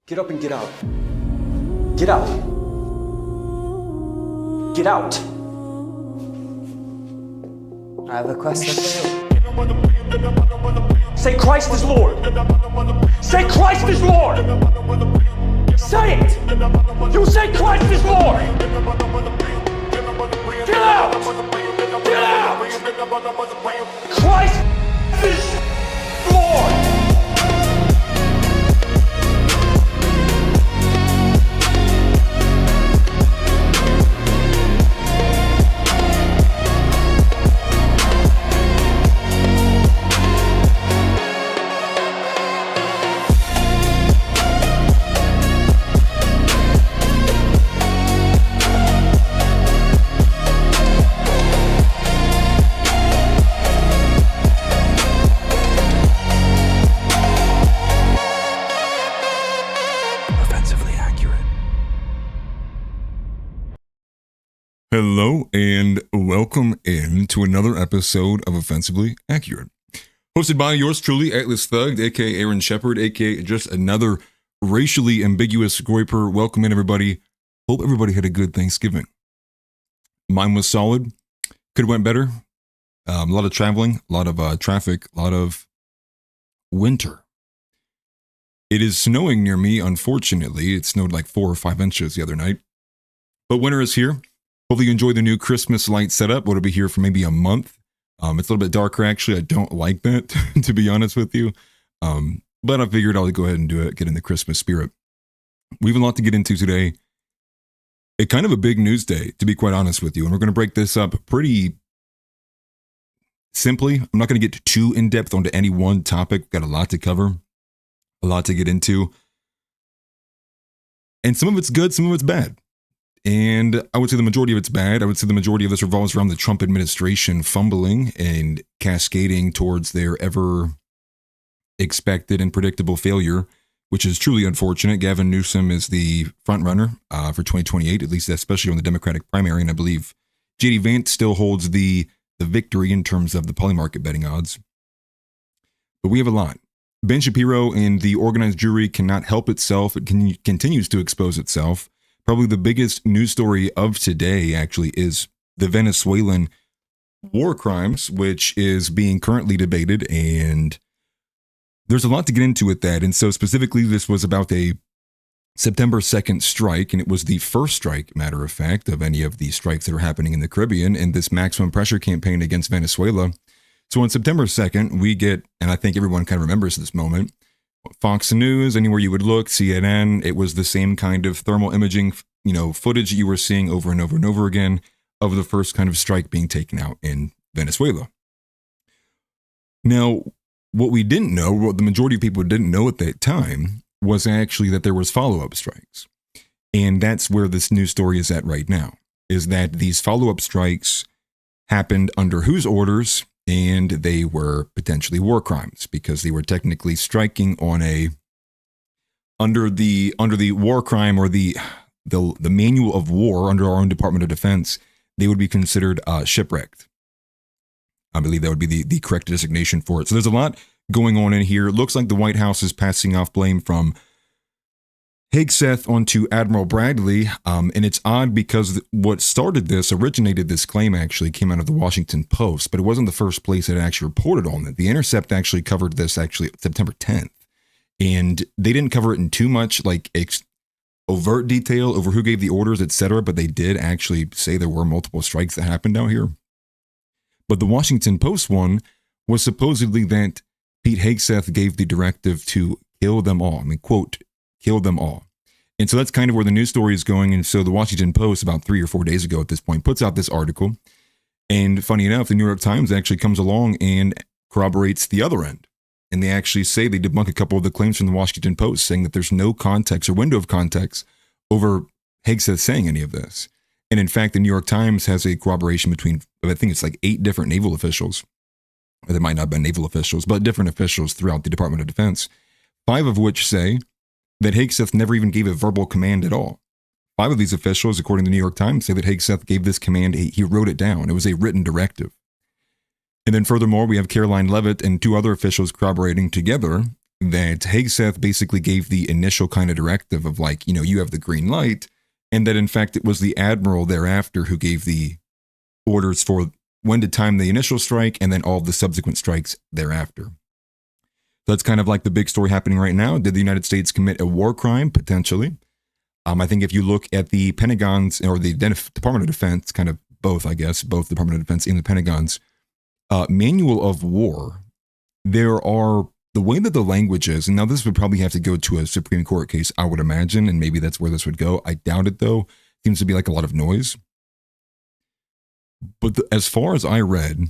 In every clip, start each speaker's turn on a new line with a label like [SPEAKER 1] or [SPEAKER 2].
[SPEAKER 1] Get up and get out. Get out. Get out.
[SPEAKER 2] I have a question for you.
[SPEAKER 1] Say Christ is Lord. Say Christ is Lord. Say it. You say Christ is Lord. Get out. Get out. Christ is Lord.
[SPEAKER 3] Hello and welcome in to another episode of Offensively Accurate. Hosted by yours truly, Atlas Thug, aka Aaron Shepard, aka just another racially ambiguous groiper. Welcome in, everybody. Hope everybody had a good Thanksgiving. Mine was solid. Could have went better. A lot of traveling, a lot of traffic, a lot of winter. It is snowing near me, unfortunately. It snowed like 4 or 5 inches the other night. But winter is here. Hopefully you enjoy the new Christmas light setup. It'll be here for maybe a month. It's a little bit darker, actually. I don't like that, to be honest with you. But I figured I'll go ahead and do it, get in the Christmas spirit. We have a lot to get into today. It's kind of a big news day, to be quite honest with you. And we're going to break this up pretty simply. I'm not going to get too in-depth onto any one topic. We've got a lot to cover, a lot to get into. And some of it's good, some of it's bad. And I would say the majority of it's bad. I would say the majority of this revolves around the Trump administration fumbling and cascading towards their ever expected and predictable failure, which is truly unfortunate. Gavin Newsom is the front runner for 2028, at least especially on the Democratic primary. And I believe J.D. Vance still holds the victory in terms of the polymarket betting odds. But we have a lot. Ben Shapiro and the organized jury cannot help itself. It continues to expose itself. Probably the biggest news story of today actually is the Venezuelan war crimes, which is being currently debated, and there's a lot to get into with that. And so specifically, this was about a September 2nd strike, and it was the first strike, matter of fact, of any of the strikes that are happening in the Caribbean in this maximum pressure campaign against Venezuela. So on September 2nd, we get, and I think everyone kind of remembers this moment, Fox News, anywhere you would look, CNN, it was the same kind of thermal imaging, footage that you were seeing over and over and over again of the first kind of strike being taken out in Venezuela. Now, what we didn't know, what the majority of people didn't know at that time, was actually that there was follow-up strikes. And that's where this news story is at right now, is that these follow-up strikes happened under whose orders? And they were potentially war crimes because they were technically striking on under the war crime or the manual of war under our own Department of Defense. They would be considered shipwrecked. I believe that would be the correct designation for it. So there's a lot going on in here. It looks like the White House is passing off blame from Hegseth onto Admiral Bradley, and it's odd because what originated this claim actually came out of the Washington Post, but it wasn't the first place that actually reported on it. The Intercept actually covered this September 10th, and they didn't cover it in too much overt detail over who gave the orders, etc., but they did actually say there were multiple strikes that happened out here. But the Washington Post one was supposedly that Pete Hegseth gave the directive to kill them all. Quote, kill them all. And so that's kind of where the news story is going. And so the Washington Post, about 3 or 4 days ago at this point, puts out this article. And funny enough, the New York Times actually comes along and corroborates the other end. And they actually say they debunk a couple of the claims from the Washington Post, saying that there's no context or window of context over Hegseth saying any of this. And in fact, the New York Times has a corroboration between, I think it's like 8 different naval officials. Or they might not have been naval officials, but different officials throughout the Department of Defense. 5 of which say that Hegseth never even gave a verbal command at all. 5 of these officials, according to the New York Times, say that Hegseth gave this command. He wrote it down. It was a written directive. And then furthermore, we have Caroline Leavitt and 2 other officials corroborating together that Hegseth basically gave the initial kind of directive of like, you have the green light, and that in fact it was the Admiral thereafter who gave the orders for when to time the initial strike and then all the subsequent strikes thereafter. That's kind of like the big story happening right now. Did the United States commit a war crime? Potentially. I think if you look at the Pentagon's or the Department of Defense, kind of both, I guess, both the Department of Defense and the Pentagon's manual of war, there are the way that the language is, and now this would probably have to go to a Supreme Court case, I would imagine, and maybe that's where this would go. I doubt it, though. Seems to be like a lot of noise. But as far as I read,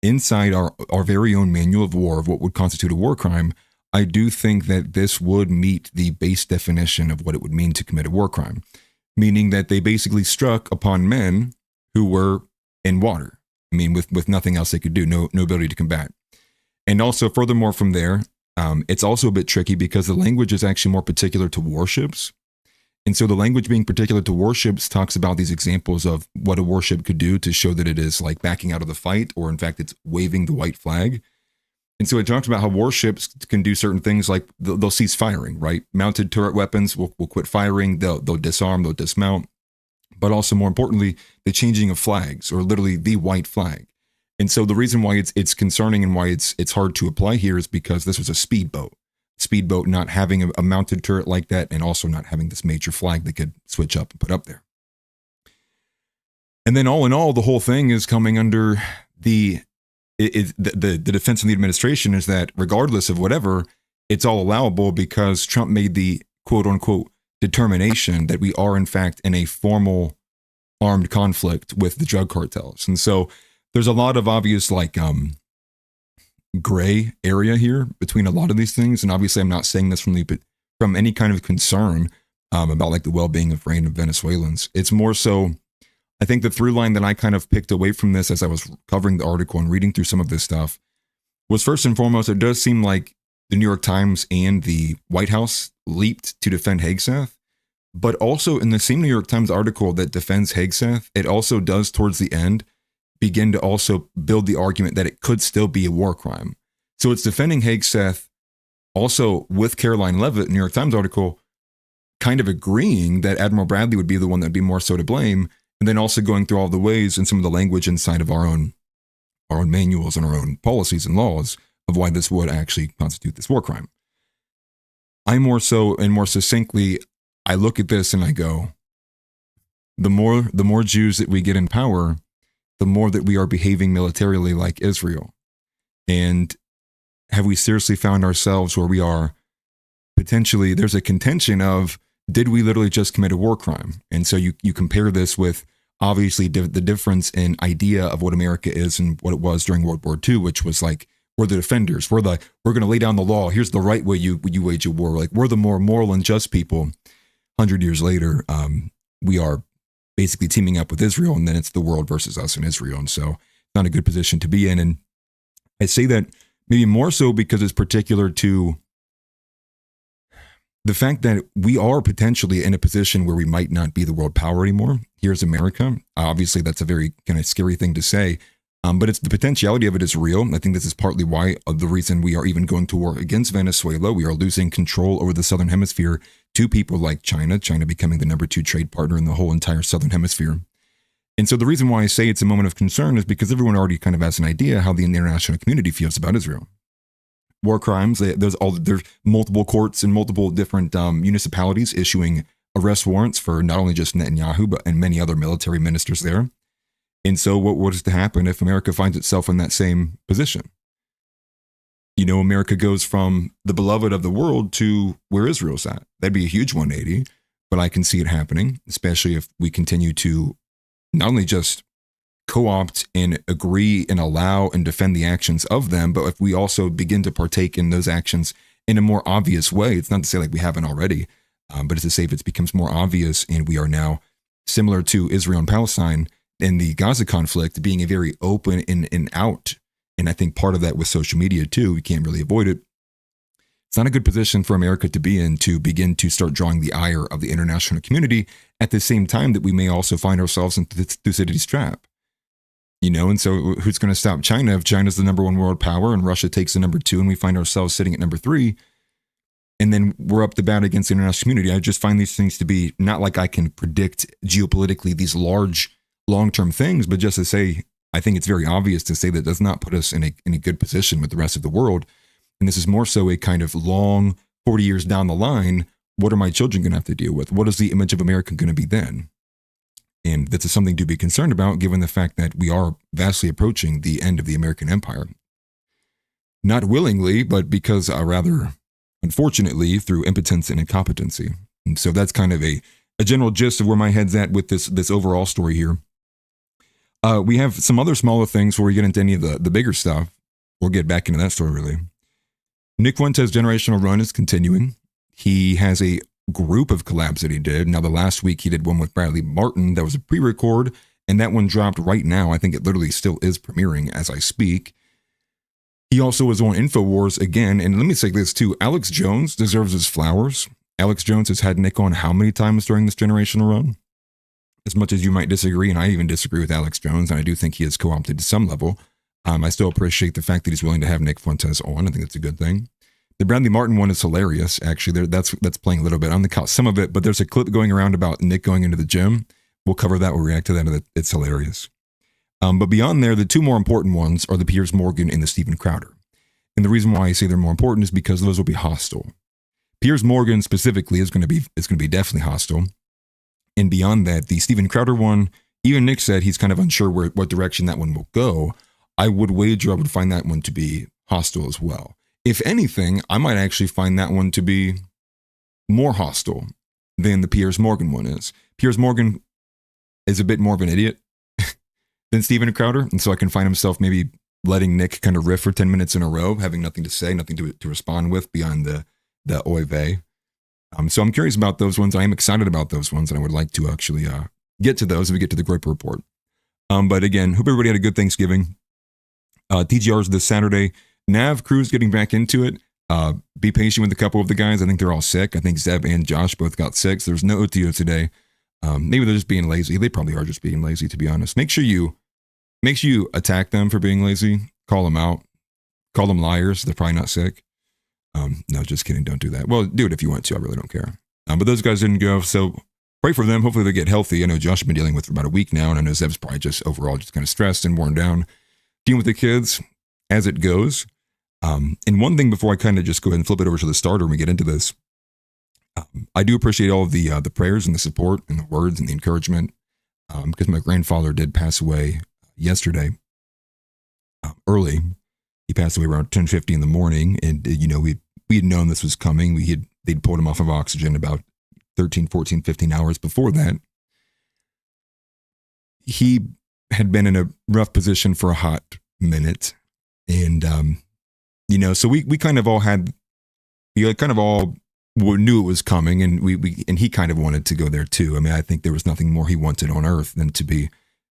[SPEAKER 3] inside our very own manual of war of what would constitute a war crime, I do think that this would meet the base definition of what it would mean to commit a war crime, meaning that they basically struck upon men who were in water. I mean, with nothing else they could do, no ability to combat. And also, furthermore, from there, it's also a bit tricky because the language is actually more particular to warships. And so the language being particular to warships talks about these examples of what a warship could do to show that it is like backing out of the fight, or in fact, it's waving the white flag. And so it talks about how warships can do certain things like they'll cease firing, right? Mounted turret weapons will quit firing, they'll disarm, they'll dismount. But also more importantly, the changing of flags, or literally the white flag. And so the reason why it's concerning and why it's hard to apply here is because this was a speedboat. Speedboat not having a mounted turret like that, and also not having this major flag that could switch up and put up there. And then all in all, the whole thing is coming under the defense of the administration is that regardless of whatever, it's all allowable because Trump made the quote unquote determination that we are in fact in a formal armed conflict with the drug cartels. And so there's a lot of obvious like gray area here between a lot of these things. And obviously I'm not saying this from any kind of concern about like the well-being of random Venezuelans. It's more so, I think the through line that I kind of picked away from this as I was covering the article and reading through some of this stuff was, first and foremost, it does seem like the New York Times and the White House leaped to defend Hegseth. But also in the same New York Times article that defends Hegseth, it also does towards the end begin to also build the argument that it could still be a war crime. So it's defending Hegseth also with Caroline Leavitt, New York Times article, kind of agreeing that Admiral Bradley would be the one that would be more so to blame. And then also going through all the ways and some of the language inside of our own manuals and our own policies and laws of why this would actually constitute this war crime. I more so and more succinctly, I look at this and I go, the more Jews that we get in power, the more that we are behaving militarily like Israel. And have we seriously found ourselves where we are potentially, there's a contention of, did we literally just commit a war crime? And so you compare this with obviously the difference in idea of what America is and what it was during World War II, which was like, we're the defenders. We're going to lay down the law. Here's the right way you wage a war. Like, we're the more moral and just people. 100 years later, we are basically teaming up with Israel, and then it's the world versus us and Israel. And so it's not a good position to be in. And I say that maybe more so because it's particular to the fact that we are potentially in a position where we might not be the world power anymore. Here's America. Obviously, that's a very kind of scary thing to say, but it's the potentiality of it is real. I think this is partly why the reason we are even going to war against Venezuela. We are losing control over the Southern Hemisphere to people like China becoming the number 2 trade partner in the whole entire Southern Hemisphere. And so the reason why I say it's a moment of concern is because everyone already kind of has an idea how the international community feels about Israel. War crimes, there's multiple courts and multiple different municipalities issuing arrest warrants for not only just Netanyahu, but and many other military ministers there. And so what is to happen if America finds itself in that same position? America goes from the beloved of the world to where Israel's at. That'd be a huge 180, but I can see it happening, especially if we continue to not only just co-opt and agree and allow and defend the actions of them, but if we also begin to partake in those actions in a more obvious way. It's not to say like we haven't already, but it's to say if it becomes more obvious and we are now similar to Israel and Palestine in the Gaza conflict being a very open and out. And I think part of that with social media too, we can't really avoid it. It's not a good position for America to be in to begin to start drawing the ire of the international community at the same time that we may also find ourselves in Thucydides' trap. And so who's going to stop China if China's the number one world power and Russia takes the number 2 and we find ourselves sitting at number 3? And then we're up to bat against the international community. I just find these things to be not like I can predict geopolitically these large long-term things, but just to say, I think it's very obvious to say that does not put us in a good position with the rest of the world. And this is more so a kind of long 40 years down the line. What are my children going to have to deal with? What is the image of America going to be then? And this is something to be concerned about, given the fact that we are vastly approaching the end of the American empire. Not willingly, but because rather, unfortunately, through impotence and incompetency. And so that's kind of a general gist of where my head's at with this overall story here. We have some other smaller things before we get into any of the bigger stuff. We'll get back into that story, really. Nick Fuentes' generational run is continuing. He has a group of collabs that he did. Now, the last week he did one with Bradley Martin that was a pre-record, and that one dropped right now. I think it literally still is premiering as I speak. He also was on InfoWars again, and let me say this too. Alex Jones deserves his flowers. Alex Jones has had Nick on how many times during this generational run? As much as you might disagree, and I even disagree with Alex Jones, and I do think he is co-opted to some level, I still appreciate the fact that he's willing to have Nick Fuentes on. I think that's a good thing. The Bradley Martin one is hilarious, actually. That's playing a little bit. I'm going to cut some of it, but there's a clip going around about Nick going into the gym. We'll cover that. We'll react to that. It's hilarious. But beyond there, the 2 more important ones are the Piers Morgan and the Steven Crowder. And the reason why I say they're more important is because those will be hostile. Piers Morgan specifically is going to be definitely hostile. And beyond that, the Steven Crowder one, even Nick said he's kind of unsure what direction that one will go. I would wager I would find that one to be hostile as well. If anything, I might actually find that one to be more hostile than the Piers Morgan one is. Piers Morgan is a bit more of an idiot than Steven Crowder, and so I can find himself maybe letting Nick kind of riff for 10 minutes in a row, having nothing to say, nothing to respond with beyond the oy vey. So I'm curious about those ones. I am excited about those ones, and I would like to actually get to those if we get to the Groper Report. But again, hope everybody had a good Thanksgiving. TGR's this Saturday. Nav crew's getting back into it. Be patient with a couple of the guys. I think they're all sick. I think Zeb and Josh both got sick. So there's no OTO today. Maybe they're just being lazy. They probably are just being lazy, to be honest. Make sure you attack them for being lazy. Call them out. Call them liars. They're probably not sick. No, just kidding. Don't do that. Well, do it if you want to. I really don't care. But those guys didn't go. So pray for them. Hopefully they get healthy. I know Josh has been dealing with it for about a week now. And I know Zeb's probably just overall just kind of stressed and worn down. Dealing with the kids as it goes. And one thing before I kind of just go ahead and flip it over to the starter and we get into this, I do appreciate all of the prayers and the support and the words and the encouragement, because my grandfather did pass away yesterday, early. He passed away around 10:50 in the morning, and we had known this was coming. They'd pulled him off of oxygen about 13, 14, 15 hours before that. He had been in a rough position for a hot minute, and so we kind of all knew it was coming, and and he kind of wanted to go there too. I mean, I think there was nothing more he wanted on earth than to be,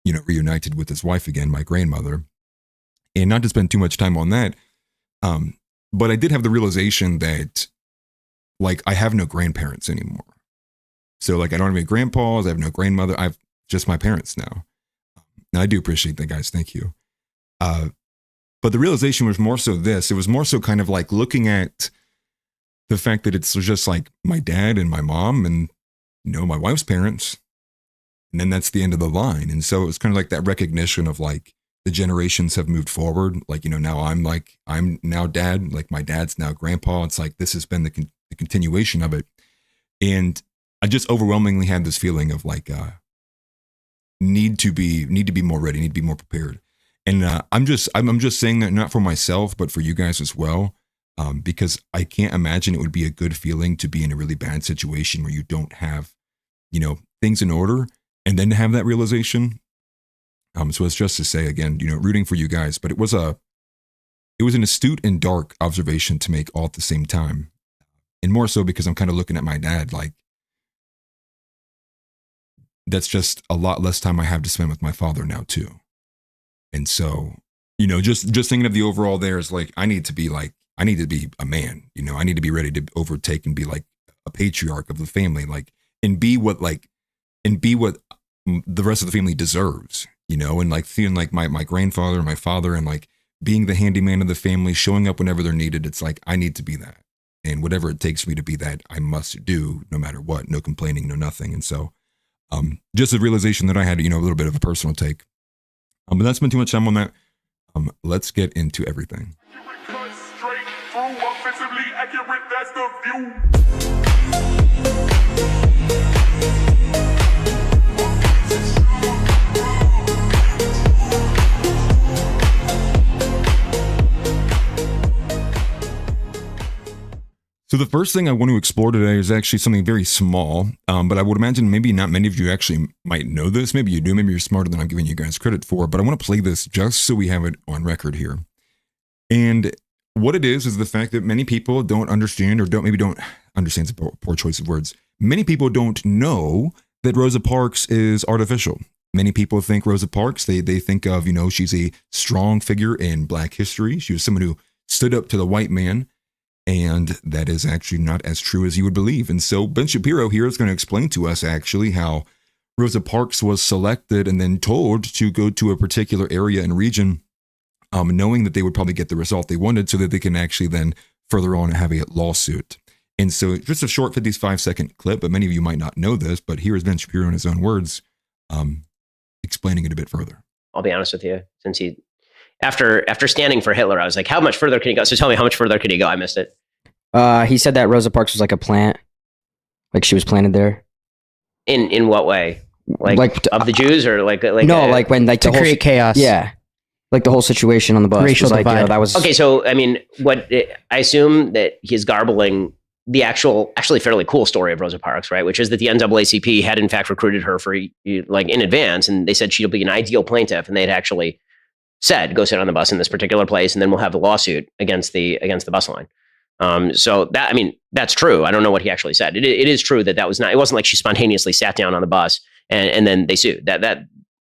[SPEAKER 3] reunited with his wife again, my grandmother, and not to spend too much time on that. But I did have the realization that, I have no grandparents anymore. So, I don't have any grandpas. I have no grandmother. I've just my parents now. Now, I do appreciate that, guys. Thank you. But the realization was more so this. It was more so kind of looking at the fact that it's just my dad and my mom and, my wife's parents. And then that's the end of the line. And so it was kind of that recognition of the generations have moved forward. Now I'm now dad, my dad's now grandpa. It's this has been the continuation of it. And I just overwhelmingly had this feeling of need to be more ready, need to be more prepared. And I'm just saying that not for myself, but for you guys as well, because I can't imagine it would be a good feeling to be in a really bad situation where you don't have, things in order, and then to have that realization. So it's just to say again, rooting for you guys, but it was an astute and dark observation to make all at the same time, and more so because I'm kind of looking at my dad that's just a lot less time I have to spend with my father now too. And so, just thinking of the overall there is I need to be a man, I need to be ready to overtake and be a patriarch of the family, and be what the rest of the family deserves, you know, and like seeing like my grandfather and my father and like being the handyman of the family, showing up whenever they're needed. It's like, I need to be that. And whatever it takes me to be that, I must do no matter what, no complaining, no nothing. And so just a realization that I had, you know, a little bit of a personal take. But that's been too much time on that. Let's get into everything.
[SPEAKER 1] Straight through, offensively accurate, that's the view.
[SPEAKER 3] So the first thing I want to explore today is actually something very small, but I would imagine maybe not many of you actually might know this. Maybe you do. Maybe you're smarter than I'm giving you guys credit for, but I want to play this just so we have it on record here. And what it is the fact that many people don't understand or don't understand, it's a poor choice of words. Many people don't know that Rosa Parks is artificial. Many people think Rosa Parks, they think of, you know, she's a strong figure in Black history. She was someone who stood up to the white man. And that is actually not as true as you would believe. And so Ben Shapiro here is going to explain to us actually how Rosa Parks was selected and then told to go to a particular area and region, knowing that they would probably get the result they wanted so that they can actually then further on have a lawsuit. And so just a short 55-second clip, but many of you might not know this, but here is Ben Shapiro in his own words, explaining it a bit further.
[SPEAKER 4] I'll be honest with you, since he... After standing for Hitler, I was like, how much further can he go? So tell me, how much further could he go? I missed it.
[SPEAKER 5] He said that Rosa Parks was like a plant, like she was planted there.
[SPEAKER 4] In what way? Like of the Jews, or like
[SPEAKER 5] no, like when like
[SPEAKER 6] to create chaos.
[SPEAKER 5] Yeah, like the whole situation on the bus.
[SPEAKER 6] Racial
[SPEAKER 5] was like, you know,
[SPEAKER 6] divide.
[SPEAKER 5] that was
[SPEAKER 4] okay. So I mean, I assume that he's garbling the actually fairly cool story of Rosa Parks, right? Which is that the NAACP had in fact recruited her for like in advance, and they said she'll be an ideal plaintiff, and they'd actually said, go sit on the bus in this particular place, and then we'll have a lawsuit against the bus line. So that, I mean, that's true. I don't know what he actually said. It is true that was not, it wasn't like she spontaneously sat down on the bus and then they sued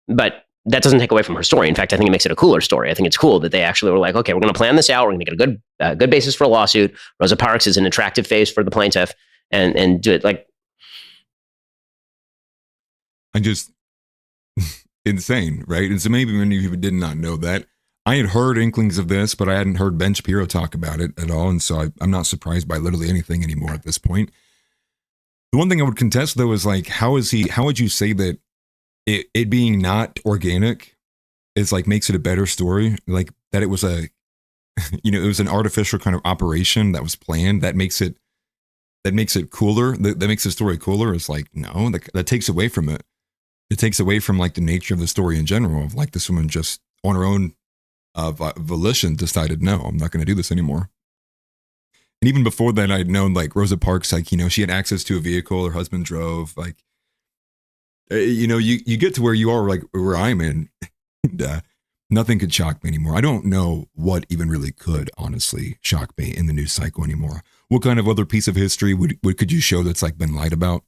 [SPEAKER 4] but that doesn't take away from her story. In fact, I think it makes it a cooler story. I think it's cool that they actually were like, okay, we're going to plan this out. We're going to get a good basis for a lawsuit. Rosa Parks is an attractive face for the plaintiff and do it like.
[SPEAKER 3] I just, insane, right? And so maybe many of you did not know that. I had heard inklings of this, but I hadn't heard Ben Shapiro talk about it at all. And so I'm not surprised by literally anything anymore at this point. The one thing I would contest though is like, how would you say that it being not organic is like, makes it a better story? Like that it was it was an artificial kind of operation that was planned. That makes it cooler. That makes the story cooler. It's like, no, that takes away from it. It takes away from like the nature of the story in general of like this woman just on her own volition decided, no, I'm not going to do this anymore. And even before that, I'd known like Rosa Parks, like, you know, she had access to a vehicle, her husband drove, like, you know, you get to where you are, like where I'm in, and nothing could shock me anymore. I don't know what even really could honestly shock me in the news cycle anymore. What kind of other piece of history could you show that's like been lied about?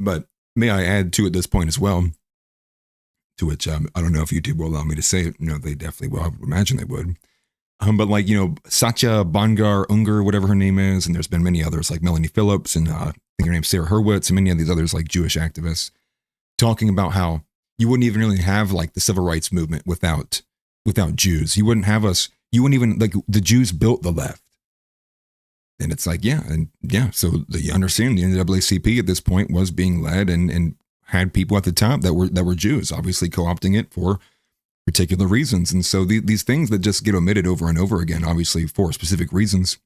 [SPEAKER 3] But may I add to at this point as well, to which I don't know if YouTube will allow me to say it. No, they definitely will. I would imagine they would. But like, you know, Satya Bangar Unger, whatever her name is, and there's been many others like Melanie Phillips and I think her name's Sarah Hurwitz and many of these others like Jewish activists talking about how you wouldn't even really have like the civil rights movement without Jews. You wouldn't even like the Jews built the left. And it's like, so you understand the NAACP at this point was being led and had people at the top that were Jews, obviously co-opting it for particular reasons. And so these things that just get omitted over and over again, obviously for specific reasons,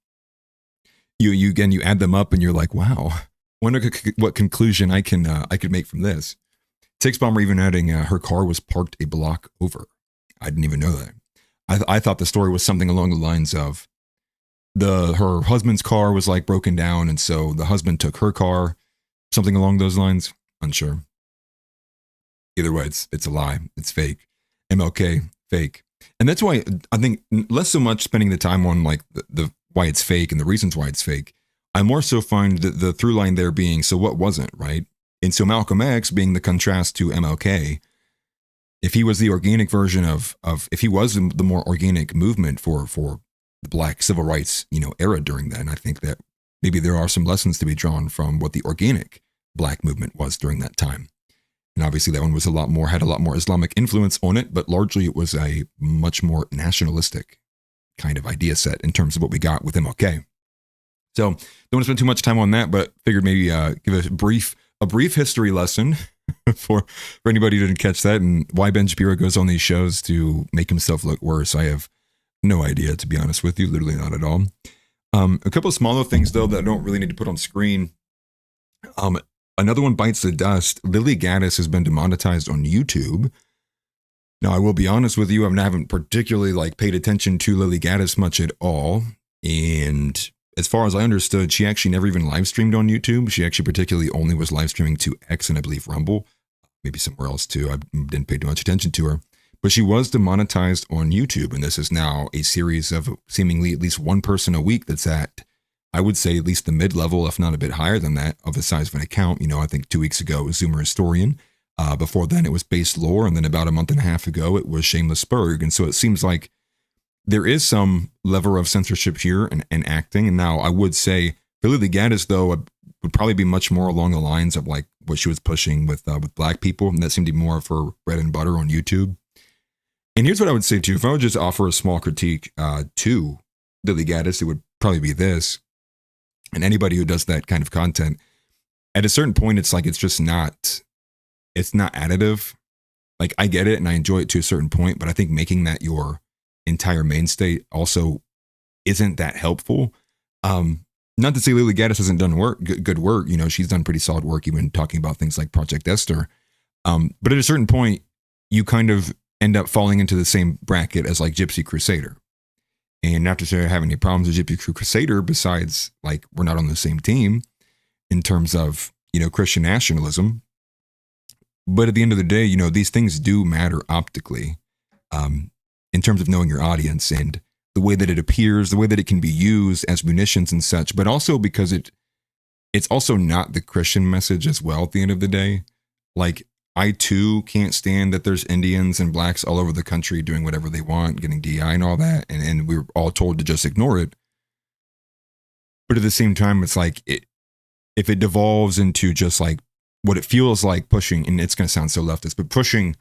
[SPEAKER 3] you add them up and you're like, wow, wonder what conclusion I could make from this. Tix Bomber even adding her car was parked a block over. I didn't even know that. I thought the story was something along the lines of her husband's car was like broken down, and so the husband took her car, something along those lines. Unsure. Either way, it's a lie. It's fake. MLK, fake. And that's why I think less so much spending the time on like the why it's fake and the reasons why it's fake. I more so find the through line there being, so what wasn't, right? And so Malcolm X being the contrast to MLK, if he was the organic version of if he was the more organic movement for the Black civil rights, era during that, and I think that maybe there are some lessons to be drawn from what the organic Black movement was during that time. And obviously that one was had a lot more Islamic influence on it, but largely it was a much more nationalistic kind of idea set in terms of what we got with MLK. So don't want to spend too much time on that, but figured maybe give a brief history lesson for anybody who didn't catch that, and why Ben Shapiro goes on these shows to make himself look worse. I have no idea, to be honest with you, literally not at all. A couple of smaller things though that I don't really need to put on screen. Another one bites the dust. Lily Gaddis has been demonetized on YouTube. Now, I will be honest with you, I haven't particularly paid attention to Lily Gaddis much at all. And as far as I understood, she actually never even live streamed on YouTube. She actually particularly only was live streaming to X and I believe Rumble, maybe somewhere else too. I didn't pay too much attention to her. But she was demonetized on YouTube, and this is now a series of seemingly at least one person a week that's at, I would say, at least the mid-level, if not a bit higher than that, of the size of an account. I think 2 weeks ago it was Zoomer Historian. Before then it was Based Lore, and then about a month and a half ago it was Shameless Berg. And so it seems like there is some level of censorship here and acting. And now I would say for Lily Gaddis, though, would probably be much more along the lines of what she was pushing with black people, and that seemed to be more of her bread and butter on YouTube. And here's what I would say too. If I would just offer a small critique to Lily Gaddis, it would probably be this. And anybody who does that kind of content, at a certain point, it's not additive. I get it and I enjoy it to a certain point, but I think making that your entire mainstay also isn't that helpful. Not to say Lily Gaddis hasn't done good work. She's done pretty solid work, even talking about things like Project Esther. But at a certain point, you kind of end up falling into the same bracket as Gypsy Crusader. And not to say I have any problems with Gypsy Crusader, besides we're not on the same team in terms of, Christian nationalism. But at the end of the day, these things do matter optically, in terms of knowing your audience and the way that it appears, the way that it can be used as munitions and such, but also because it's also not the Christian message as well at the end of the day. I too can't stand that there's Indians and blacks all over the country doing whatever they want, getting DI and all that. And we're all told to just ignore it. But at the same time, it's if it devolves into just what it feels like pushing, and it's going to sound so leftist, but pushing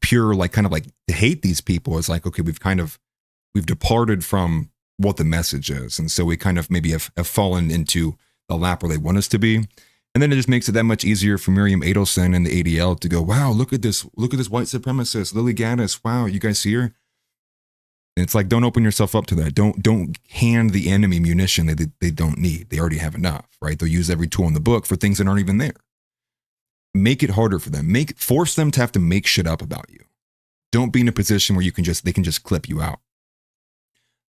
[SPEAKER 3] pure, to hate these people is okay, we've departed from what the message is. And so we kind of maybe have fallen into the lap where they want us to be. And then it just makes it that much easier for Miriam Adelson and the ADL to go, wow, look at this white supremacist, Lily Gaddis. Wow, you guys see her? And it's don't open yourself up to that. Don't hand the enemy munition that they don't need. They already have enough, right? They'll use every tool in the book for things that aren't even there. Make it harder for them. Force them to have to make shit up about you. Don't be in a position where they can just clip you out.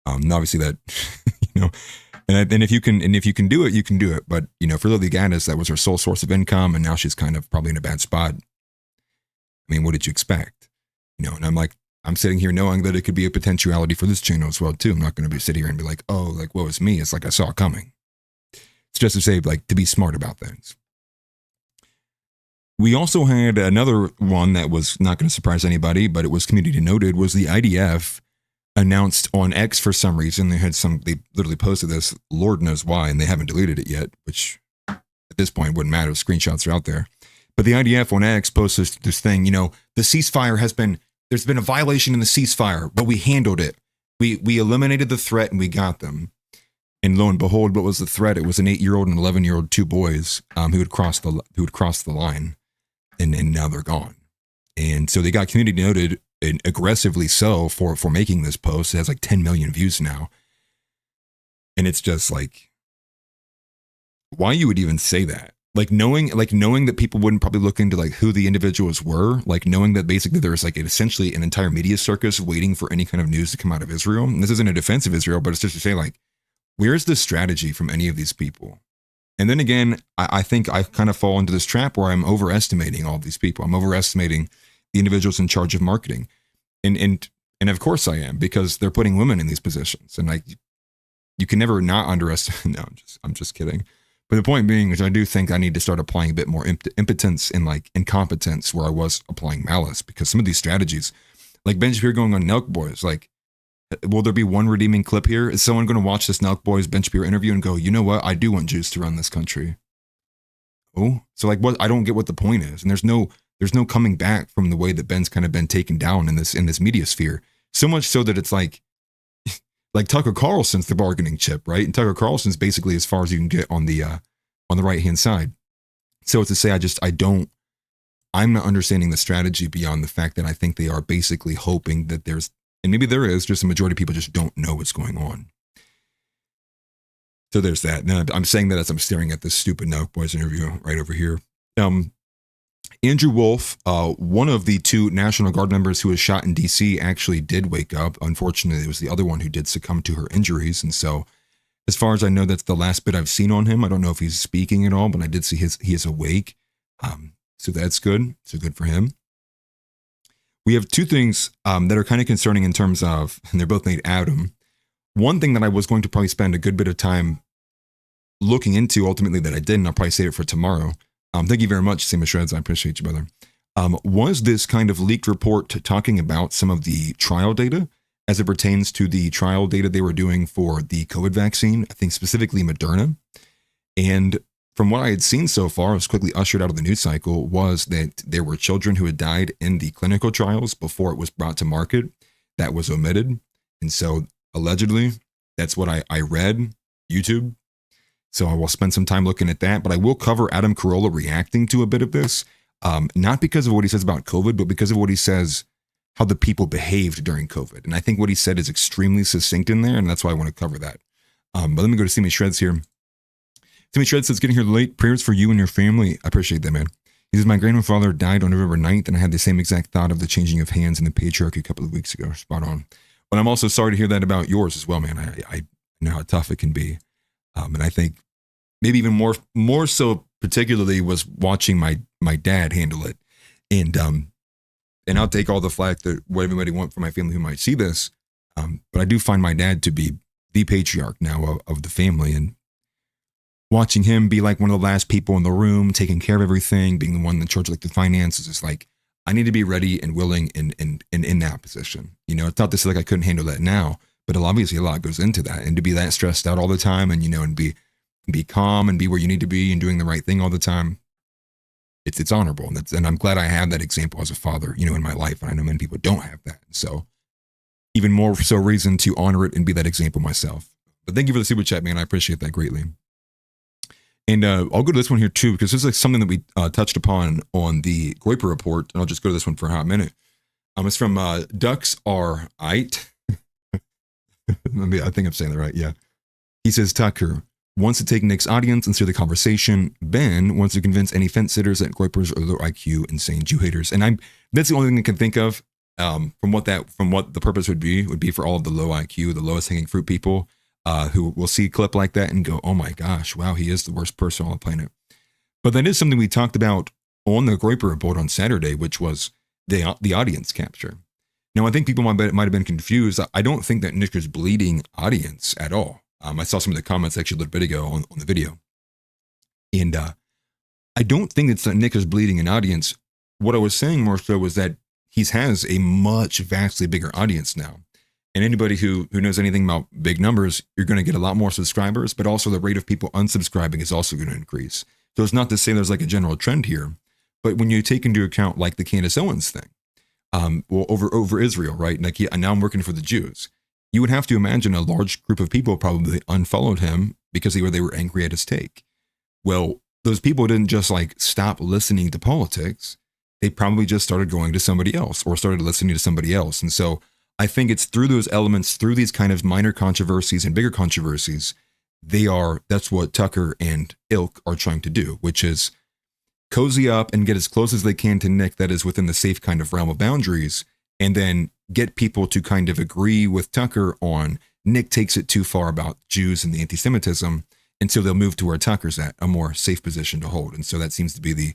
[SPEAKER 3] And obviously that, and if you can do it, you can do it. But, for Lily Gaddis, that was her sole source of income. And now she's kind of probably in a bad spot. I mean, what did you expect? And I'm sitting here knowing that it could be a potentiality for this channel as well, too. I'm not going to be sitting here and be woe is me. It's I saw it coming. It's just to say, to be smart about things. We also had another one that was not going to surprise anybody, but it was community noted, was the IDF announced on X for some reason. They literally posted this, Lord knows why, and they haven't deleted it yet, which at this point wouldn't matter. Screenshots are out there. But the IDF on X posted this thing, the ceasefire there's been a violation in the ceasefire, but we handled it. We eliminated the threat and we got them. And lo and behold, what was the threat? It was an 8-year-old and 11-year-old, 2 boys who had crossed the line, and now they're gone. And so they got community noted, and aggressively so, for making this post. It has 10 million views now. And it's just why you would even say that? Knowing that people wouldn't probably look into who the individuals were, knowing that basically there's essentially an entire media circus waiting for any kind of news to come out of Israel. And this isn't a defense of Israel, but it's just to say where's the strategy from any of these people? And then again, I think I kind of fall into this trap where I'm overestimating all these people. I'm overestimating the individuals in charge of marketing. And of course I am, because they're putting women in these positions. And you can never not underestimate. No, I'm just kidding. But the point being is I do think I need to start applying a bit more impotence and incompetence where I was applying malice, because some of these strategies, Ben Shapiro going on Nelk Boys, will there be one redeeming clip here? Is someone going to watch this Nelk Boys Ben Shapiro interview and go, you know what? I do want Jews to run this country. Oh, so what? I don't get what the point is. And there's no there's no coming back from the way that Ben's kind of been taken down in this media sphere. So much so that it's like Tucker Carlson's the bargaining chip, right? And Tucker Carlson's basically as far as you can get on the right hand side. So it's to say, I'm not understanding the strategy beyond the fact that I think they are basically hoping that there's, and maybe there is, just a majority of people just don't know what's going on. So there's that. Now, I'm saying that as I'm staring at this stupid Nelk Boys interview right over here. Andrew Wolf, one of the 2 National Guard members who was shot in D.C., actually did wake up. Unfortunately, it was the other one who did succumb to her injuries. And so, as far as I know, that's the last bit I've seen on him. I don't know if he's speaking at all, but I did see he is awake. So that's good. So good for him. We have 2 things that are kind of concerning in terms of, and they're both named Adam. One thing that I was going to probably spend a good bit of time looking into, ultimately that I didn't, I'll probably save it for tomorrow. Thank you very much, Sam Shreds. I appreciate you, brother. Was this kind of leaked report talking about some of the trial data as it pertains to the trial data they were doing for the COVID vaccine, I think specifically Moderna. And from what I had seen so far, it was quickly ushered out of the news cycle, was that there were children who had died in the clinical trials before it was brought to market. That was omitted. And so allegedly, that's what I read, YouTube. So I will spend some time looking at that, but I will cover Adam Carolla reacting to a bit of this, not because of what he says about COVID, but because of what he says, how the people behaved during COVID. And I think what he said is extremely succinct in there, and that's why I want to cover that. But let me go to Timmy Shreds here. Timmy Shreds says, getting here late, prayers for you and your family. I appreciate that, man. He says, my grandfather died on November 9th, and I had the same exact thought of the changing of hands in the patriarchy a couple of weeks ago. Spot on. But I'm also sorry to hear that about yours as well, man. I know how tough it can be. And I think maybe even more so particularly was watching my dad handle it. And I'll take all the flack that what everybody want from my family who might see this. But I do find my dad to be the patriarch now of the family, and watching him be like one of the last people in the room, taking care of everything, being the one in charge of like the finances, it's like, I need to be ready and willing and in that position. You know, it's not to say like I couldn't handle that now, but obviously a lot goes into that, and to be that stressed out all the time, and, you know, and be calm and be where you need to be and doing the right thing all the time. It's honorable. And I'm glad I have that example as a father, you know, in my life. And I know many people don't have that. So even more so reason to honor it and be that example myself. But thank you for the super chat, man. I appreciate that greatly. And I'll go to this one here too, because this is like something that we touched upon on the Goiper report. And I'll just go to this one for a hot minute. It's from Dux R. Ite. I think I'm saying that right. Yeah. He says, Tucker wants to take Nick's audience and steer the conversation. Ben wants to convince any fence sitters that Goipers are low IQ, insane Jew haters. And that's the only thing I can think of from what the purpose would be for all of the low IQ, the lowest hanging fruit people who will see a clip like that and go, oh my gosh, wow, he is the worst person on the planet. But that is something we talked about on the Goiper report on Saturday, which was the audience capture. Now, I think people might have been confused. I don't think that Nick is bleeding audience at all. I saw some of the comments actually a little bit ago on the video. And I don't think it's that Nick is bleeding an audience. What I was saying more so was that he has a vastly bigger audience now. And anybody who knows anything about big numbers, you're going to get a lot more subscribers, but also the rate of people unsubscribing is also going to increase. So it's not to say there's like a general trend here, but when you take into account like the Candace Owens thing, over Israel, right? Like now I'm working for the Jews. You would have to imagine a large group of people probably unfollowed him because they were angry at his take. Well, those people didn't just like stop listening to politics. They probably just started going to somebody else or started listening to somebody else. And so I think it's through those elements, through these kind of minor controversies and bigger controversies, that's what Tucker and ilk are trying to do, which is cozy up and get as close as they can to Nick that is within the safe kind of realm of boundaries, and then get people to kind of agree with Tucker on Nick takes it too far about Jews and the anti-Semitism, and so they'll move to where Tucker's at, a more safe position to hold. And so that seems to be the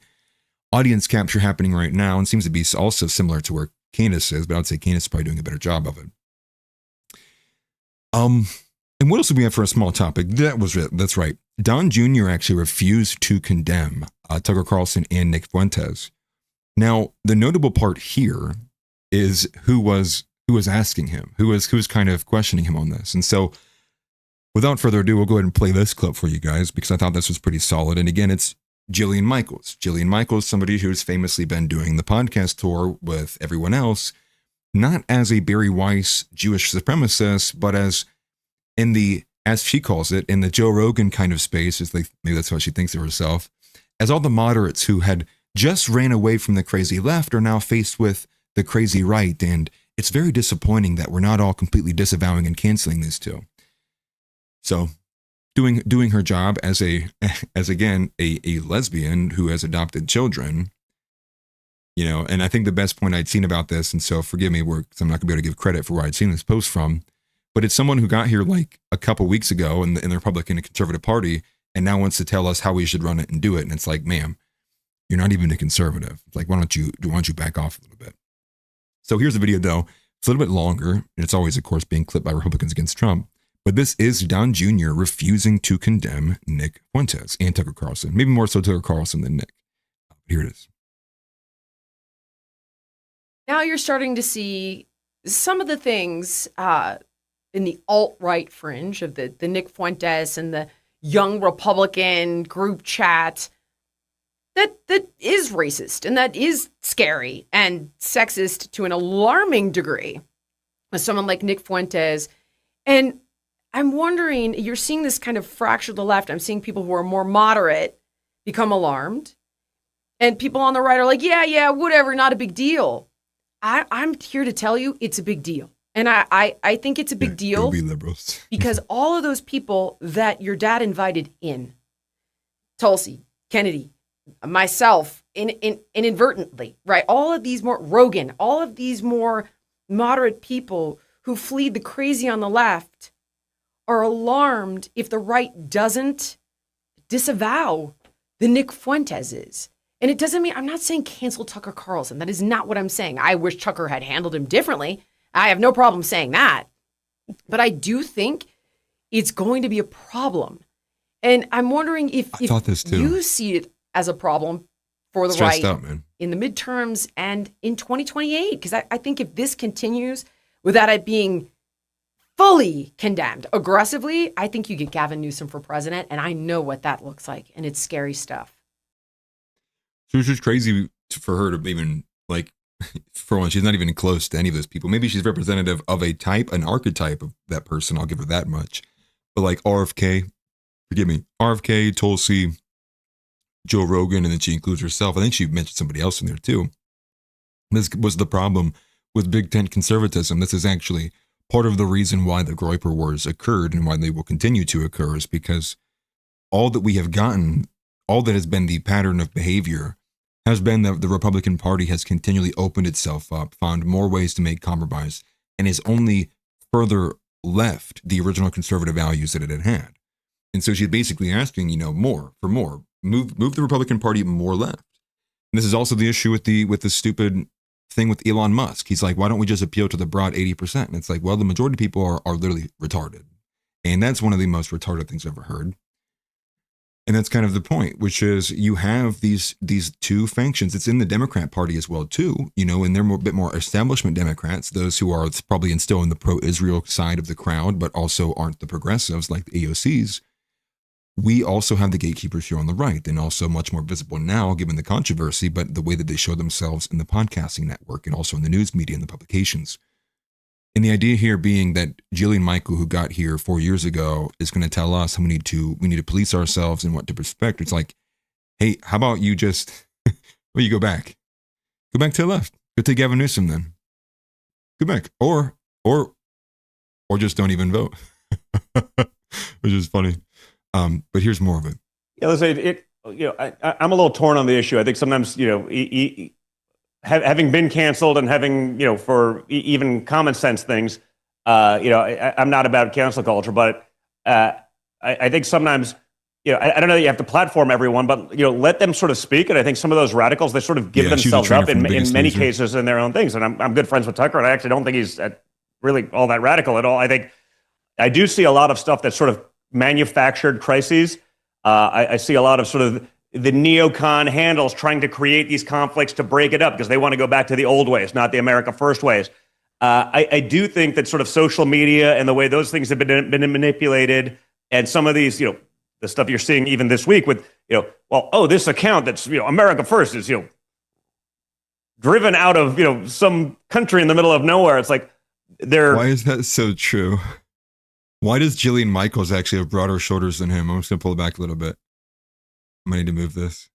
[SPEAKER 3] audience capture happening right now, and seems to be also similar to where Candace is, but I would say Candace is probably doing a better job of it. And what else do we have for a small topic? That's right. Don Jr. actually refused to condemn Tucker Carlson and Nick Fuentes. Now, the notable part here is who was asking him, who was kind of questioning him on this. And so without further ado, we'll go ahead and play this clip for you guys because I thought this was pretty solid. And again, it's Jillian Michaels. Jillian Michaels, somebody who's famously been doing the podcast tour with everyone else, not as a Barry Weiss Jewish supremacist, but as she calls it, in the Joe Rogan kind of space, maybe that's what she thinks of herself, as all the moderates who had just ran away from the crazy left are now faced with the crazy right. And it's very disappointing that we're not all completely disavowing and canceling these two. So doing her job as again, a lesbian who has adopted children, and I think the best point I'd seen about this, and so forgive me, because I'm not gonna be able to give credit for where I'd seen this post from, but it's someone who got here like a couple weeks ago in the Republican and Conservative Party, and now wants to tell us how we should run it and do it. And it's like, ma'am, you're not even a conservative. It's like, why don't you back off a little bit? So here's the video though. It's a little bit longer, and it's always, of course, being clipped by Republicans against Trump. But this is Don Jr. refusing to condemn Nick Fuentes and Tucker Carlson. Maybe more so Tucker Carlson than Nick. Here it is.
[SPEAKER 6] Now you're starting to see some of the things in the alt-right fringe of the Nick Fuentes and the young Republican group chat that is racist and that is scary and sexist to an alarming degree with someone like Nick Fuentes. And I'm wondering, you're seeing this kind of fracture of the left. I'm seeing people who are more moderate become alarmed. And people on the right are like, yeah, whatever, not a big deal. I'm here to tell you it's a big deal. And I think it's a big deal
[SPEAKER 3] be liberals.
[SPEAKER 6] because all of those people that your dad invited in, Tulsi, Kennedy, myself, inadvertently, right? All of these more, Rogan, all of these more moderate people who flee the crazy on the left are alarmed if the right doesn't disavow the Nick Fuenteses. And it doesn't mean, I'm not saying cancel Tucker Carlson. That is not what I'm saying. I wish Tucker had handled him differently. I have no problem saying that. But I do think it's going to be a problem. And I'm wondering if you see it as a problem for the right in the midterms and in 2028. Because I think if this continues without it being fully condemned aggressively, I think you get Gavin Newsom for president. And I know what that looks like. And it's scary stuff.
[SPEAKER 3] So it's just crazy for her to even, like, for one, she's not even close to any of those people. Maybe she's representative of a type, an archetype of that person. I'll give her that much. But like RFK, Tulsi, Joe Rogan, and then she includes herself. I think she mentioned somebody else in there too. This was the problem with Big Tent conservatism. This is actually part of the reason why the Groyper Wars occurred and why they will continue to occur, is because all that we have gotten, all that has been the pattern of behavior, has been that the Republican Party has continually opened itself up, found more ways to make compromise, and has only further left the original conservative values that it had had. And so she's basically asking, more for more. Move the Republican Party more left. And this is also the issue with the stupid thing with Elon Musk. He's like, why don't we just appeal to the broad 80%? And it's like, well, the majority of people are literally retarded. And that's one of the most retarded things I've ever heard. And that's kind of the point, which is you have these two factions. It's in the Democrat Party as well, too, and they're a bit more establishment Democrats, those who are probably still in the pro-Israel side of the crowd, but also aren't the progressives like the AOCs. We also have the gatekeepers here on the right, and also much more visible now, given the controversy, but the way that they show themselves in the podcasting network and also in the news media and the publications. And the idea here being that Jillian Michael, who got here 4 years ago, is going to tell us how we need to police ourselves and what to respect. It's like, hey, how about you just, you go back to the left, go take Gavin Newsom then, go back, or just don't even vote, which is funny. But here's more of it.
[SPEAKER 7] Yeah, let's say I'm a little torn on the issue. I think sometimes, having been canceled and having, for even common sense things, I'm not about cancel culture, but I think sometimes, I don't know that you have to platform everyone, but, let them sort of speak. And I think some of those radicals, they sort of give themselves up in many cases in their own things. And I'm good friends with Tucker, and I actually don't think he's really all that radical at all. I do see a lot of stuff that's sort of manufactured crises. I see a lot of sort of the neocon handles trying to create these conflicts to break it up because they want to go back to the old ways, not the America First ways. I do think that sort of social media and the way those things have been manipulated, and some of these, the stuff you're seeing even this week with, this account that's, America First is, driven out of, some country in the middle of nowhere. It's like
[SPEAKER 3] Why is that so true? Why does Jillian Michaels actually have broader shoulders than him? I'm just going to pull it back a little bit. I might need to move this.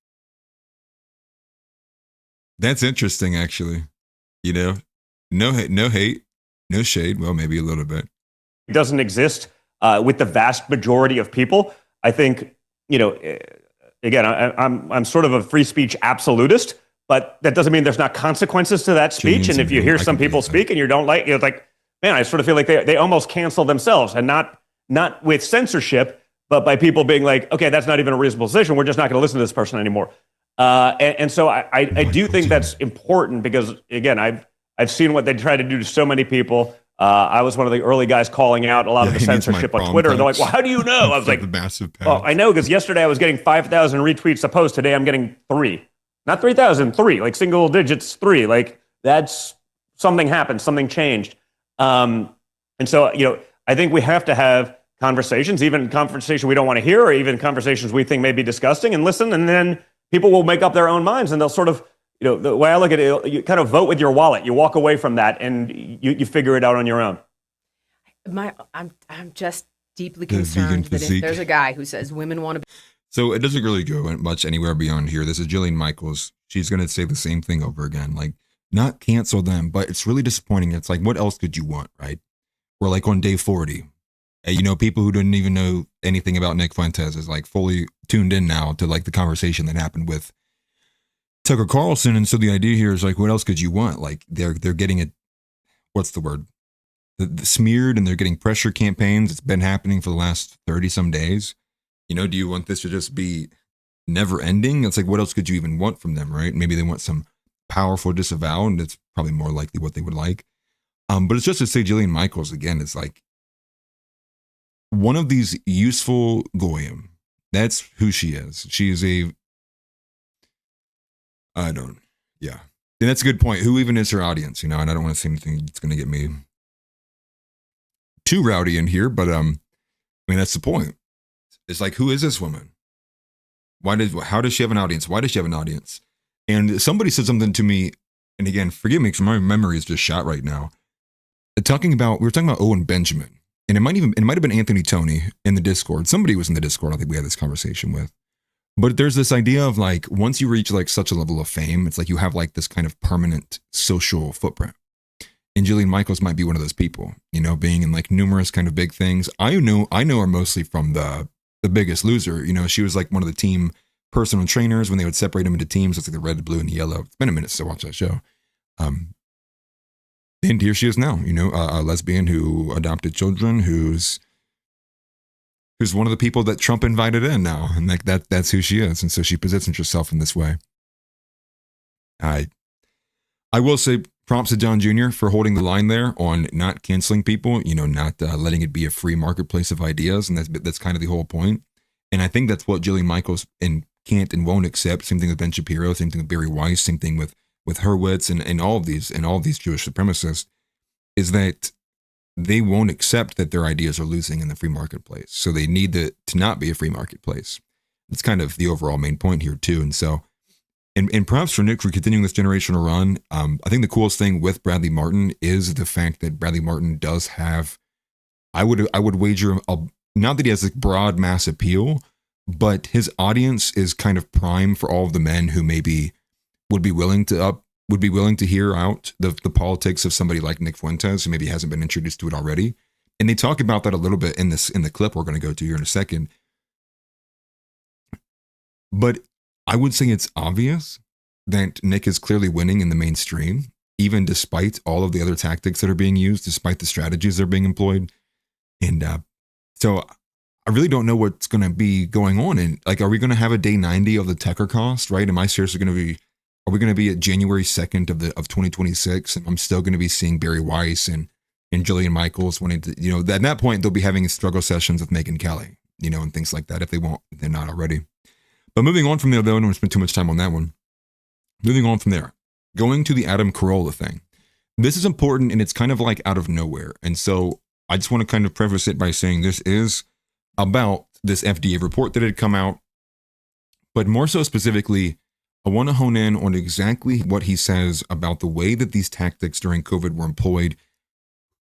[SPEAKER 3] That's interesting, actually. No hate, no shade. Well, maybe a little bit.
[SPEAKER 7] It doesn't exist with the vast majority of people. I think, again, I'm sort of a free speech absolutist, but that doesn't mean there's not consequences to that speech. And if you hear some people speak and you don't like, it's like, man, I sort of feel like they almost cancel themselves, and not with censorship, but by people being like, okay, that's not even a reasonable position. We're just not going to listen to this person anymore. And so I do think that's important because, again, I've seen what they try to do to so many people. I was one of the early guys calling out a lot of the censorship on Twitter. They're like, well, how do you know? I was like, I know, because yesterday I was getting 5,000 retweets a post. Today I'm getting 3. Not 3,000, 3, like single digits, 3. Like, that's something happened, something changed. And so, I think we have to have conversations, even conversation we don't want to hear, or even conversations we think may be disgusting, and listen, and then people will make up their own minds, and they'll sort of, the way I look at it, you kind of vote with your wallet. You walk away from that, and you figure it out on your own.
[SPEAKER 6] I'm just deeply concerned that if there's a guy who says women want to be.
[SPEAKER 3] So it doesn't really go much anywhere beyond here. This is Jillian Michaels. She's going to say the same thing over again. Like, not cancel them, but it's really disappointing. It's like, what else could you want, right? We're like on day 40. People who didn't even know anything about Nick Fuentes is like fully tuned in now to like the conversation that happened with Tucker Carlson. And so the idea here is like, what else could you want? Like they're getting it. What's the word? The smeared, and they're getting pressure campaigns. It's been happening for the last 30 some days. Do you want this to just be never ending? It's like, what else could you even want from them, right? Maybe they want some powerful disavow, and it's probably more likely what they would like. But it's just to say Jillian Michaels, again, is like one of these useful goyim. That's who she is. She is and that's a good point. Who even is her audience, and I don't want to say anything that's going to get me too rowdy in here, but that's the point. It's like, who is this woman? How does she have an audience? Why does she have an audience? And somebody said something to me, and again, forgive me because my memory is just shot right now. We were talking about Owen Benjamin, and it might have been Anthony Tony in the Discord. Somebody was in the Discord. I think we had this conversation with. But there's this idea of like, once you reach like such a level of fame, it's like you have like this kind of permanent social footprint. And Jillian Michaels might be one of those people, being in like numerous kind of big things. I know her mostly from the Biggest Loser. She was like one of the team personal trainers when they would separate them into teams. It's like the red, the blue, and the yellow. It's been a minute since I watched that show. And here she is now, a lesbian who adopted children, who's one of the people that Trump invited in now. And like that's who she is. And so she positions herself in this way. I will say props to John Jr. for holding the line there on not canceling people, not letting it be a free marketplace of ideas. And that's kind of the whole point. And I think that's what Jillian Michaels can't and won't accept. Same thing with Ben Shapiro, same thing with Barry Weiss, same thing with Hurwitz and all of these Jewish supremacists, is that they won't accept that their ideas are losing in the free marketplace. So they need to not be a free marketplace. It's kind of the overall main point here too. And so, and perhaps for Nick for continuing this generational run, I think the coolest thing with Bradley Martin is the fact that Bradley Martin does have, I would wager, not that he has a broad mass appeal, but his audience is kind of prime for all of the men who maybe would be willing to hear out the politics of somebody like Nick Fuentes, who maybe hasn't been introduced to it already. And they talk about that a little bit in the clip we're going to go to here in a second. But I would say it's obvious that Nick is clearly winning in the mainstream, even despite all of the other tactics that are being used, despite the strategies that are being employed. And so I really don't know what's going to be going on. And like, are we going to have a day 90 of the Tucker cost, right? Am I seriously going to be, are we going to be at January 2nd of 2026? And I'm still going to be seeing Barry Weiss and Jillian Michaels wanting to, at that point, they'll be having struggle sessions with Megyn Kelly, and things like that if they're not already. But moving on from there, though, I don't want to spend too much time on that one. Moving on from there, going to the Adam Carolla thing. This is important, and it's kind of like out of nowhere. And so I just want to kind of preface it by saying this is about this FDA report that had come out But more so specifically, I want to hone in on exactly what he says about the way that these tactics during COVID were employed,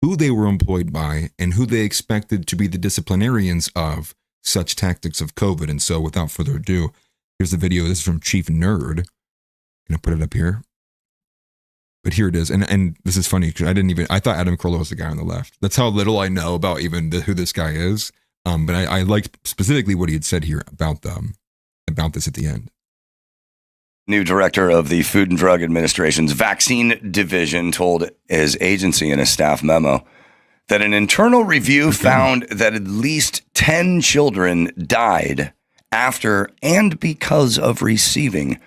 [SPEAKER 3] who they were employed by, and who they expected to be the disciplinarians of such tactics of COVID. And so without further ado, here's the video. This is from Chief Nerd. I'm going to put it up here. But here it is. And this is funny because I thought Adam Carolla was the guy on the left. That's how little I know about even who this guy is. But I liked specifically what he had said here about this at the end.
[SPEAKER 8] New director of the Food and Drug Administration's vaccine division told his agency in a staff memo that an internal review found that at least 10 children died after and because of receiving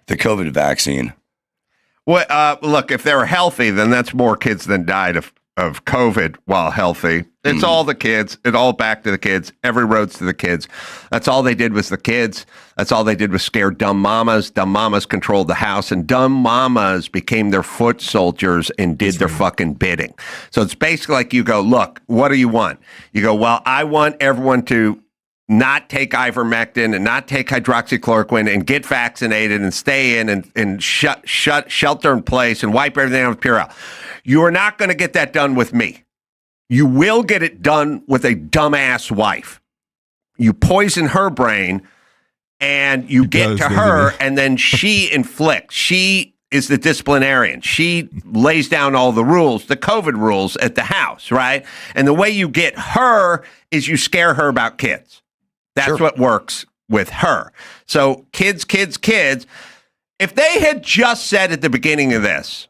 [SPEAKER 8] the COVID vaccine.
[SPEAKER 9] Well, look, if they were healthy, then that's more kids than died of COVID while healthy. It's all the kids. It all back to the kids. Every road's to the kids. That's all they did was the kids. That's all they did was scare dumb mamas. Dumb mamas controlled the house, and dumb mamas became their foot soldiers and did their fucking bidding. So it's basically like you go, look, what do you want? You go, well, I want everyone to not take ivermectin and not take hydroxychloroquine and get vaccinated and stay in and shelter in place and wipe everything out with Purell. You are not going to get that done with me. You will get it done with a dumbass wife. You poison her brain and you get to her, and then she inflicts. She is the disciplinarian. She lays down all the rules, the COVID rules at the house, right? And the way you get her is you scare her about kids. That's what works with her. So kids. If they had just said at the beginning of this,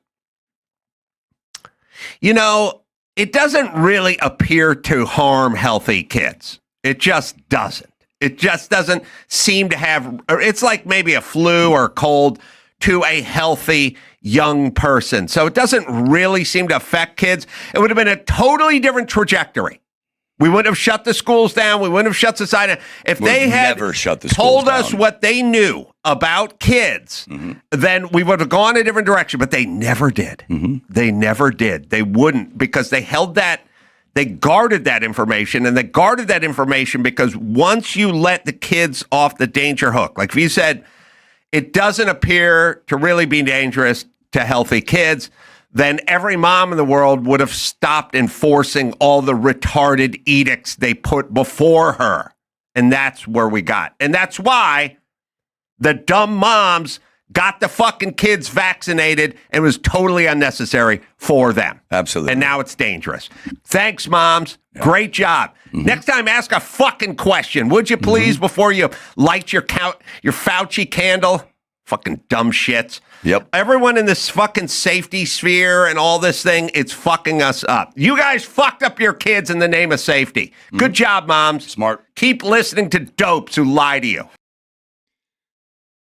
[SPEAKER 9] you know, it doesn't really appear to harm healthy kids. It just doesn't. It just doesn't seem to have, it's like maybe a flu or a cold to a healthy young person. So it doesn't really seem to affect kids. It would have been a totally different trajectory. We wouldn't have shut the schools down. We wouldn't have shut society down. If they had told us what they knew about kids, then we would have gone a different direction. But they never did. They never did. They wouldn't, because they held that, they guarded that information, and they guarded that information because once you let the kids off the danger hook, like if you said, it doesn't appear to really be dangerous to healthy kids, then every mom in the world would have stopped enforcing all the retarded edicts they put before her. And that's where we got. And that's why the dumb moms got the fucking kids vaccinated and it was totally unnecessary for them.
[SPEAKER 8] Absolutely.
[SPEAKER 9] And now it's dangerous. Thanks, moms. Yeah. Great job. Next time, ask a fucking question, would you please, before you light your Fauci candle? Fucking dumb shits.
[SPEAKER 8] Yep.
[SPEAKER 9] Everyone in this fucking safety sphere and all this thing, it's fucking us up. You guys fucked up your kids in the name of safety. Good job, moms.
[SPEAKER 8] Smart.
[SPEAKER 9] Keep listening to dopes who lie to you.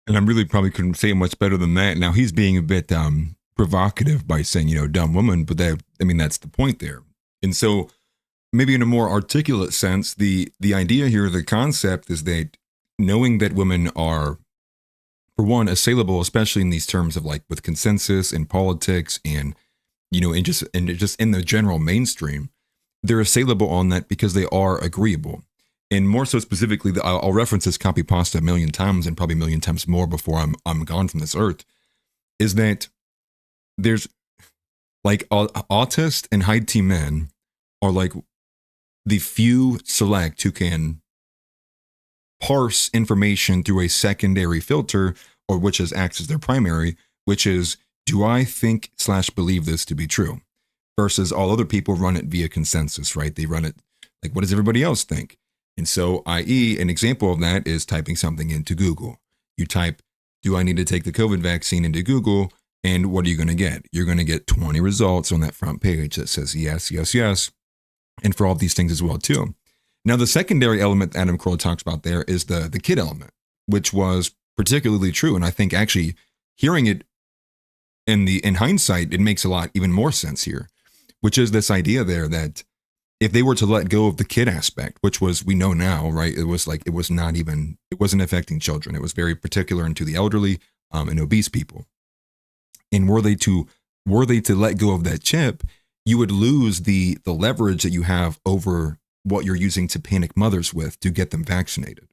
[SPEAKER 3] And I really probably couldn't say much better than that. Now, he's being a bit provocative by saying, dumb woman, but that's the point there. And so maybe in a more articulate sense, the idea here, the concept is that knowing that women are, for one, assailable, especially in these terms of like with consensus in politics and, and just in the general mainstream, they're assailable on that because they are agreeable. And more so specifically, I'll reference this copy pasta a million times and probably a million times more before I'm gone from this earth, is that there's like autist and high T men are like the few select who can parse information through a secondary filter, or which acts as their primary, which is, do I think / believe this to be true? Versus all other people run it via consensus, right? They run it like, what does everybody else think? And so, i.e., an example of that is typing something into Google. You type, do I need to take the COVID vaccine into Google? And what are you going to get? You're going to get 20 results on that front page that says yes, yes, yes. And for all these things as well, too. Now, the secondary element that Adam Carolla talks about there is the kid element, which was particularly true. And I think actually hearing it in hindsight, it makes a lot even more sense here, which is this idea there that if they were to let go of the kid aspect, which was, we know now, right? It wasn't affecting children. It was very particular into the elderly and obese people. And were they to let go of that chip, you would lose the leverage that you have over what you're using to panic mothers with to get them vaccinated.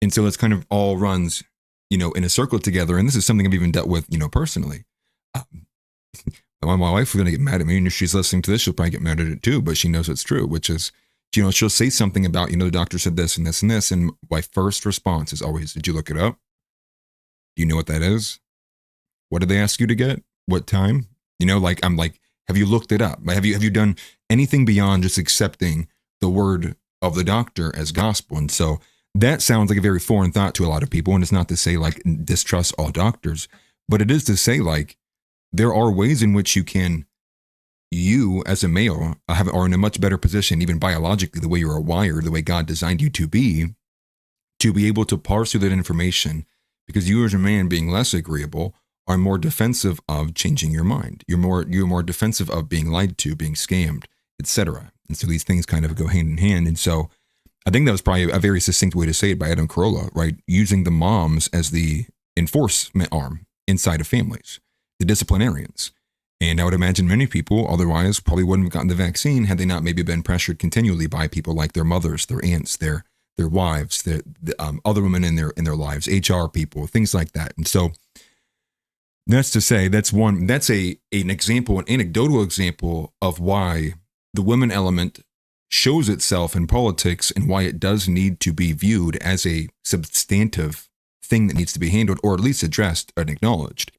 [SPEAKER 3] And so it's kind of all runs, in a circle together. And this is something I've even dealt with, personally. My wife is going to get mad at me, and if she's listening to this, she'll probably get mad at it too, but she knows it's true, which is, she'll say something about, the doctor said this and this and this. And my first response is always, did you look it up? Do you know what that is? What did they ask you to get? What time? I'm like, have you looked it up? Have you done anything beyond just accepting the word of the doctor as gospel? And so that sounds like a very foreign thought to a lot of people. And it's not to say like distrust all doctors, but it is to say like there are ways in which you as a male are in a much better position, even biologically, the way you are wired, the way God designed you to be able to parse through that information, because you as a man being less agreeable are more defensive of changing your mind. You're more defensive of being lied to, being scammed, etc. And so these things kind of go hand in hand. And so I think that was probably a very succinct way to say it by Adam Carolla, right? Using the moms as the enforcement arm inside of families, the disciplinarians. And I would imagine many people otherwise probably wouldn't have gotten the vaccine had they not maybe been pressured continually by people like their mothers, their aunts, their wives, the other women in their lives, HR people, things like that. And so that's to say that's an example, an anecdotal example of why the women element shows itself in politics and why it does need to be viewed as a substantive thing that needs to be handled or at least addressed and acknowledged.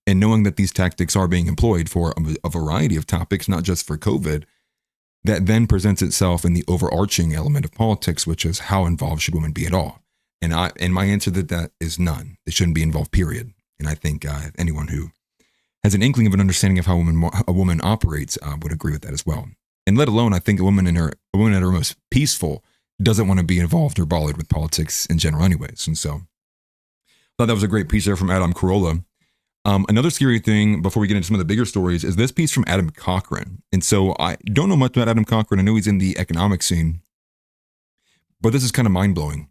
[SPEAKER 3] And knowing that these tactics are being employed for a variety of topics, not just for COVID, that then presents itself in the overarching element of politics, which is how involved should women be at all? And my answer to that is none. They shouldn't be involved, period. And I think anyone who has an inkling of an understanding of how a woman operates would agree with that as well. And let alone, I think a woman at her most peaceful doesn't want to be involved or bothered with politics in general anyways. And so I thought that was a great piece there from Adam Carolla. Another scary thing before we get into some of the bigger stories is this piece from Adam Cochran. And so I don't know much about Adam Cochran. I know he's in the economic scene, but this is kind of mind-blowing.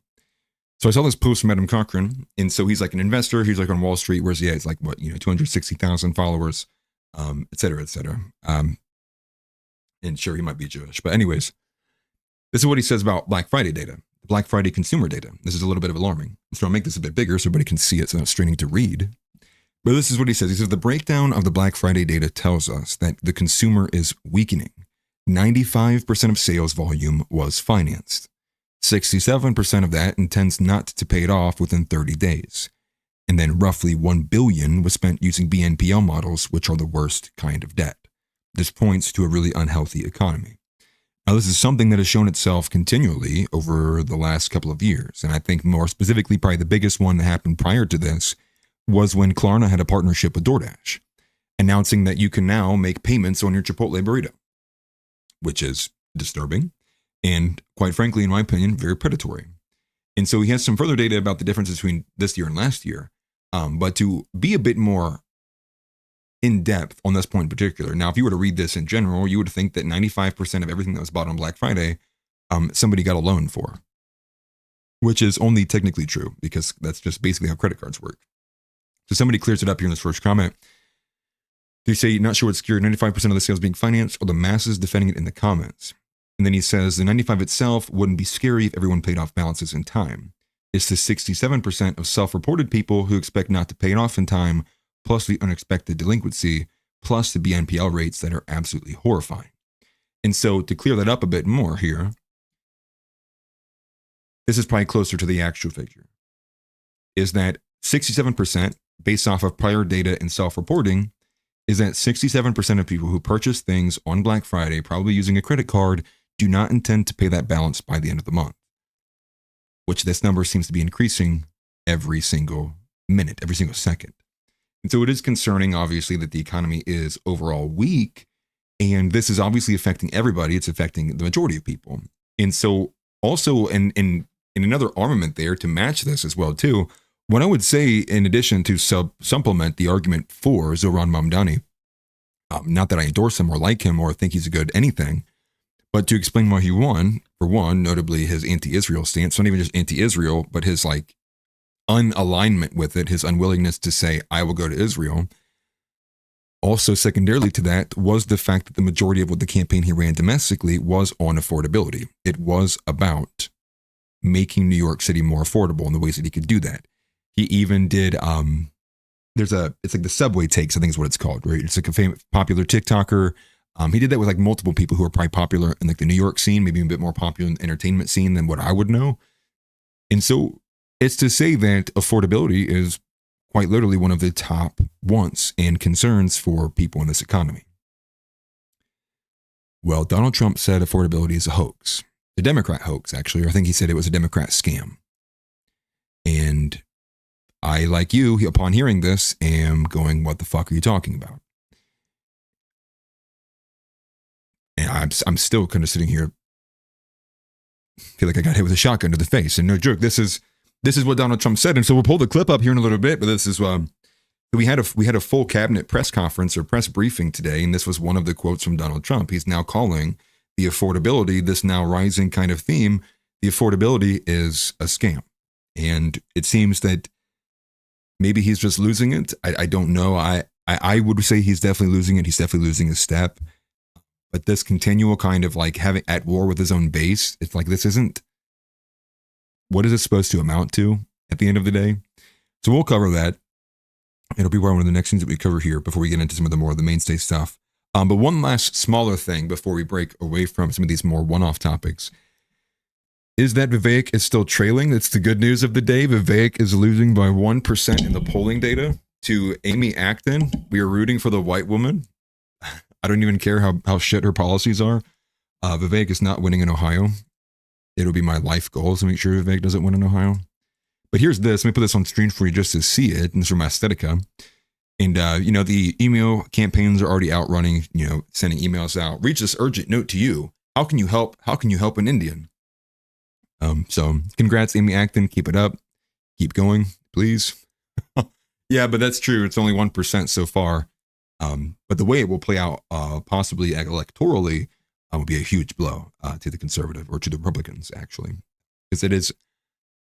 [SPEAKER 3] So I saw this post from Adam Cochran, and so he's like an investor. He's like on Wall Street, whereas he's like 260,000 followers, et cetera, et cetera. And sure, he might be Jewish, but anyways, this is what he says about Black Friday data, Black Friday consumer data. This is a little bit of alarming. So I'll make this a bit bigger so everybody can see it, so not straining to read. But this is what he says. He says the breakdown of the Black Friday data tells us that the consumer is weakening. 95% of sales volume was financed. 67% of that intends not to pay it off within 30 days. And then roughly $1 billion was spent using BNPL models, which are the worst kind of debt. This points to a really unhealthy economy. Now, this is something that has shown itself continually over the last couple of years. And I think more specifically, probably the biggest one that happened prior to this was when Klarna had a partnership with DoorDash, announcing that you can now make payments on your Chipotle burrito, which is disturbing and, quite frankly, in my opinion, very predatory. And so he has some further data about the differences between this year and last year. But to be a bit more in depth on this point in particular, now, if you were to read this in general, you would think that 95% of everything that was bought on Black Friday, somebody got a loan for, which is only technically true because that's just basically how credit cards work. So somebody clears it up here in this first comment. They say, not sure what's scary, 95% of the sales being financed or the masses defending it in the comments. And then he says the 95 itself wouldn't be scary if everyone paid off balances in time. It's the 67% of self-reported people who expect not to pay it off in time, plus the unexpected delinquency, plus the BNPL rates that are absolutely horrifying. And so to clear that up a bit more here, this is probably closer to the actual figure, is that 67%, based off of prior data and self-reporting, is that 67% of people who purchase things on Black Friday, probably using a credit card, do not intend to pay that balance by the end of the month, which this number seems to be increasing every single minute, every single second. And so it is concerning, obviously, that the economy is overall weak, and this is obviously affecting everybody. It's affecting the majority of people. And so also in another armament there to match this as well, too, what I would say, in addition to supplement the argument for Zohran Mamdani, not that I endorse him or like him or think he's a good anything, but to explain why he won, for one, notably his anti-Israel stance, not even just anti-Israel, but his unalignment with it, his unwillingness to say, I will go to Israel. Also, secondarily to that was the fact that the majority of what the campaign he ran domestically was on affordability. It was about making New York City more affordable in the ways that he could do that. He even did, it's like the subway takes, I think is what it's called, right? It's like a popular TikToker. He did that with like multiple people who are probably popular in like the New York scene, maybe a bit more popular in the entertainment scene than what I would know. And so it's to say that affordability is quite literally one of the top wants and concerns for people in this economy. Well, Donald Trump said affordability is a hoax, a Democrat hoax, actually, or I think he said it was a Democrat scam. And I, like you, upon hearing this, am going, what the fuck are you talking about? And I'm still kind of sitting here, feel like I got hit with a shotgun to the face. And no joke, this is what Donald Trump said. And so we'll pull the clip up here in a little bit, but this is we had a full cabinet press conference or press briefing today, and this was one of the quotes from Donald Trump. He's now calling the affordability, this now rising kind of theme, the affordability is a scam. And it seems that maybe he's just losing it. I don't know. I would say he's definitely losing it. He's definitely losing his step. But this continual kind of like having at war with his own base, it's like, this isn't, what is it supposed to amount to at the end of the day? So we'll cover that. It'll be one of the next things that we cover here before we get into some of the more of the mainstay stuff. But one last smaller thing before we break away from some of these more one-off topics is that Vivek is still trailing. That's the good news of the day. Vivek is losing by 1% in the polling data to Amy Acton. We are rooting for the white woman. I don't even care how shit her policies are. Vivek is not winning in Ohio. It'll be my life goal to make sure Vivek doesn't win in Ohio. But here's this. Let me put this on screen for you just to see it. And this is from Aesthetica. And, the email campaigns are already out running, sending emails out. Reach this urgent note to you. How can you help? How can you help an Indian? So congrats, Amy Acton. Keep it up. Keep going, please. Yeah, but that's true. It's only 1% so far. But the way it will play out, possibly electorally, will be a huge blow to the conservative or to the Republicans, actually. Because it is,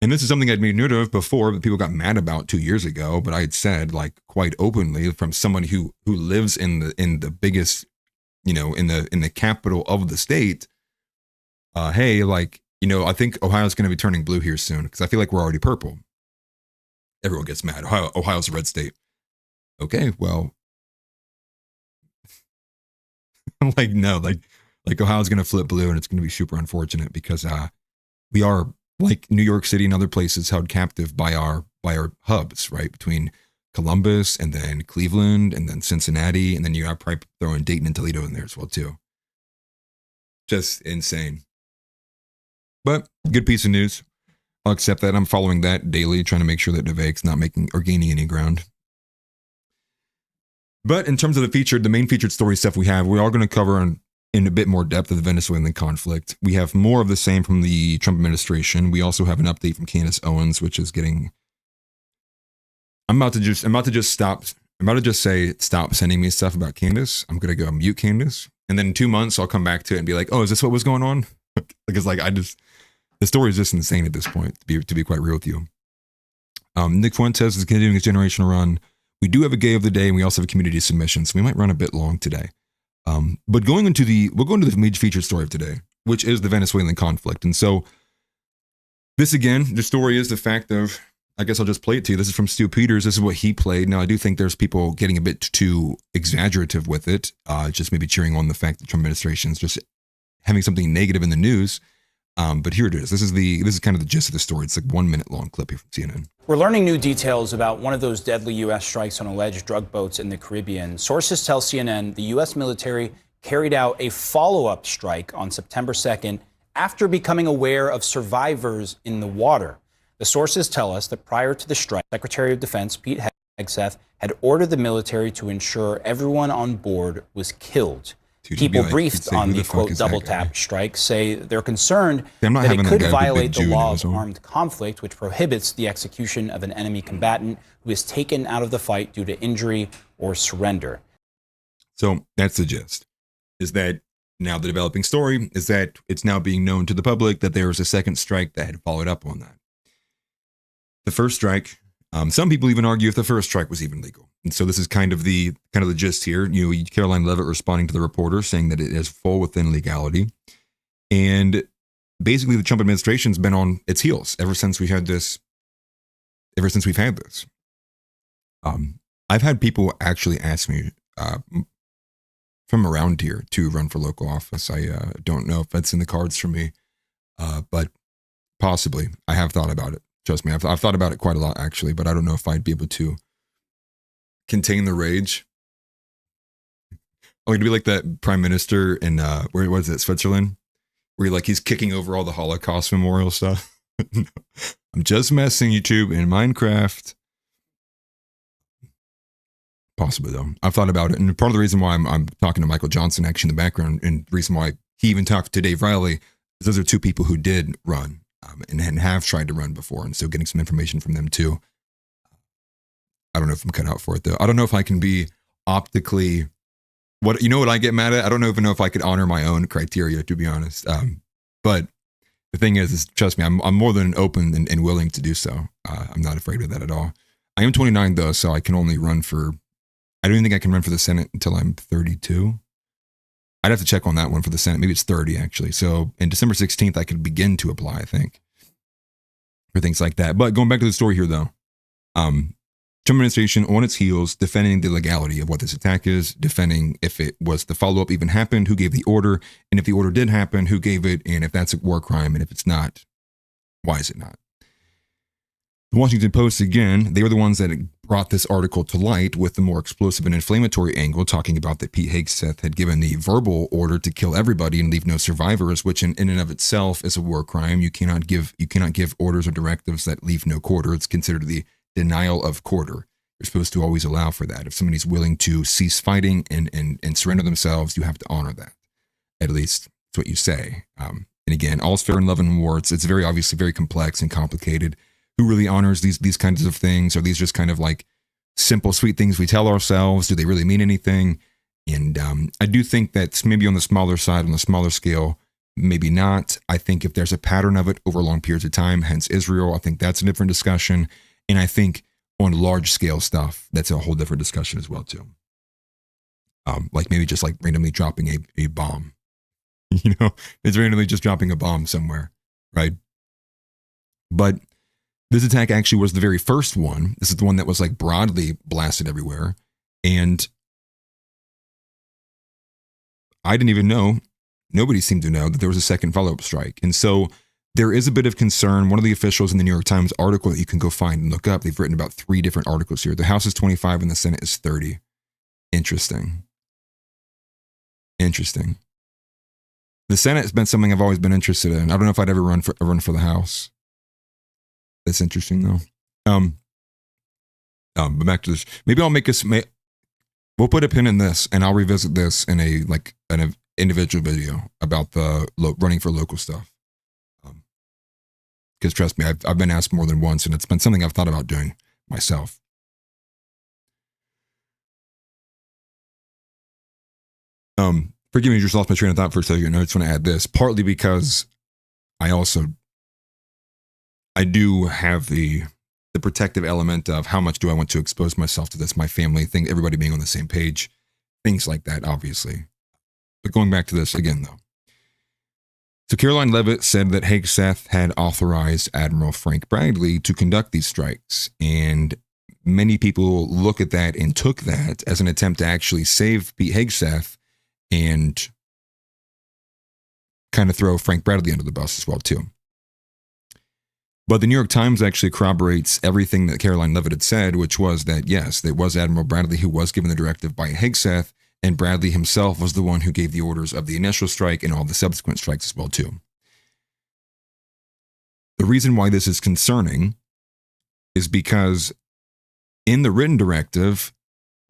[SPEAKER 3] and this is something I'd made note of before that people got mad about 2 years ago, but I had said like quite openly from someone who lives in the biggest, in the capital of the state, hey, I think Ohio's going to be turning blue here soon because I feel like we're already purple. Everyone gets mad. Ohio's a red state. Okay, well, no, Ohio's going to flip blue and it's going to be super unfortunate because we are, like New York City and other places, held captive by our hubs, right? Between Columbus and then Cleveland and then Cincinnati. And then you have probably throwing Dayton and Toledo in there as well, too. Just insane. But good piece of news. I'll accept that. I'm following that daily, trying to make sure that Vivek's not making or gaining any ground. But in terms of the main featured story stuff we are going to cover in a bit more depth of the Venezuelan conflict. We have more of the same from the Trump administration. We also have an update from Candace Owens, which is getting. I'm about to just say stop sending me stuff about Candace. I'm gonna go mute Candace, and then in 2 months I'll come back to it and be like, oh, is this what was going on? Because the story is just insane at this point. To be quite real with you. Nick Fuentes is continuing his generational run. We do have a gay of the day, and we also have a community submission, so we might run a bit long today. But we'll go into the major featured story of today, which is the Venezuelan conflict. And so this again, the story is the fact of, I guess I'll just play it to you. This is from Stu Peters. This is what he played. Now, I do think there's people getting a bit too exaggerative with it, just maybe cheering on the fact that the Trump administration is just having something negative in the news. But here it is. This is kind of the gist of the story. It's like 1 minute long clip here from CNN.
[SPEAKER 10] We're learning new details about one of those deadly U.S. strikes on alleged drug boats in the Caribbean. Sources tell CNN the U.S. military carried out a follow-up strike on September 2nd after becoming aware of survivors in the water. The sources tell us that prior to the strike, Secretary of Defense Pete Hegseth had ordered the military to ensure everyone on board was killed. People briefed on the, quote, double tap strike say they're concerned that it could violate the law of armed conflict, which prohibits the execution of an enemy combatant who is taken out of the fight due to injury or surrender.
[SPEAKER 3] So that's the gist, is that now the developing story is that it's now being known to the public that there was a second strike that had followed up on that. The first strike, some people even argue if the first strike was even legal. And so this is kind of the gist here. Caroline Levitt responding to the reporter saying that it is full within legality. And basically the Trump administration's been on its heels ever since we've had this. I've had people actually ask me from around here to run for local office. I don't know if that's in the cards for me, but possibly. I have thought about it. Trust me, I've thought about it quite a lot, actually, but I don't know if I'd be able to contain the rage. I'm going to be like that prime minister in, where was it, Switzerland? Where he's kicking over all the Holocaust memorial stuff. I'm just messing, YouTube, in Minecraft. Possibly, though. I've thought about it. And part of the reason why I'm talking to Michael Johnson, actually, in the background, and the reason why he even talked to Dave Riley, is those are two people who did run and have tried to run before. And so getting some information from them, too. I don't know if I'm cut out for it, though. I don't know if I can be optically... what I get mad at? I don't even know if I could honor my own criteria, to be honest. But the thing is trust me, I'm more than open and willing to do so. I'm not afraid of that at all. I am 29, though, so I can only run for... I don't even think I can run for the Senate until I'm 32. I'd have to check on that one for the Senate. Maybe it's 30, actually. So in December 16th, I could begin to apply, I think, for things like that. But going back to the story here, though, Trump administration on its heels, defending the legality of what this attack is, defending if it was the follow-up even happened, who gave the order, and if the order did happen, who gave it, and if that's a war crime, and if it's not, why is it not? The Washington Post, again, they were the ones that brought this article to light with the more explosive and inflammatory angle, talking about that Pete Hegseth had given the verbal order to kill everybody and leave no survivors, which in and of itself is a war crime. You cannot give orders or directives that leave no quarter. It's considered the denial of quarter. You're supposed to always allow for that. If somebody's willing to cease fighting and surrender themselves, you have to honor that. At least that's what you say. And again, all's fair in love and war. It's very obviously very complex and complicated. Who really honors these kinds of things? Are these just kind of like simple, sweet things we tell ourselves? Do they really mean anything? And I do think that's maybe on the smaller side, on the smaller scale, maybe not. I think if there's a pattern of it over long periods of time, hence Israel, I think that's a different discussion. And I think on large scale stuff, that's a whole different discussion as well, too. Like maybe just like randomly dropping a bomb. It's randomly just dropping a bomb somewhere, right? But this attack actually was the very first one. This is the one that was like broadly blasted everywhere. And I didn't even know, nobody seemed to know that there was a second follow-up strike. And so there is a bit of concern. One of the officials in the New York Times article that you can go find and look up, they've written about 3 different articles here. The House is 25 and the Senate is 30. Interesting. The Senate has been something I've always been interested in. I don't know if I'd ever run for the House. That's interesting, though. But back to this. Maybe I'll we'll put a pin in this, and I'll revisit this in an individual video about the running for local stuff. Because trust me, I've been asked more than once, and it's been something I've thought about doing myself. Forgive me, just lost my train of thought for a second. I just want to add this, partly because I do have the protective element of how much do I want to expose myself to this, my family thing, everybody being on the same page, things like that, obviously. But going back to this again, though. So Caroline Leavitt said that Hegseth had authorized Admiral Frank Bradley to conduct these strikes. And many people look at that and took that as an attempt to actually save Pete Hegseth and kind of throw Frank Bradley under the bus as well, too. But the New York Times actually corroborates everything that Caroline Leavitt had said, which was that, yes, it was Admiral Bradley who was given the directive by Hegseth, and Bradley himself was the one who gave the orders of the initial strike and all the subsequent strikes as well, too. The reason why this is concerning is because in the written directive,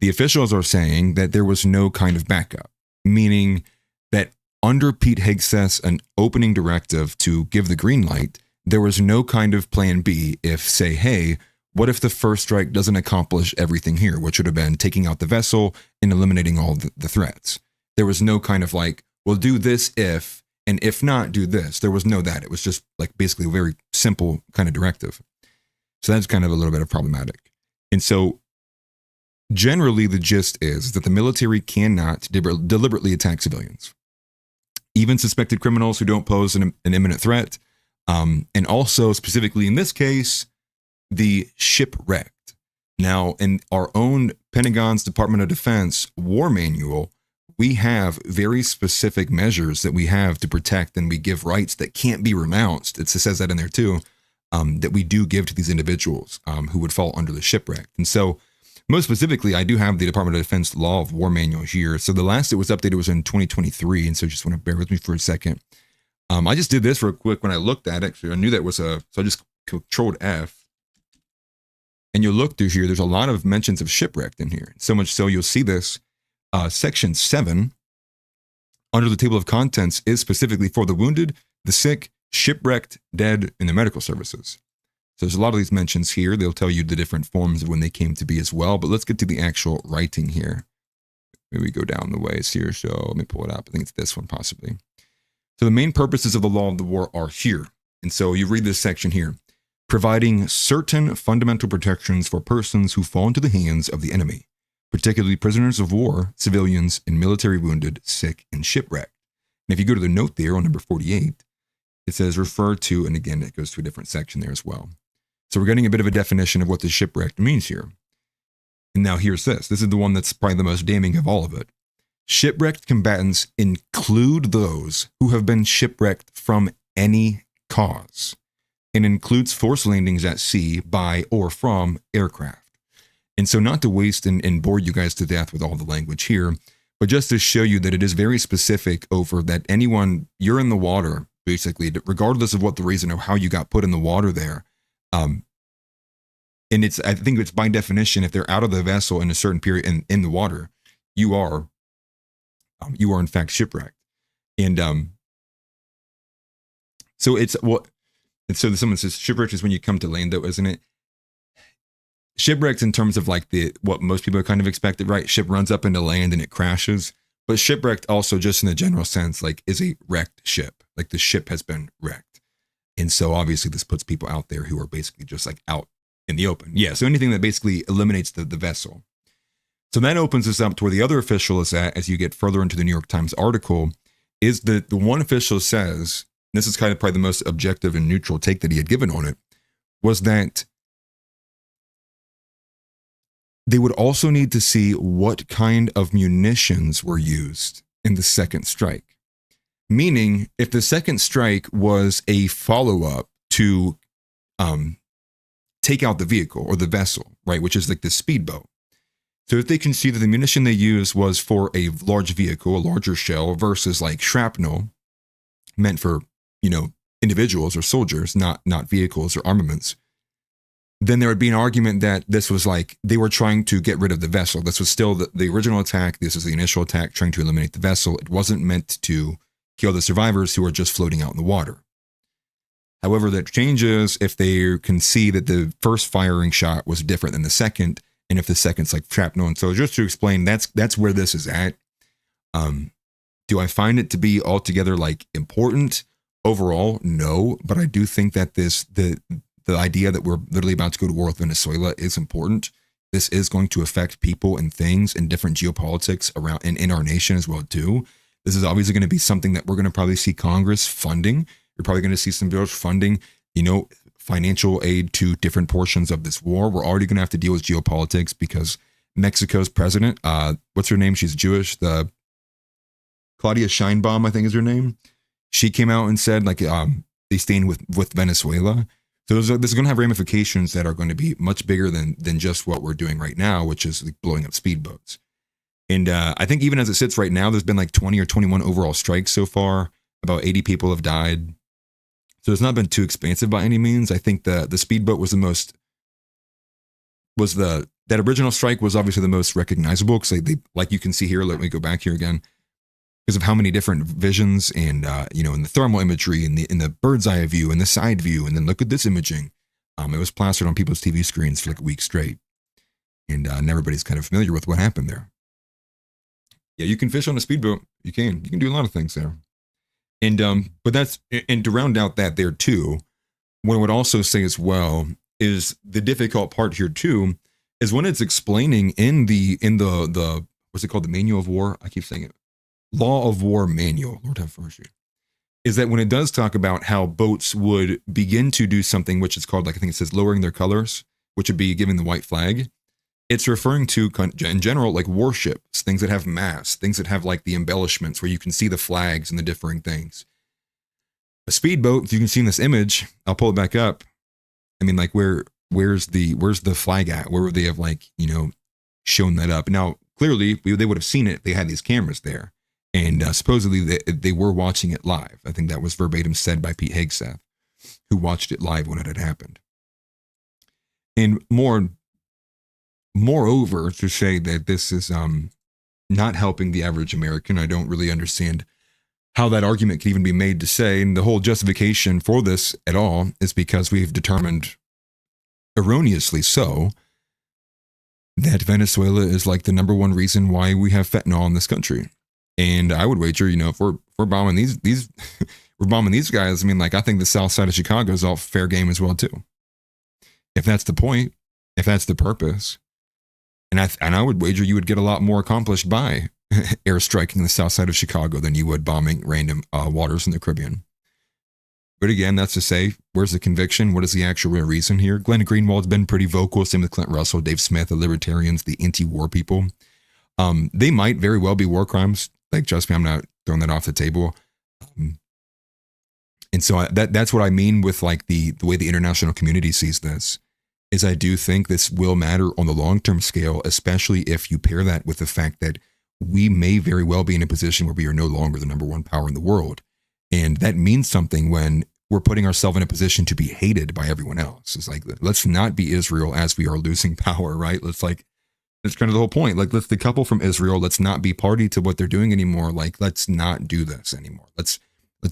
[SPEAKER 3] the officials are saying that there was no kind of backup, meaning that under Pete Hegseth's an opening directive to give the green light, there was no kind of plan B if, say, hey, what if the first strike doesn't accomplish everything here, which would have been taking out the vessel and eliminating all the threats. There was no kind of like, well, do this if, and if not, do this. There was no that. It was just like basically a very simple kind of directive. So that's kind of a little bit of problematic. And so generally the gist is that the military cannot deliberately attack civilians. even suspected criminals who don't pose an imminent threat. And also specifically in this case, the shipwrecked. Now, in our own Pentagon's Department of Defense war manual, we have very specific measures that we have to protect, and we give rights that can't be renounced. It says that in there too, that we do give to these individuals who would fall under the shipwrecked. And so most specifically, I do have the Department of Defense Law of War Manual here. So the last it was updated was in 2023. And so just want to bear with me for a second. I just did this real quick when I looked at it. Actually, I knew that was so I just controlled F. And you'll look through here, there's a lot of mentions of shipwrecked in here. So much so you'll see this. Section 7, under the table of contents, is specifically for the wounded, the sick, shipwrecked, dead, and the medical services. So there's a lot of these mentions here. They'll tell you the different forms of when they came to be as well. But let's get to the actual writing here. Maybe we go down the ways here. So let me pull it up. I think it's this one possibly. So the main purposes of the law of the war are here. And so you read this section here. Providing certain fundamental protections for persons who fall into the hands of the enemy, particularly prisoners of war, civilians, and military wounded, sick, and shipwrecked. And if you go to the note there on number 48, it says refer to, and again, it goes to a different section there as well. So we're getting a bit of a definition of what the shipwrecked means here. And now here's this. This is the one that's probably the most damning of all of it. Shipwrecked combatants include those who have been shipwrecked from any cause, and includes forced landings at sea by or from aircraft. And so not to waste and bore you guys to death with all the language here, but just to show you that it is very specific over that anyone, you're in the water, basically, regardless of what the reason or how you got put in the water there. And it's, I think it's by definition, if they're out of the vessel in a certain period in the water, you are in fact shipwrecked. And so it's what, and so someone says shipwrecked is when you come to land though, isn't it? Shipwrecked in terms of like what most people kind of expected, right? Ship runs up into land and it crashes. But shipwrecked also just in the general sense, like is a wrecked ship. Like the ship has been wrecked. And so obviously this puts people out there who are basically just like out in the open. Yeah, so anything that basically eliminates the vessel. So that opens us up to where the other official is at as you get further into the New York Times article, is that the one official says, and this is kind of probably the most objective and neutral take that he had given on it, was that they would also need to see what kind of munitions were used in the second strike. Meaning, if the second strike was a follow-up to take out the vehicle or the vessel, right, which is like the speedboat. So if they can see that the munition they used was for a large vehicle, a larger shell, versus like shrapnel meant for, individuals or soldiers, not vehicles or armaments, then there would be an argument that this was like they were trying to get rid of the vessel. This was still the original attack. This is the initial attack trying to eliminate the vessel. It wasn't meant to kill the survivors who are just floating out in the water. However, that changes if they can see that the first firing shot was different than the second, and if the second's like shrapnel. And so just to explain, that's where this is at. Do I find it to be altogether like important overall? No, but I do think that the idea that we're literally about to go to war with Venezuela is important. This is going to affect people and things and different geopolitics around in our nation as well too. This is obviously going to be something that we're going to probably see Congress funding. You're probably going to see some bills funding, financial aid to different portions of this war. We're already going to have to deal with geopolitics because Mexico's president, what's her name? She's Jewish. The Claudia Sheinbaum, I think is her name. She came out and said they stand with Venezuela. So this is going to have ramifications that are going to be much bigger than just what we're doing right now, which is like blowing up speedboats. And I think even as it sits right now, there's been like 20 or 21 overall strikes so far. About 80 people have died. So it's not been too expansive by any means. I think the speedboat was that original strike was obviously the most recognizable because they like you can see here, let me go back here again, because of how many different visions and, in the thermal imagery and in the bird's eye view and the side view. And then look at this imaging. It was plastered on people's TV screens for like a week straight. And everybody's kind of familiar with what happened there. Yeah, you can fish on a speedboat. You can do a lot of things there. And but to round out that there too, what I would also say as well is the difficult part here too is when it's explaining in the what's it called, the manual of war. I keep saying it. law of war manual, Lord have mercy, is that when it does talk about how boats would begin to do something, which is called, like I think it says, lowering their colors, which would be giving the white flag, it's referring to, in general, like warships, things that have masts, things that have like the embellishments where you can see the flags and the differing things. A speedboat, if you can see in this image, I'll pull it back up. I mean, like where's the flag at? Where would they have like, shown that up? Now, clearly they would have seen it. They had these cameras there, and supposedly they were watching it live. I think that was verbatim said by Pete Hegseth, who watched it live when it had happened. And moreover, to say that this is not helping the average American, I don't really understand how that argument can even be made to say, and the whole justification for this at all is because we've determined, erroneously so, that Venezuela is like the number one reason why we have fentanyl in this country. And I would wager, if we're bombing these we're bombing these guys, I mean, like, I think the south side of Chicago is all fair game as well too. If that's the point, if that's the purpose, and I would wager you would get a lot more accomplished by airstriking the south side of Chicago than you would bombing random waters in the Caribbean. But again, that's to say, where's the conviction? What is the actual real reason here? Glenn Greenwald's been pretty vocal, same with Clint Russell, Dave Smith, the libertarians, the anti-war people. They might very well be war crimes. Like, trust me, I'm not throwing that off the table. And so that's what I mean with like the way the international community sees this, is I do think this will matter on the long-term scale, especially if you pair that with the fact that we may very well be in a position where we are no longer the number one power in the world. And that means something when we're putting ourselves in a position to be hated by everyone else. It's like, let's not be Israel as we are losing power, right? That's kind of the whole point. Like, let's decouple from Israel. Let's not be party to what they're doing anymore. Like, let's not do this anymore. Let's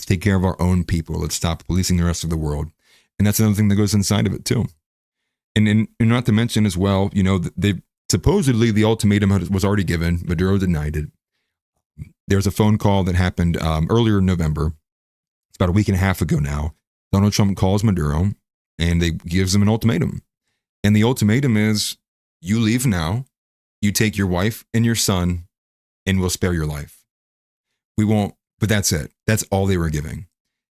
[SPEAKER 3] take care of our own people. Let's stop policing the rest of the world. And that's another thing that goes inside of it too. And not to mention as well, they supposedly the ultimatum was already given. Maduro denied it. There's a phone call that happened earlier in November. It's about a week and a half ago now. Donald Trump calls Maduro and they gives him an ultimatum. And the ultimatum is, you leave now, you take your wife and your son, and we'll spare your life. We won't, but that's it. That's all they were giving.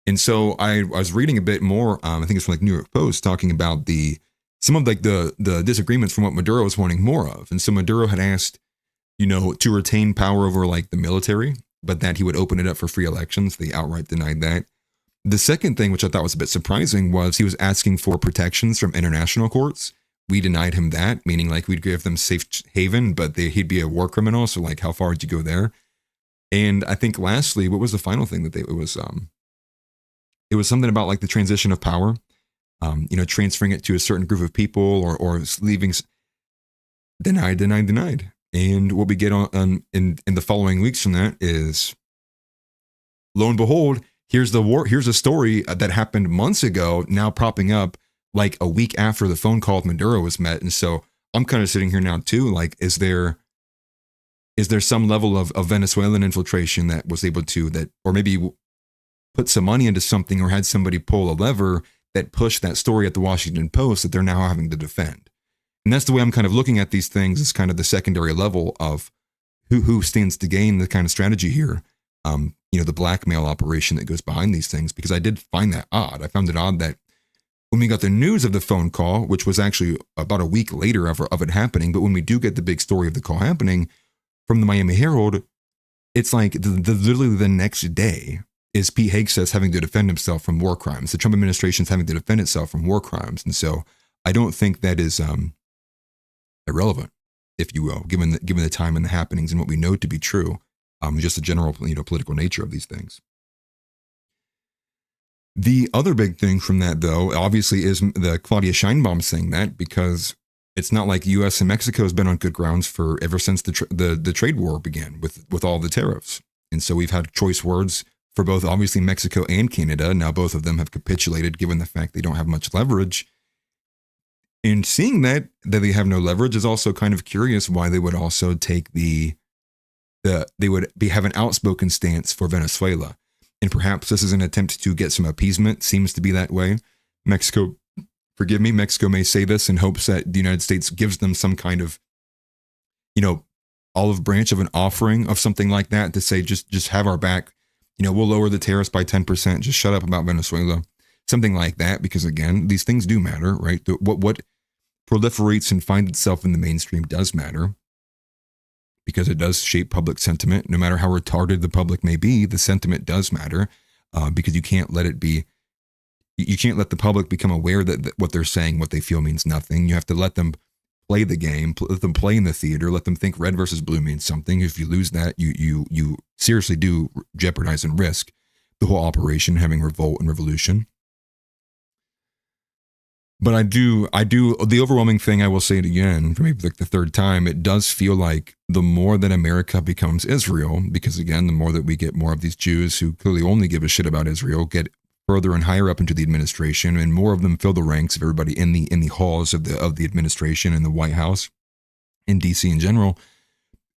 [SPEAKER 3] And so I was reading a bit more, I think it's from like New York Post, talking about some of like the disagreements from what Maduro was wanting more of. And so Maduro had asked, to retain power over like the military, but that he would open it up for free elections. They outright denied that. The second thing, which I thought was a bit surprising, was he was asking for protections from international courts. We denied him that, meaning like we'd give them safe haven, but he'd be a war criminal. So like, how far would you go there? And I think lastly, what was the final thing that it was something about like the transition of power, transferring it to a certain group of people or leaving. Denied. And what we get on in the following weeks from that is, lo and behold, here's a story that happened months ago, now popping up like a week after the phone call with Maduro was met. And so I'm kind of sitting here now too, like, is there some level of Venezuelan infiltration that was able to, or maybe put some money into something or had somebody pull a lever that pushed that story at the Washington Post that they're now having to defend? And that's the way I'm kind of looking at these things, is kind of the secondary level of who stands to gain the kind of strategy here. The blackmail operation that goes behind these things, because I did find that odd. I found it odd that when we got the news of the phone call, which was actually about a week later of it happening, but when we do get the big story of the call happening from the Miami Herald, it's like literally the next day is Pete Hegseth having to defend himself from war crimes. The Trump administration is having to defend itself from war crimes. And so I don't think that is irrelevant, if you will, given the time and the happenings and what we know to be true. Just the general, political nature of these things. The other big thing from that, though, obviously, is the Claudia Sheinbaum saying that, because it's not like U.S. and Mexico has been on good grounds for ever since the trade war began with all the tariffs. And so we've had choice words for both, obviously, Mexico and Canada. Now both of them have capitulated, given the fact they don't have much leverage. And seeing that they have no leverage is also kind of curious why they would also take have an outspoken stance for Venezuela. And perhaps this is an attempt to get some appeasement. Seems to be that way. Mexico may say this in hopes that the United States gives them some kind of, olive branch of an offering of something like that to say, just have our back. We'll lower the tariffs by 10%. Just shut up about Venezuela. Something like that, because again, these things do matter, right? What proliferates and finds itself in the mainstream does matter, because it does shape public sentiment. No matter how retarded the public may be, the sentiment does matter, because you can't let the public become aware that what they're saying, what they feel means nothing. You have to let them play the game, let them play in the theater, let them think red versus blue means something. If you lose that, you seriously do jeopardize and risk the whole operation having revolt and revolution. But I do, the overwhelming thing, I will say it again, for maybe like the third time, it does feel like the more that America becomes Israel, because again, the more that we get more of these Jews who clearly only give a shit about Israel, get further and higher up into the administration, and more of them fill the ranks of everybody in the halls of the administration and the White House, in DC in general,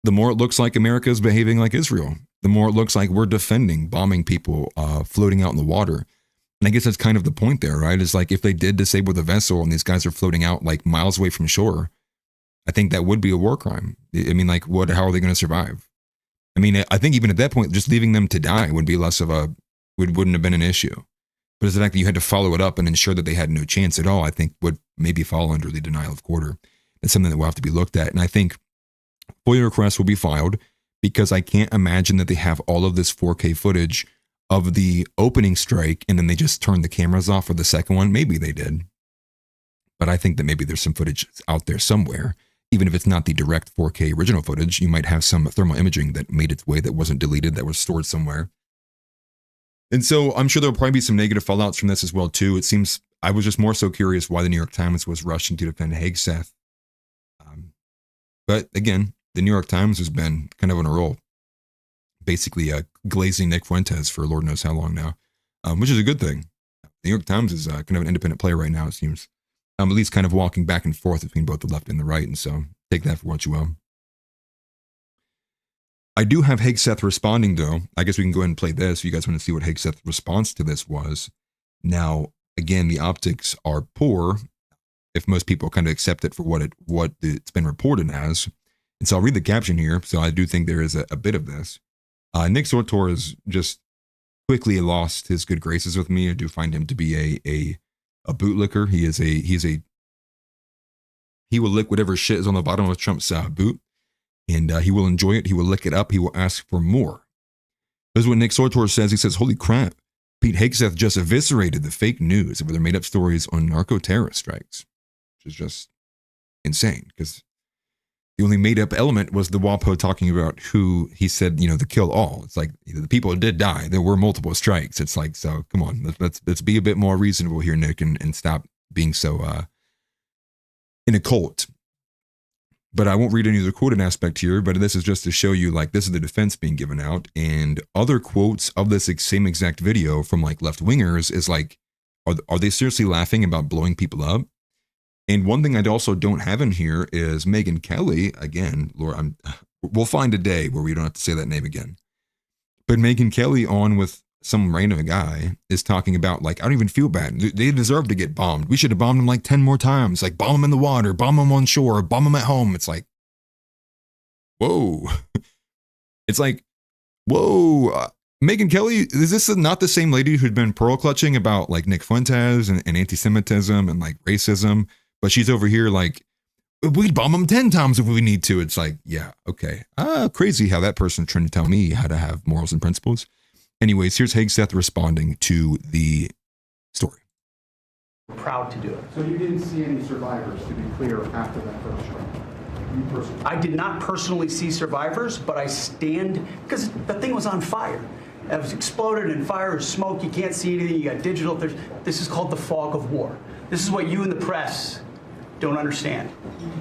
[SPEAKER 3] the more it looks like America is behaving like Israel. The more it looks like we're defending, bombing people, floating out in the water. And I guess that's kind of the point there, right? Is like if they did disable the vessel and these guys are floating out like miles away from shore, I think that would be a war crime. I mean, like, how are they going to survive? I mean, I think even at that point, just leaving them to die would be wouldn't have been an issue. But it's the fact that you had to follow it up and ensure that they had no chance at all, I think would maybe fall under the denial of quarter. It's something that will have to be looked at. And I think FOIA requests will be filed, because I can't imagine that they have all of this 4K footage of the opening strike and then they just turned the cameras off for the second one. Maybe they did. But I think that maybe there's some footage out there somewhere. Even if it's not the direct 4K original footage, you might have some thermal imaging that made its way, that wasn't deleted, that was stored somewhere. And so I'm sure there'll probably be some negative fallouts from this as well, too. It seems, I was just more so curious why the New York Times was rushing to defend Hegseth. But again, the New York Times has been kind of on a roll, basically glazing Nick Fuentes for Lord knows how long now, which is a good thing. The New York Times is kind of an independent player right now, it seems. At least kind of walking back and forth between both the left and the right, and so take that for what you will. I do have Hegseth responding, though. I guess we can go ahead and play this if you guys want to see what Hegseth's response to this was. Now, again, the optics are poor if most people kind of accept it for what it's been reported as. And so I'll read the caption here. So I do think there is a bit of this. Nick Sotor has just quickly lost his good graces with me. I do find him to be a bootlicker. He will lick whatever shit is on the bottom of Trump's boot, and he will enjoy it. He will lick it up. He will ask for more. This is what Nick Sotor says. He says, "Holy crap, Pete Hegseth just eviscerated the fake news of their made-up stories on narco-terrorist strikes," which is just insane, because the only made-up element was the WAPO talking about who he said, the kill all. It's like, the people did die. There were multiple strikes. It's like, so come on, let's be a bit more reasonable here, Nick, and stop being so in a cult. But I won't read any of the quoted aspect here, but this is just to show you, like, this is the defense being given out, and other quotes of this same exact video from like left-wingers is like, are they seriously laughing about blowing people up? And one thing I also don't have in here is Megyn Kelly. Again, Laura, we'll find a day where we don't have to say that name again. But Megyn Kelly on with some random guy is talking about, like, I don't even feel bad. They deserve to get bombed. We should have bombed them like 10 more times. Like, bomb them in the water, bomb them on shore, bomb them at home. It's like, whoa. It's like, whoa. Megyn Kelly, is this not the same lady who'd been pearl clutching about like Nick Fuentes and anti-Semitism and like racism? But she's over here like, we'd bomb them 10 times if we need to. It's like, yeah, okay. Crazy how that person's trying to tell me how to have morals and principles. Anyways, here's Hegseth responding to the story.
[SPEAKER 11] Proud to do it.
[SPEAKER 12] So you didn't see any survivors, to be clear, after that first strike? You personally?
[SPEAKER 11] I did not personally see survivors, but I stand, because the thing was on fire. It was exploded and fire and smoke. You can't see anything. You got digital. This is called the fog of war. This is what you in the press don't understand.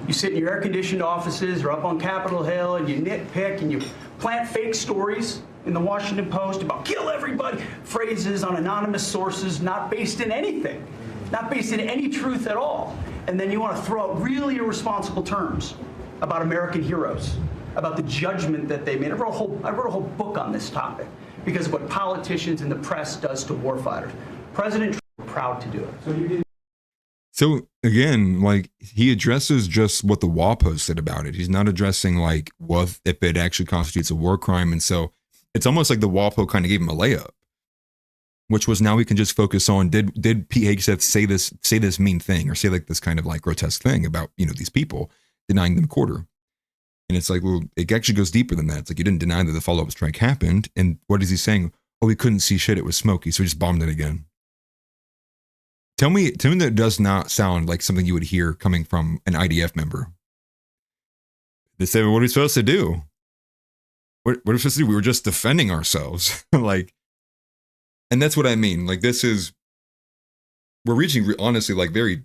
[SPEAKER 11] You sit in your air-conditioned offices or up on Capitol Hill and you nitpick and you plant fake stories in the Washington Post about kill everybody, phrases on anonymous sources not based in anything, not based in any truth at all. And then you want to throw out really irresponsible terms about American heroes, about the judgment that they made. I wrote a whole book on this topic because of what politicians and the press does to warfighters. President Trump is proud to do it.
[SPEAKER 12] So you didn't.
[SPEAKER 3] So again, like he addresses just what the wall post said about it. He's not addressing like what if it actually constitutes a war crime. And so it's almost like the wall post kind of gave him a layup, which was now we can just focus on did Pete Hegseth say this mean thing or say like this kind of like grotesque thing about, you know, these people denying them a quarter. And it's like, well, it actually goes deeper than that. It's like you didn't deny that the follow-up strike happened. And what is he saying? Oh, we couldn't see shit. It was smoky. So we just bombed it again. Tell me that does not sound like something you would hear coming from an IDF member. They say, well, what are we supposed to do? What are we supposed to do? We were just defending ourselves. Like, and that's what I mean. Like, we're reaching honestly like very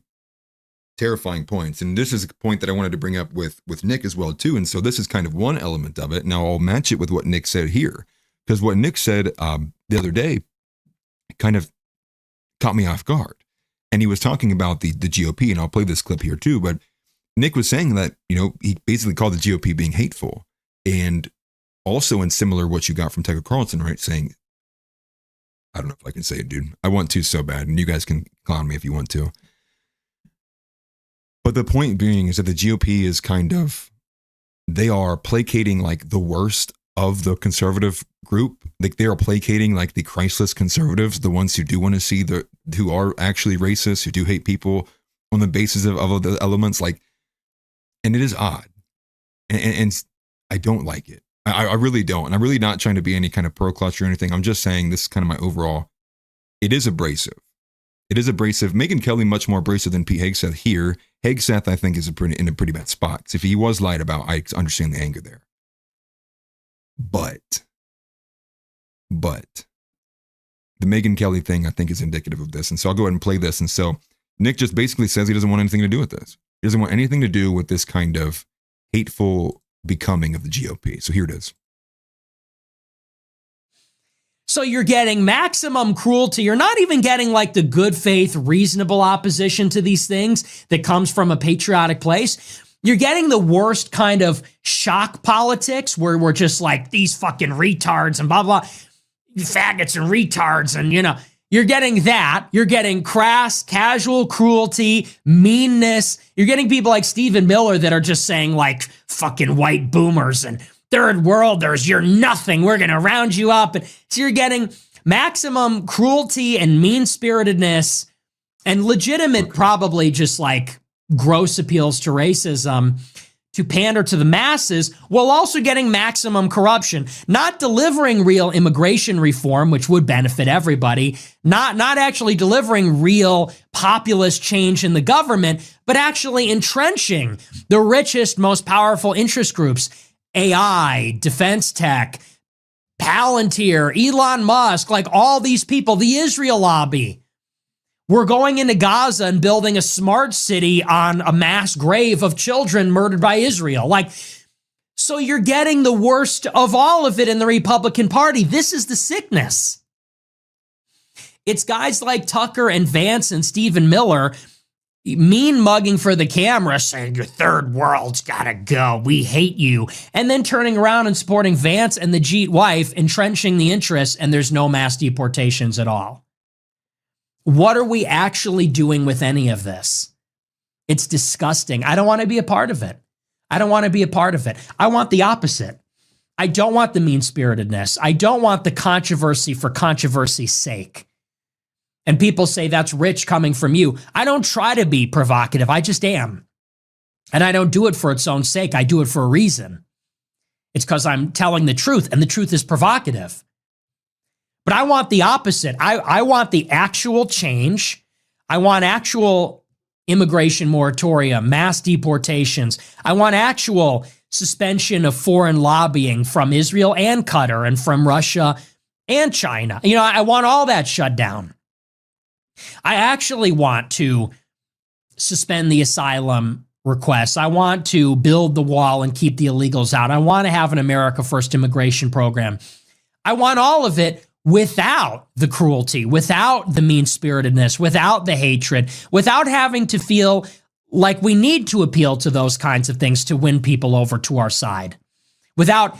[SPEAKER 3] terrifying points. And this is a point that I wanted to bring up with Nick as well too. And so this is kind of one element of it. Now I'll match it with what Nick said here, because what Nick said the other day kind of caught me off guard. And he was talking about the GOP, and I'll play this clip here too. But Nick was saying that, you know, he basically called the GOP being hateful, and also in similar what you got from Tucker Carlson, right? Saying, I don't know if I can say it, dude. I want to so bad, and you guys can clown me if you want to. But the point being is that the GOP is kind of, they are placating like the worst of the conservative group. Like they are placating like the Christless conservatives, the ones who do want to see who are actually racist, who do hate people on the basis of the elements. Like, and it is odd. And I don't like it. I really don't. And I'm really not trying to be any kind of pro-clutch or anything. I'm just saying this is kind of my overall, it is abrasive. It is abrasive. Megyn Kelly much more abrasive than Pete Hegseth here. Hegseth, I think, is in a pretty bad spot. Because if he was lied about, I understand the anger there. But the Megyn Kelly thing, I think, is indicative of this. And so I'll go ahead and play this. And so Nick just basically says he doesn't want anything to do with this. He doesn't want anything to do with this kind of hateful becoming of the GOP. So here it is.
[SPEAKER 13] So you're getting maximum cruelty. You're not even getting like the good faith, reasonable opposition to these things that comes from a patriotic place. You're getting the worst kind of shock politics where we're just like these fucking retards and blah, blah, faggots and retards. And, you know, you're getting that. You're getting crass, casual cruelty, meanness. You're getting people like Stephen Miller that are just saying like fucking white boomers and third worlders, you're nothing. We're going to round you up. And so you're getting maximum cruelty and mean-spiritedness and legitimate, probably just like gross appeals to racism to pander to the masses, while also getting maximum corruption, not delivering real immigration reform, which would benefit everybody, not actually delivering real populist change in the government, but actually entrenching the richest, most powerful interest groups, AI, defense tech, Palantir, Elon Musk, like all these people, the Israel lobby. We're going into Gaza and building a smart city on a mass grave of children murdered by Israel. Like, so you're getting the worst of all of it in the Republican Party. This is the sickness. It's guys like Tucker and Vance and Stephen Miller mean mugging for the camera, saying your third world's gotta go, we hate you, and then turning around and supporting Vance and the Jeet wife, entrenching the interests, and there's no mass deportations at all. What are we actually doing with any of this? It's disgusting. I don't want to be a part of it. I don't want to be a part of it. I want the opposite. I don't want the mean-spiritedness. I don't want the controversy for controversy's sake. And people say that's rich coming from you. I don't try to be provocative. I just am. And I don't do it for its own sake. I do it for a reason. It's because I'm telling the truth, and the truth is provocative. But I want the opposite. I want the actual change. I want actual immigration moratorium, mass deportations. I want actual suspension of foreign lobbying from Israel and Qatar and from Russia and China. You know, I want all that shut down. I actually want to suspend the asylum requests. I want to build the wall and keep the illegals out. I want to have an America First immigration program. I want all of it without the cruelty, without the mean-spiritedness, without the hatred, without having to feel like we need to appeal to those kinds of things to win people over to our side, without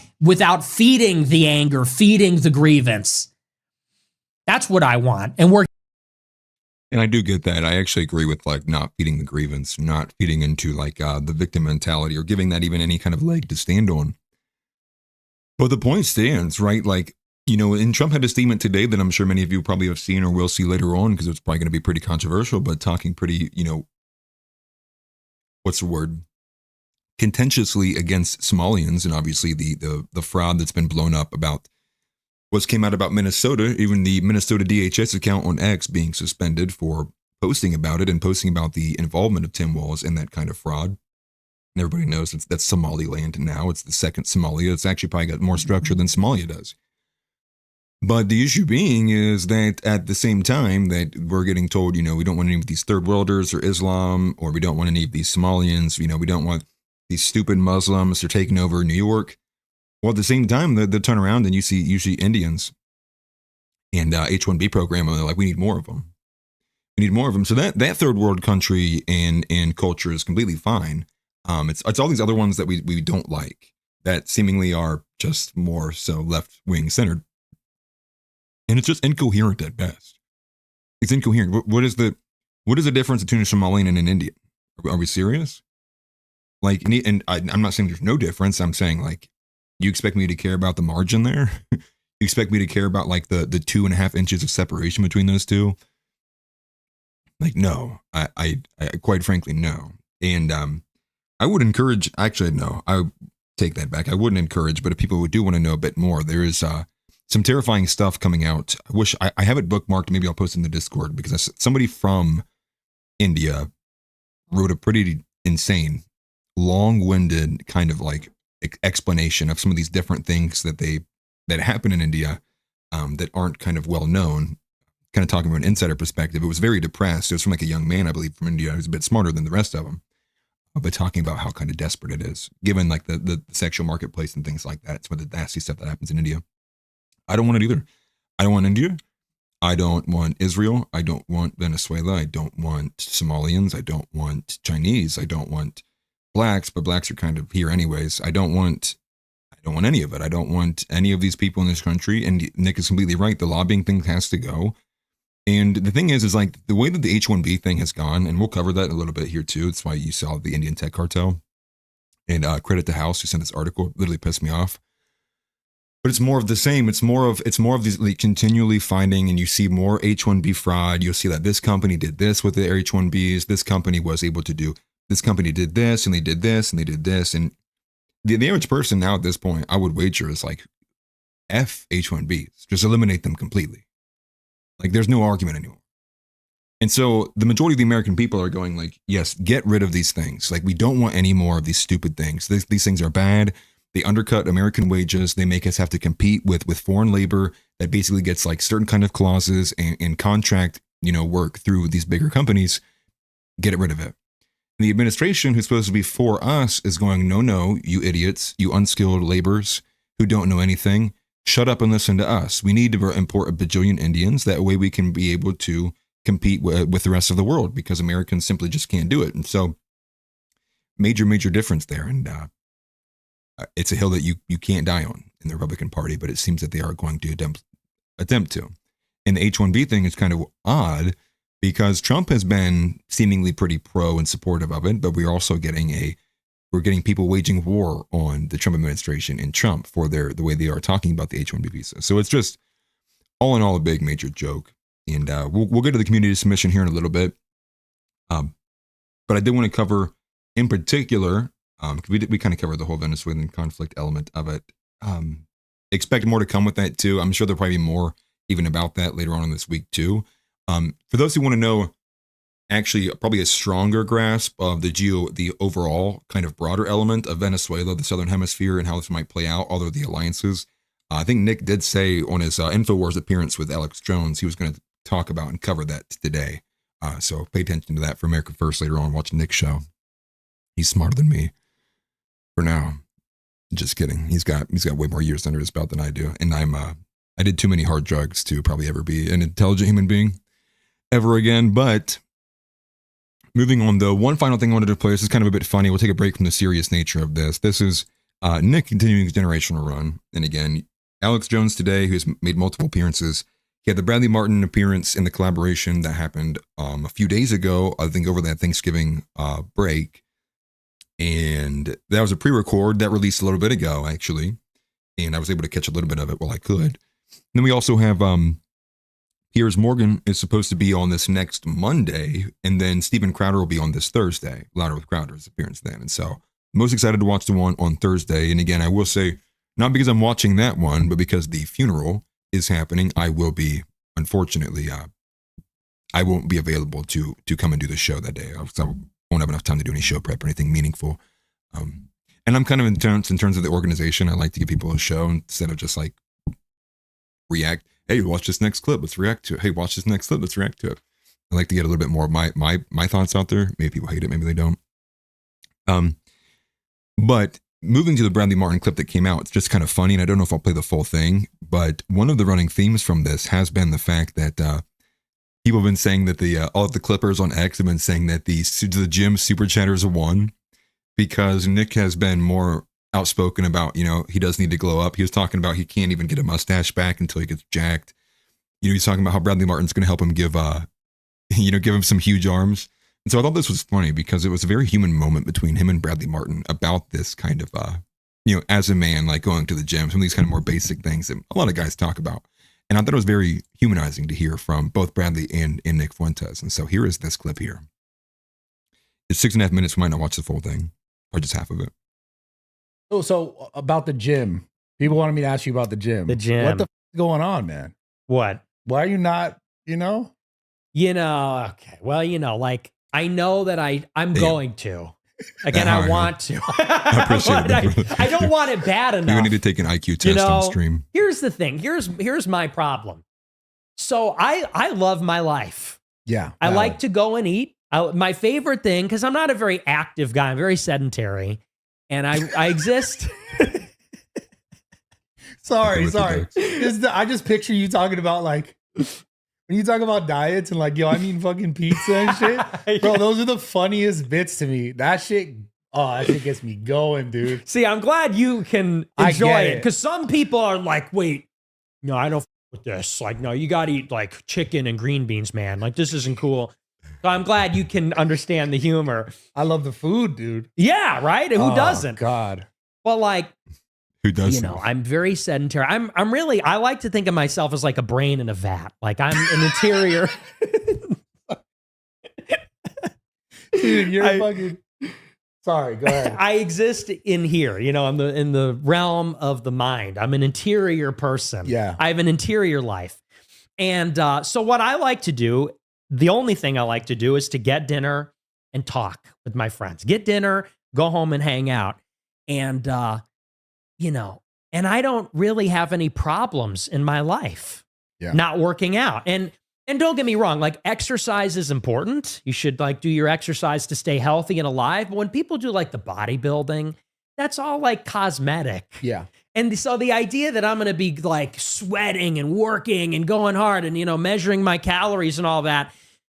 [SPEAKER 13] feeding the anger, feeding the grievance. That's what I want. And
[SPEAKER 3] And I do get that. I actually agree with like not feeding the grievance, not feeding into like the victim mentality or giving that even any kind of leg to stand on. But the point stands, right? Like, you know, and Trump had a statement today that I'm sure many of you probably have seen or will see later on because it's probably going to be pretty controversial, but talking pretty, you know, what's the word? Contentiously against Somalians and obviously the fraud that's been blown up about what came out about Minnesota, even the Minnesota DHS account on X being suspended for posting about it and posting about the involvement of Tim Walz in that kind of fraud. And everybody knows that's Somaliland now. It's the second Somalia. It's actually probably got more structure than Somalia does. But the issue being is that at the same time that we're getting told, you know, we don't want any of these third worlders or Islam, or we don't want any of these Somalians, you know, we don't want these stupid Muslims who are taking over New York. Well, at the same time, they turn around and you see usually Indians and H-1B program, and they're like, we need more of them. We need more of them. So that third world country and culture is completely fine. It's all these other ones that we don't like that seemingly are just more so left wing centered, and it's just incoherent at best. It's incoherent. What is the difference between a Somalian and an Indian? Are we serious? Like, and I'm not saying there's no difference. I'm saying like, you expect me to care about the margin there? You expect me to care about like the 2.5 inches of separation between those two? Like, no, I quite frankly, no. And I would encourage, actually, no, I take that back. I wouldn't encourage, but if people do want to know a bit more, there is some terrifying stuff coming out. I wish I have it bookmarked. Maybe I'll post it in the Discord because somebody from India wrote a pretty insane, long-winded kind of like explanation of some of these different things that happen in India that aren't kind of well known. Kind of talking from an insider perspective, it was very depressed. It was from like a young man, I believe, from India, who's a bit smarter than the rest of them, but talking about how kind of desperate it is, given like the sexual marketplace and things like that. It's some of the nasty stuff that happens in India. I don't want it either. I don't want India. I don't want Israel. I don't want Venezuela. I don't want Somalians. I don't want Chinese. I don't want blacks, but blacks are kind of here anyways. I don't want any of it. I don't want any of these people in this country. And Nick is completely right. The lobbying thing has to go. And the thing is like the way that the H-1B thing has gone, and we'll cover that a little bit here too. It's why you saw the Indian tech cartel. And credit to House who sent this article. It literally pissed me off. But it's more of the same. It's more of these like continually finding, and you see more H-1B fraud. You'll see that this company did this with the H-1Bs. This company was able to do. This company did this, and they did this, and they did this. And the average person now at this point, I would wager, is like, F H-1Bs. Just eliminate them completely. Like, there's no argument anymore. And so the majority of the American people are going like, yes, get rid of these things. Like, we don't want any more of these stupid things. These things are bad. They undercut American wages. They make us have to compete with foreign labor that basically gets like certain kind of clauses and contract, work through these bigger companies. Get rid of it. The administration, who's supposed to be for us, is going, no, you idiots, you unskilled laborers who don't know anything, shut up and listen to us. We need to import a bajillion Indians. That way we can be able to compete with the rest of the world, because Americans simply just can't do it. And so major difference there. And it's a hill that you can't die on in the Republican Party, but it seems that they are going to attempt to. And the H-1B thing is kind of odd, because Trump has been seemingly pretty pro and supportive of it, but we're also getting people waging war on the Trump administration and Trump for the way they are talking about the H-1B visa. So it's just all in all a big major joke. And we'll get to the community submission here in a little bit. But I did want to cover in particular, we kind of covered the whole Venezuelan conflict element of it. Expect more to come with that too. I'm sure there'll probably be more even about that later on in this week too. For those who want to know, actually probably a stronger grasp of the overall kind of broader element of Venezuela, the Southern Hemisphere, and how this might play out, although the alliances, I think Nick did say on his InfoWars appearance with Alex Jones, he was going to talk about and cover that today. So pay attention to that for America First later on. Watch Nick's show. He's smarter than me for now. Just kidding. He's got way more years under his belt than I do. And I did too many hard drugs to probably ever be an intelligent human being ever again. But moving on, though, one final thing I wanted to play. This is kind of a bit funny. We'll take a break from the serious nature of this. This is Nick continuing his generational run. And again, Alex Jones today, who's made multiple appearances, Yeah, the Bradley Martin appearance in the collaboration that happened a few days ago, I think over that Thanksgiving break. And that was a pre-record that released a little bit ago, actually. And I was able to catch a little bit of it while I could. And then we also have Piers Morgan is supposed to be on this next Monday. And then Steven Crowder will be on this Thursday. Louder with Crowder's appearance then. And so most excited to watch the one on Thursday. And again, I will say, not because I'm watching that one, but because the funeral is happening, I will be, unfortunately, I won't be available to come and do the show that day. I won't have enough time to do any show prep or anything meaningful. And I'm kind of intense in terms of the organization. I like to give people a show instead of just like react. Hey, watch this next clip. Let's react to it. Hey, watch this next clip. Let's react to it. I like to get a little bit more of my thoughts out there. Maybe people hate it. Maybe they don't. But moving to the Bradley Martin clip that came out, it's just kind of funny, and I don't know if I'll play the full thing, but one of the running themes from this has been the fact that people have been saying that all of the Clippers on X have been saying that the gym super chatters won because Nick has been more outspoken about, he does need to glow up. He was talking about he can't even get a mustache back until he gets jacked. He's talking about how Bradley Martin's going to help him give him some huge arms. And so I thought this was funny because it was a very human moment between him and Bradley Martin about this kind of, as a man, like going to the gym, some of these kind of more basic things that a lot of guys talk about. And I thought it was very humanizing to hear from both Bradley and Nick Fuentes. And so here is this clip here. It's 6.5 minutes. We might not watch the full thing or just half of it.
[SPEAKER 14] So about the gym, people wanted me to ask you about the gym.
[SPEAKER 13] The gym.
[SPEAKER 14] What the f- is going on, man?
[SPEAKER 13] What?
[SPEAKER 14] Why are you not,
[SPEAKER 13] Okay. Well, like, I know that I'm going to. Again, I want to.
[SPEAKER 3] I appreciate it.
[SPEAKER 13] I don't want it bad enough.
[SPEAKER 3] We need to take an IQ test on stream.
[SPEAKER 13] Here's the thing. Here's my problem. So I love my life.
[SPEAKER 14] Yeah.
[SPEAKER 13] I like to go and eat. My favorite thing, because I'm not a very active guy. I'm very sedentary. And I exist.
[SPEAKER 14] Sorry. I just picture you talking about like, when you talk about diets and like, I'm eating fucking pizza and shit, bro, those are the funnious bits to me. That shit gets me going, dude.
[SPEAKER 13] See, I'm glad you can enjoy it. Because some people are like, wait, no, I don't f with this. Like, no, you got to eat like chicken and green beans, man. Like, this isn't cool. So I'm glad you can understand the humor.
[SPEAKER 14] I love the food, dude.
[SPEAKER 13] Yeah, right? Who doesn't?
[SPEAKER 14] God.
[SPEAKER 13] Well, like,
[SPEAKER 3] who doesn't?
[SPEAKER 13] I'm very sedentary. I like to think of myself as like a brain in a vat. Like I'm an interior.
[SPEAKER 14] Dude, you're fucking. Sorry, go ahead.
[SPEAKER 13] I exist in here, in the realm of the mind. I'm an interior person.
[SPEAKER 14] Yeah.
[SPEAKER 13] I have an interior life. And so what I like to do, the only thing I like to do is to get dinner and talk with my friends. Get dinner, go home and hang out. And, and I don't really have any problems in my life not working out. And don't get me wrong, like exercise is important. You should like do your exercise to stay healthy and alive. But when people do like the bodybuilding, that's all like cosmetic.
[SPEAKER 14] Yeah.
[SPEAKER 13] And so the idea that I'm going to be like sweating and working and going hard and, measuring my calories and all that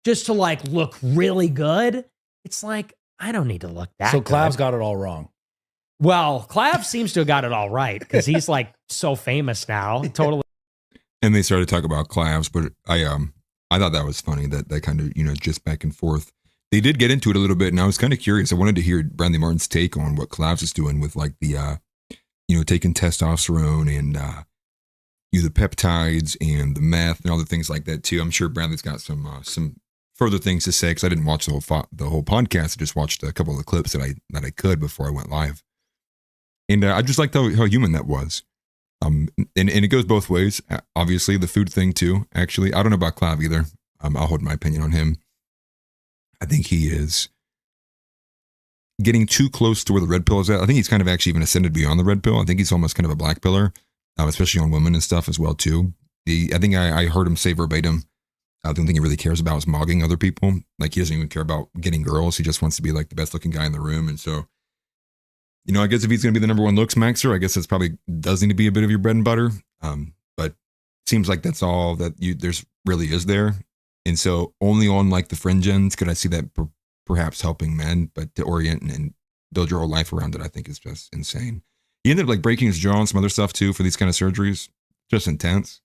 [SPEAKER 13] just to like look really good. It's like, I don't need to look that good.
[SPEAKER 14] So Clav's got it all wrong.
[SPEAKER 13] Well, Clav seems to have got it all right because he's like so famous now. Totally.
[SPEAKER 3] And they started to talk about Clavs, but I thought that was funny that kind of, just back and forth. They did get into it a little bit, and I was kind of curious. I wanted to hear Bradley Martin's take on what Clavs is doing with like the, taking testosterone and, the peptides and the meth and all the things like that too. I'm sure Bradley's got some further things to say because I didn't watch the whole podcast. I just watched a couple of the clips that I could before I went live. And I just liked how human that was. And it goes both ways. Obviously, the food thing too. Actually, I don't know about Clav either. I'll hold my opinion on him. I think he is getting too close to where the red pill is at. I think he's kind of actually even ascended beyond the red pill. I think he's almost kind of a black pillar, especially on women and stuff as well too. I think I heard him say verbatim, the only thing he really cares about is mogging other people. Like he doesn't even care about getting girls. He just wants to be like the best looking guy in the room. And so, I guess if he's going to be the number one looks maxer, I guess that's probably does need to be a bit of your bread and butter. But it seems like that's all that there's really is there. And so only on like the fringe ends could I see that perhaps helping men, but to orient and build your whole life around it, I think is just insane. He ended up like breaking his jaw and some other stuff too for these kind of surgeries. Just intense.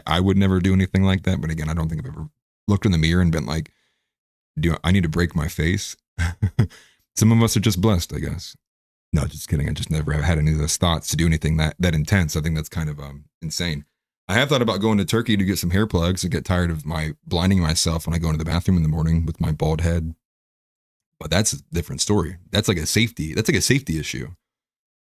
[SPEAKER 3] I would never do anything like that. But again, I don't think I've ever looked in the mirror and been like, I need to break my face. Some of us are just blessed, I guess. No, just kidding. I just never have had any of those thoughts to do anything that intense. I think that's kind of insane. I have thought about going to Turkey to get some hair plugs and get tired of my blinding myself when I go into the bathroom in the morning with my bald head. But that's a different story. That's like a safety issue.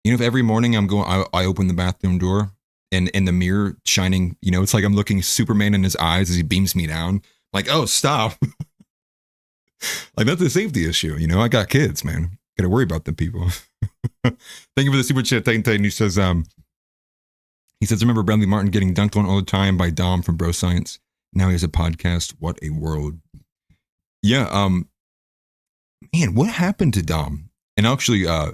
[SPEAKER 3] You know, if every morning I open the bathroom door and in the mirror shining, you know, it's like I'm looking Superman in his eyes as he beams me down. Like, oh, stop. Like, that's a safety issue. You know, I got kids, man. Got to worry about them people. Thank you for the super chat, Titan. He says, remember Bradley Martin getting dunked on all the time by Dom from Bro Science. Now he has a podcast. What a world. Yeah. Man, what happened to Dom? And actually, I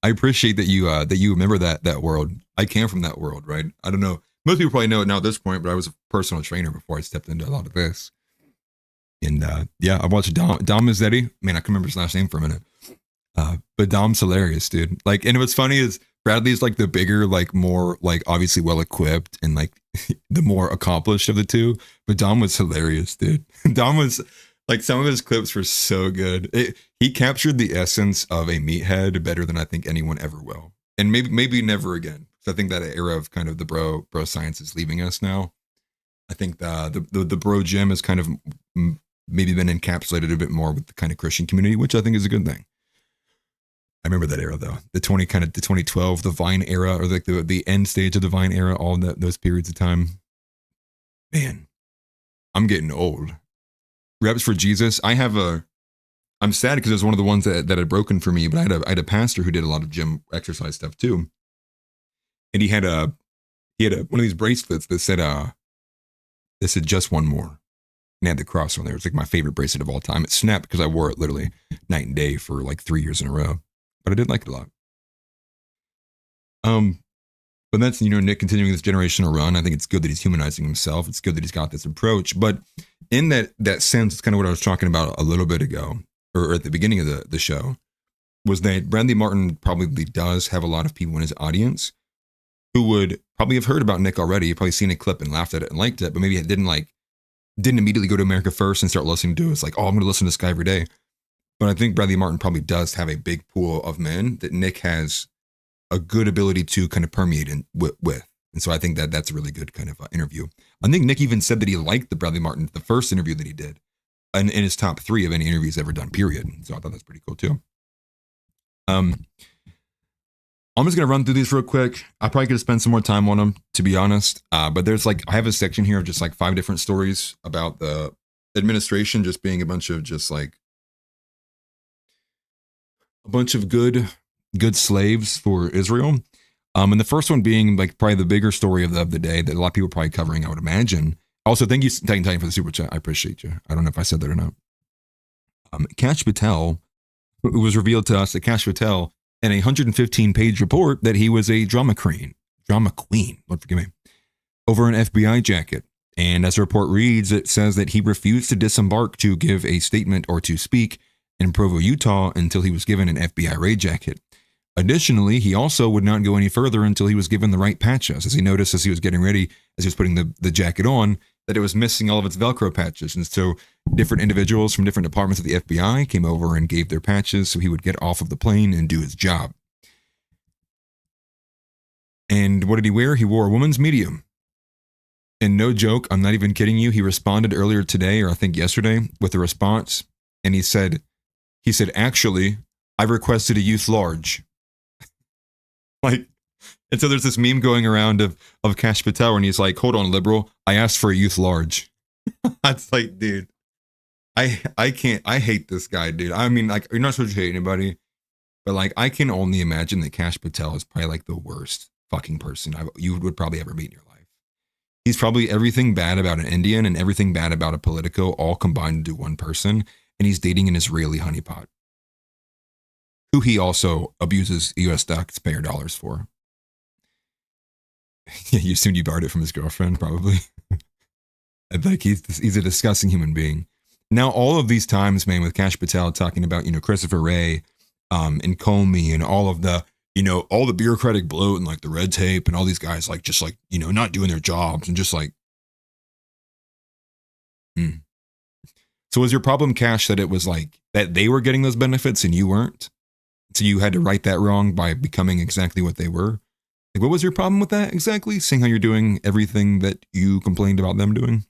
[SPEAKER 3] appreciate that you remember that world. I came from that world, right? I don't know. Most people probably know it now at this point, but I was a personal trainer before I stepped into a lot of this. And I watched Dom Mazzetti. Man, I can remember his last name for a minute. But Dom's hilarious, dude. Like, and what's funny is Bradley's like the bigger, like more, like obviously well equipped and like the more accomplished of the two. But Dom was hilarious, dude. Dom was like, some of his clips were so good. He captured the essence of a meathead better than I think anyone ever will, and maybe never again. So I think that era of kind of the bro science is leaving us now. I think the bro gym has kind of maybe been encapsulated a bit more with the kind of Christian community, which I think is a good thing. I remember that era though, the 2012, the Vine era, or like the end stage of the Vine era, all those periods of time. Man, I'm getting old. Reps for Jesus. I'm sad because it was one of the ones that had broken for me, but I had a pastor who did a lot of gym exercise stuff too. And he had one of these bracelets that said just one more. And had the cross on there. It's like my favorite bracelet of all time. It snapped because I wore it literally night and day for like 3 years in a row. But I did like it a lot. But that's, you know, Nick continuing this generational run. I think it's good that he's humanizing himself. It's good that he's got this approach. But in that sense, it's kind of what I was talking about a little bit ago, or at the beginning of the show, was that Bradley Martin probably does have a lot of people in his audience who would probably have heard about Nick already. You've probably seen a clip and laughed at it and liked it, but maybe it didn't immediately go to America First and start listening to it. It's like, oh, I'm going to listen to this guy every day. But I think Bradley Martin probably does have a big pool of men that Nick has a good ability to kind of permeate with. And so I think that's a really good kind of interview. I think Nick even said that he liked the Bradley Martin, the first interview that he did, in his top 3 of any interviews ever done, period. So I thought that's pretty cool too. I'm just going to run through these real quick. I probably could have spent some more time on them, to be honest. But there's I have a section here of just 5 different stories about the administration just being a bunch of good slaves for Israel. And the first one being probably the bigger story of the day that a lot of people are probably covering, I would imagine. Also, thank you, Titan, for the super chat. I appreciate you. I don't know if I said that or not. Kash Patel, it was revealed to us that Kash Patel, in a 115-page report, that he was a drama queen, Lord forgive me, over an FBI jacket. And as the report reads, it says that he refused to disembark to give a statement or to speak in Provo, Utah, until he was given an FBI raid jacket. Additionally, he also would not go any further until he was given the right patches, as he noticed as he was getting ready, as he was putting the jacket on, that it was missing all of its Velcro patches. And so different individuals from different departments of the FBI came over and gave their patches so he would get off of the plane and do his job. And what did he wear? He wore a woman's medium. And no joke, I'm not even kidding you, he responded earlier today, or I think yesterday, with a response. And he said, actually, I requested a youth large. And so there's this meme going around of Kash Patel, and he's like, hold on, liberal, I asked for a youth large. It's like, dude, I can't, I hate this guy, dude. I mean, you're not supposed to hate anybody, but I can only imagine that Kash Patel is probably the worst fucking person you would probably ever meet in your life. He's probably everything bad about an Indian and everything bad about a Politico all combined into one person, and he's dating an Israeli honeypot, who he also abuses U.S. taxpayer dollars for. Yeah, you assumed you borrowed it from his girlfriend, probably. He's a disgusting human being. Now, all of these times, man, with Kash Patel talking about, Christopher Wray and Comey and all of the, you know, all the bureaucratic bloat and like the red tape and all these guys like just like, you know, not doing their jobs and just like. So was your problem, Cash, that it was like that they were getting those benefits and you weren't? So you had to right that wrong by becoming exactly what they were? Like, what was your problem with that exactly? Seeing how you're doing everything that you complained about them doing?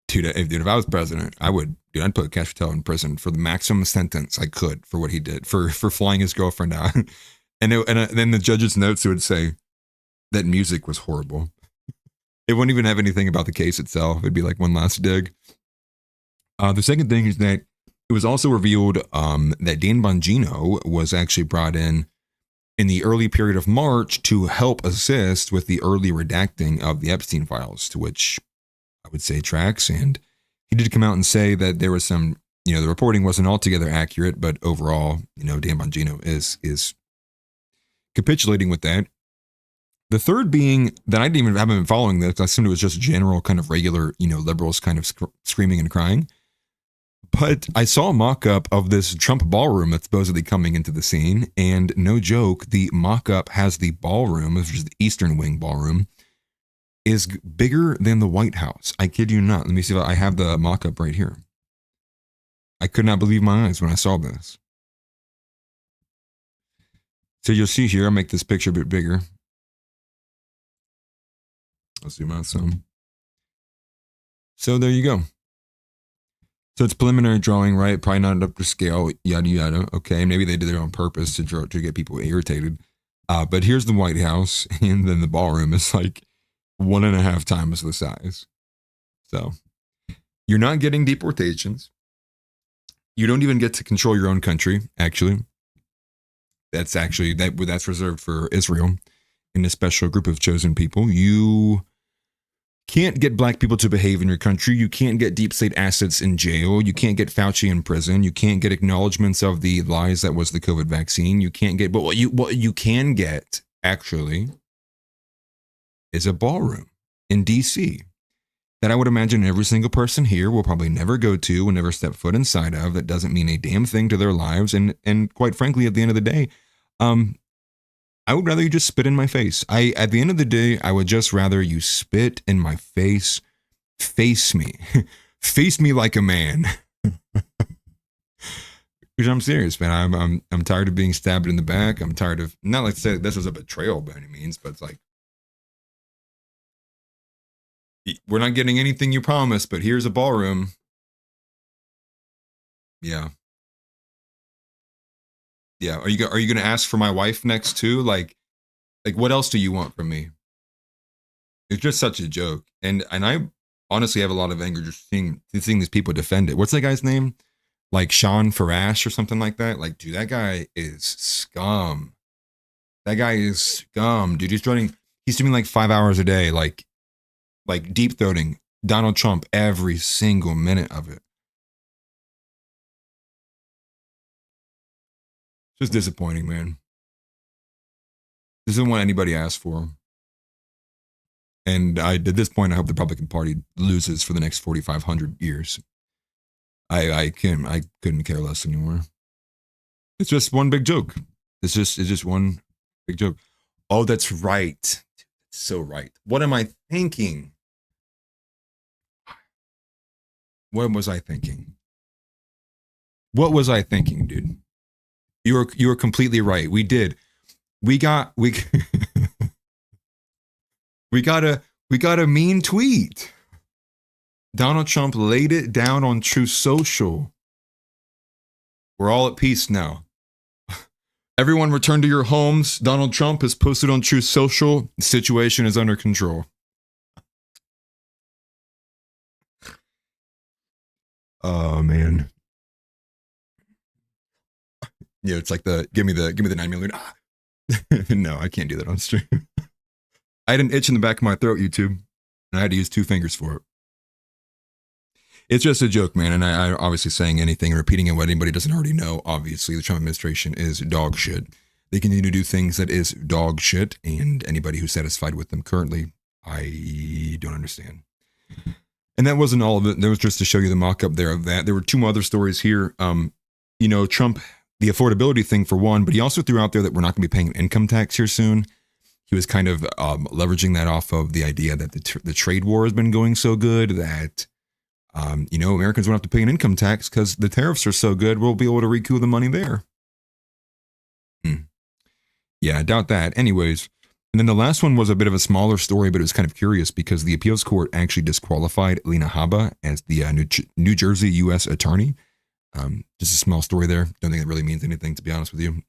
[SPEAKER 3] Dude, if I was president, I'd put Kash Patel in prison for the maximum sentence I could for what he did, for flying his girlfriend out. And then the judge's notes would say that music was horrible. It wouldn't even have anything about the case itself. It'd be like one last dig. The second thing is that it was also revealed that Dan Bongino was actually brought in the early period of March to help assist with the early redacting of the Epstein files, to which I would say tracks. And he did come out and say that there was some, you know, the reporting wasn't altogether accurate, but overall, you know, Dan Bongino is capitulating with that. The third being that I haven't been following this. I assumed it was just general kind of regular, you know, liberals kind of screaming and crying. But I saw a mock-up of this Trump ballroom that's supposedly coming into the scene. And no joke, the mock-up has the ballroom, which is the Eastern Wing ballroom, is bigger than the White House. I kid you not. Let me see if I have the mock-up right here. I could not believe my eyes when I saw this. So you'll see here, I'll make this picture a bit bigger. I'll zoom out some. So there you go. So it's preliminary drawing, right? Probably not up to scale, yada, yada. Okay, maybe they did it on purpose to get people irritated. But here's the White House, and then the ballroom is like 1.5 times the size. So you're not getting deportations. You don't even get to control your own country, actually. That's reserved for Israel and a special group of chosen people. You can't get black people to behave in your country. You can't get deep state assets in jail. You can't get Fauci in prison. You can't get acknowledgments of the lies that was the COVID vaccine. You can't get, but what you can get actually is a ballroom in DC that I would imagine every single person here will probably never go to, will never step foot inside of. That doesn't mean a damn thing to their lives. And quite frankly, at the end of the day, I would rather you just spit in my face. At the end of the day, I would just rather you spit in my face. Face me. Face me like a man. Because I'm serious, man. I'm tired of being stabbed in the back. I'm tired of, not like to say this was a betrayal by any means, but it's like, we're not getting anything you promised, but here's a ballroom. Yeah. Yeah. Are you going to ask for my wife next too? Like what else do you want from me? It's just such a joke. And I honestly have a lot of anger just seeing these people defend it. What's that guy's name? Like Sean Farash or something like that. Like, dude, that guy is scum. That guy is scum, dude. He's doing like 5 hours a day, like deep throating Donald Trump every single minute of it. Just disappointing, man. This isn't what anybody asked for. And at this point, I hope the Republican Party loses for the next 4,500 years. I couldn't care less anymore. It's just one big joke. It's just one big joke. Oh, that's right. So right. What am I thinking? What was I thinking? What was I thinking, dude? You were completely right. We got a mean tweet. Donald Trump laid it down on Truth Social. We're all at peace now. Everyone return to your homes. Donald Trump has posted on Truth Social. The situation is under control. Oh man. Yeah, it's like give me the 9mm. No, I can't do that on stream. I had an itch in the back of my throat, YouTube, and I had to use 2 fingers for it. It's just a joke, man, and I obviously saying anything and repeating what anybody doesn't already know. Obviously, the Trump administration is dog shit. They continue to do things that is dog shit, and anybody who's satisfied with them currently, I don't understand. And that wasn't all of it. That was just to show you the mock-up there of that. There were 2 other stories here. Trump the affordability thing for one, but he also threw out there that we're not going to be paying income tax here soon. He was kind of leveraging that off of the idea that the trade war has been going so good that, Americans won't have to pay an income tax because the tariffs are so good, we'll be able to recoup the money there. Yeah, I doubt that. Anyways, and then the last one was a bit of a smaller story, but it was kind of curious because the appeals court actually disqualified Alina Habba as the New Jersey U.S. attorney. Just a small story there. Don't think it really means anything, to be honest with you.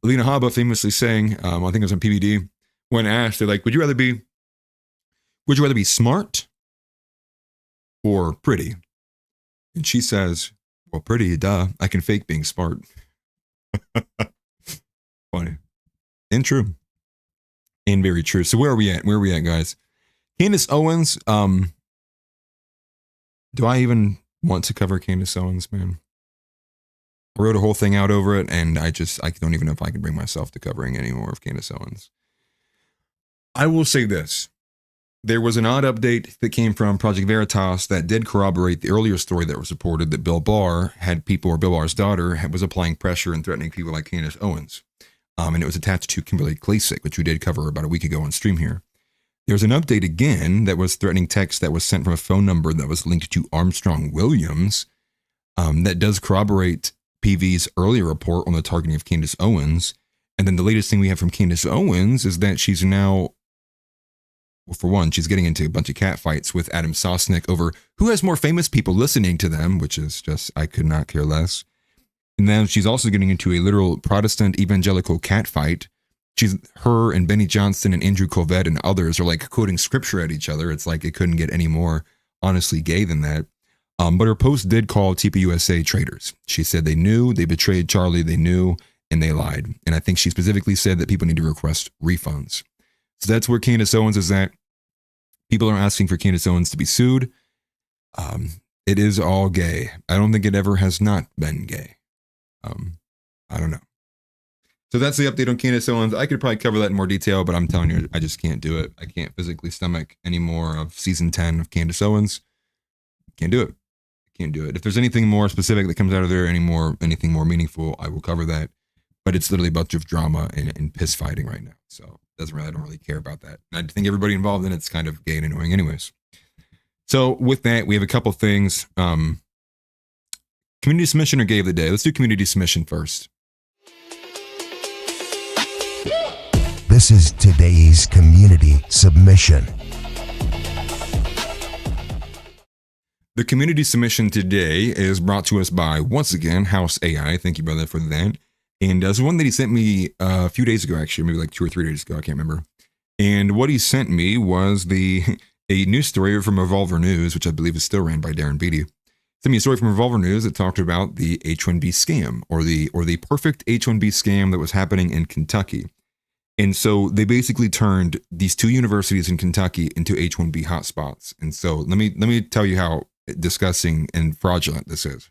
[SPEAKER 3] Alina Habba famously saying, I think it was on PBD, when asked, they're like, would you rather be smart or pretty? And she says, well, pretty, duh. I can fake being smart. Funny. And true. And very true. So where are we at? Where are we at, guys? Candace Owens. Do I even want to cover Candace Owens, man? I wrote a whole thing out over it, and I don't even know if I can bring myself to covering any more of Candace Owens. I will say this. There was an odd update that came from Project Veritas that did corroborate the earlier story that was reported that Bill Barr's daughter was applying pressure and threatening people like Candace Owens. And it was attached to Kimberly Klacik, which we did cover about a week ago on stream here. There's an update again that was threatening text that was sent from a phone number that was linked to Armstrong Williams that does corroborate PV's earlier report on the targeting of Candace Owens. And then the latest thing we have from Candace Owens is that she's now, well, for one, she's getting into a bunch of catfights with Adam Sosnick over who has more famous people listening to them, which is just, I could not care less. And then she's also getting into a literal Protestant evangelical catfight. Her and Benny Johnson and Andrew Colvett and others are like quoting scripture at each other. It's like it couldn't get any more honestly gay than that. But her post did call TPUSA traitors. She said they knew, they betrayed Charlie, they knew, and they lied. And I think she specifically said that people need to request refunds. So that's where Candace Owens is at. People are asking for Candace Owens to be sued. It is all gay. I don't think it ever has not been gay. I don't know. So that's the update on Candace Owens. I could probably cover that in more detail, but I'm telling you, I just can't do it. I can't physically stomach any more of season 10 of Candace Owens. Can't do it. Can't do it. If there's anything more specific that comes out of there, anything more meaningful, I will cover that. But it's literally a bunch of drama and piss fighting right now. So I don't really care about that. And I think everybody involved in it's kind of gay and annoying anyways. So with that, we have a couple things. Community submission or gay of the day? Let's do community submission first.
[SPEAKER 15] This is today's community submission.
[SPEAKER 3] The community submission today is brought to us by, once again, House AI. Thank you, brother, for that. And it's one that he sent me a few days ago, actually, maybe like 2 or 3 days ago. I can't remember. And what he sent me was a news story from Revolver News, which I believe is still ran by Darren Beatty. Sent me a story from Revolver News that talked about the H-1B scam or the perfect H-1B scam that was happening in Kentucky. And so they basically turned these 2 universities in Kentucky into H-1B hotspots. And so let me tell you how disgusting and fraudulent this is.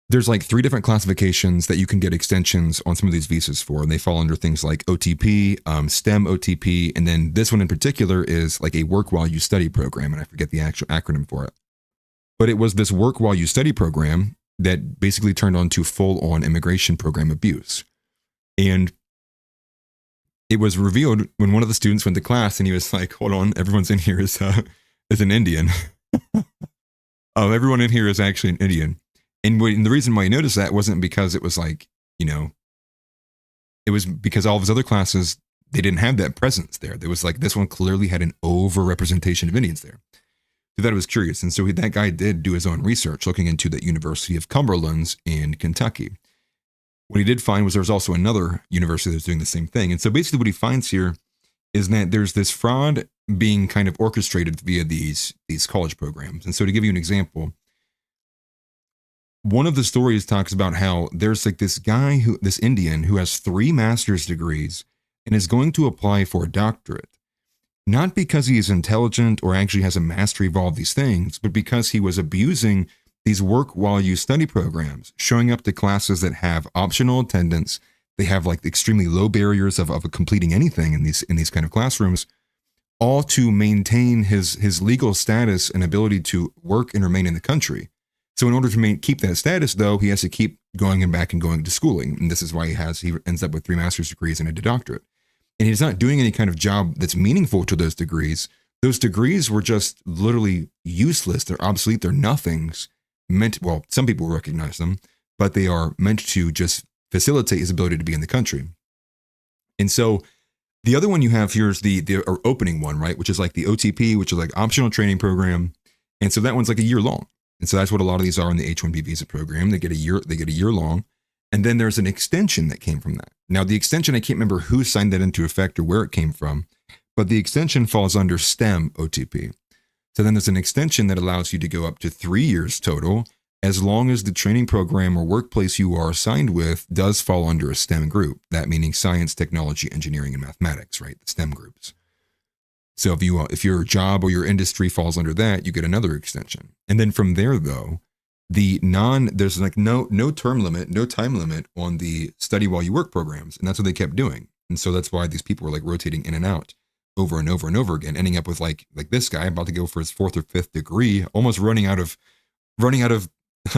[SPEAKER 3] There's like 3 different classifications that you can get extensions on some of these visas for, and they fall under things like OTP, STEM OTP, and then this one in particular is like a work while you study program, and I forget the actual acronym for it. But it was this work while you study program that basically turned on to full-on immigration program abuse. And it was revealed when one of the students went to class and he was like, hold on, everyone's in here is an Indian. Everyone in here is actually an Indian. And the reason why you noticed that wasn't because it was like, it was because all of his other classes, they didn't have that presence there. There was like, this one clearly had an over-representation of Indians there. So that was curious. And so that guy did do his own research looking into the University of Cumberland's in Kentucky. What he did find was there was also another university that was doing the same thing. And so basically what he finds here is that there's this fraud being kind of orchestrated via these college programs. And so to give you an example, one of the stories talks about how there's like this guy this Indian who has 3 master's degrees and is going to apply for a doctorate. Not because he is intelligent or actually has a mastery of all these things, but because he was abusing these work while you study programs, showing up to classes that have optional attendance. They have like extremely low barriers of completing anything in these kind of classrooms, all to maintain his legal status and ability to work and remain in the country. So in order to keep that status, though, he has to keep going and back and going to schooling. And this is why he ends up with 3 master's degrees and a doctorate. And he's not doing any kind of job that's meaningful to those degrees. Those degrees were just literally useless. They're obsolete. They're nothings. Well, some people recognize them, but they are meant to just facilitate his ability to be in the country. And so the other one you have here is the opening one, right? Which is like the OTP, which is like optional training program. And so that one's like a year long. And so that's what a lot of these are in the H-1B visa program. They get a year long. And then there's an extension that came from that. Now, the extension, I can't remember who signed that into effect or where it came from, but the extension falls under STEM OTP. So then there's an extension that allows you to go up to 3 years total, as long as the training program or workplace you are assigned with does fall under a STEM group. That meaning science, technology, engineering, and mathematics, right? The STEM groups. So if your job or your industry falls under that, you get another extension. And then from there, though, there's like no term limit, no time limit on the study while you work programs. And that's what they kept doing. And so that's why these people were like rotating in and out over and over and over again, ending up with like this guy about to go for his 4th or 5th degree, almost running out of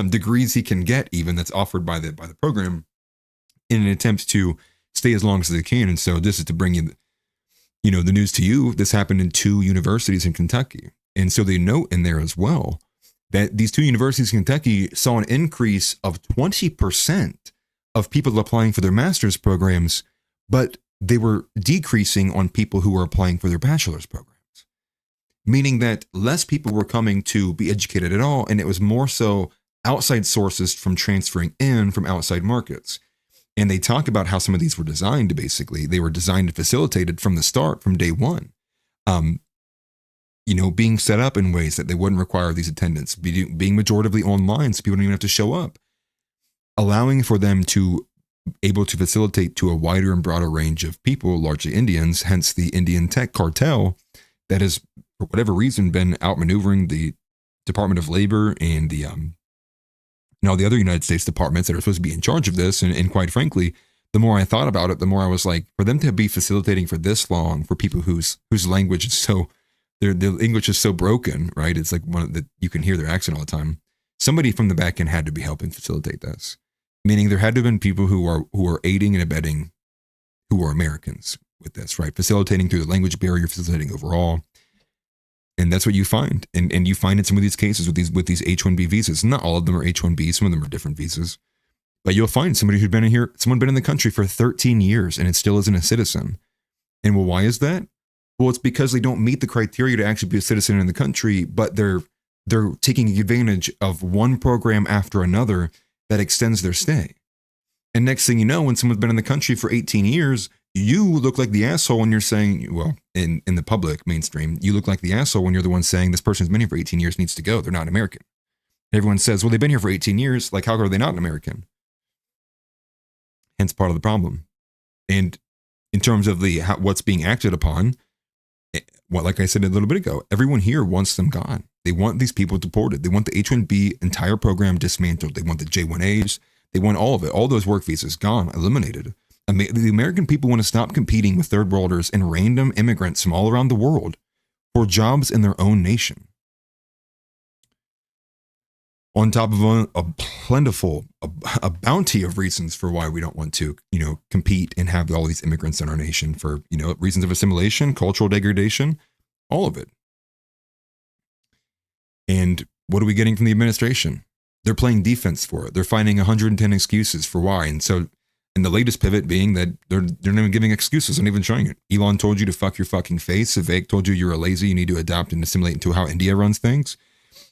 [SPEAKER 3] degrees he can get, even that's offered by the program, in an attempt to stay as long as they can. And so this is to bring you the news to you. This happened in 2 universities in Kentucky. And so they note in there as well that these 2 universities in Kentucky saw an increase of 20% of people applying for their master's programs, but they were decreasing on people who were applying for their bachelor's programs, meaning that less people were coming to be educated at all. And it was more so outside sources from transferring in from outside markets. And they talk about how some of these were designed they were designed and facilitated from the start, from day one, being set up in ways that they wouldn't require these attendants, being majoritively online, so people don't even have to show up, allowing for them to able to facilitate to a wider and broader range of people, largely Indians, hence the Indian tech cartel that has, for whatever reason, been outmaneuvering the Department of Labor and all the other United States departments that are supposed to be in charge of this. And quite frankly, the more I thought about it, the more I was like, for them to be facilitating for this long, for people whose language is so, their English is so broken, right? It's like you can hear their accent all the time. Somebody from the back end had to be helping facilitate this, meaning there had to have been people who are aiding and abetting, who are Americans with this, right? Facilitating through the language barrier, facilitating overall. And that's what you find. And you find in some of these cases with these H-1B visas. Not all of them are H-1B. Some of them are different visas. But you'll find somebody who's been in here, someone been in the country for 13 years and it still isn't a citizen. And well, why is that? Well, it's because they don't meet the criteria to actually be a citizen in the country, but they're taking advantage of one program after another that extends their stay. And next thing you know, when someone's been in the country for 18 years, you look like the asshole when you're saying, well, in the public mainstream, you look like the asshole when you're the one saying this person's been here for 18 years, needs to go. They're not American. Everyone says, well, they've been here for 18 years. Like, how are they not an American? Hence part of the problem. And in terms of what's being acted upon, like I said a little bit ago, everyone here wants them gone. They want these people deported. They want the H-1B entire program dismantled. They want the J-1As. They want all of it. All those work visas gone, eliminated. The American people want to stop competing with third worlders and random immigrants from all around the world for jobs in their own nation. On top of a bounty of reasons for why we don't want to, compete and have all these immigrants in our nation for, reasons of assimilation, cultural degradation, all of it. And what are we getting from the administration? They're playing defense for it. They're finding 110 excuses for why. And so, and the latest pivot being that they're not even giving excuses, not even trying it. Elon told you to fuck your fucking face. Vivek told you you're a lazy, you need to adapt and assimilate into how India runs things.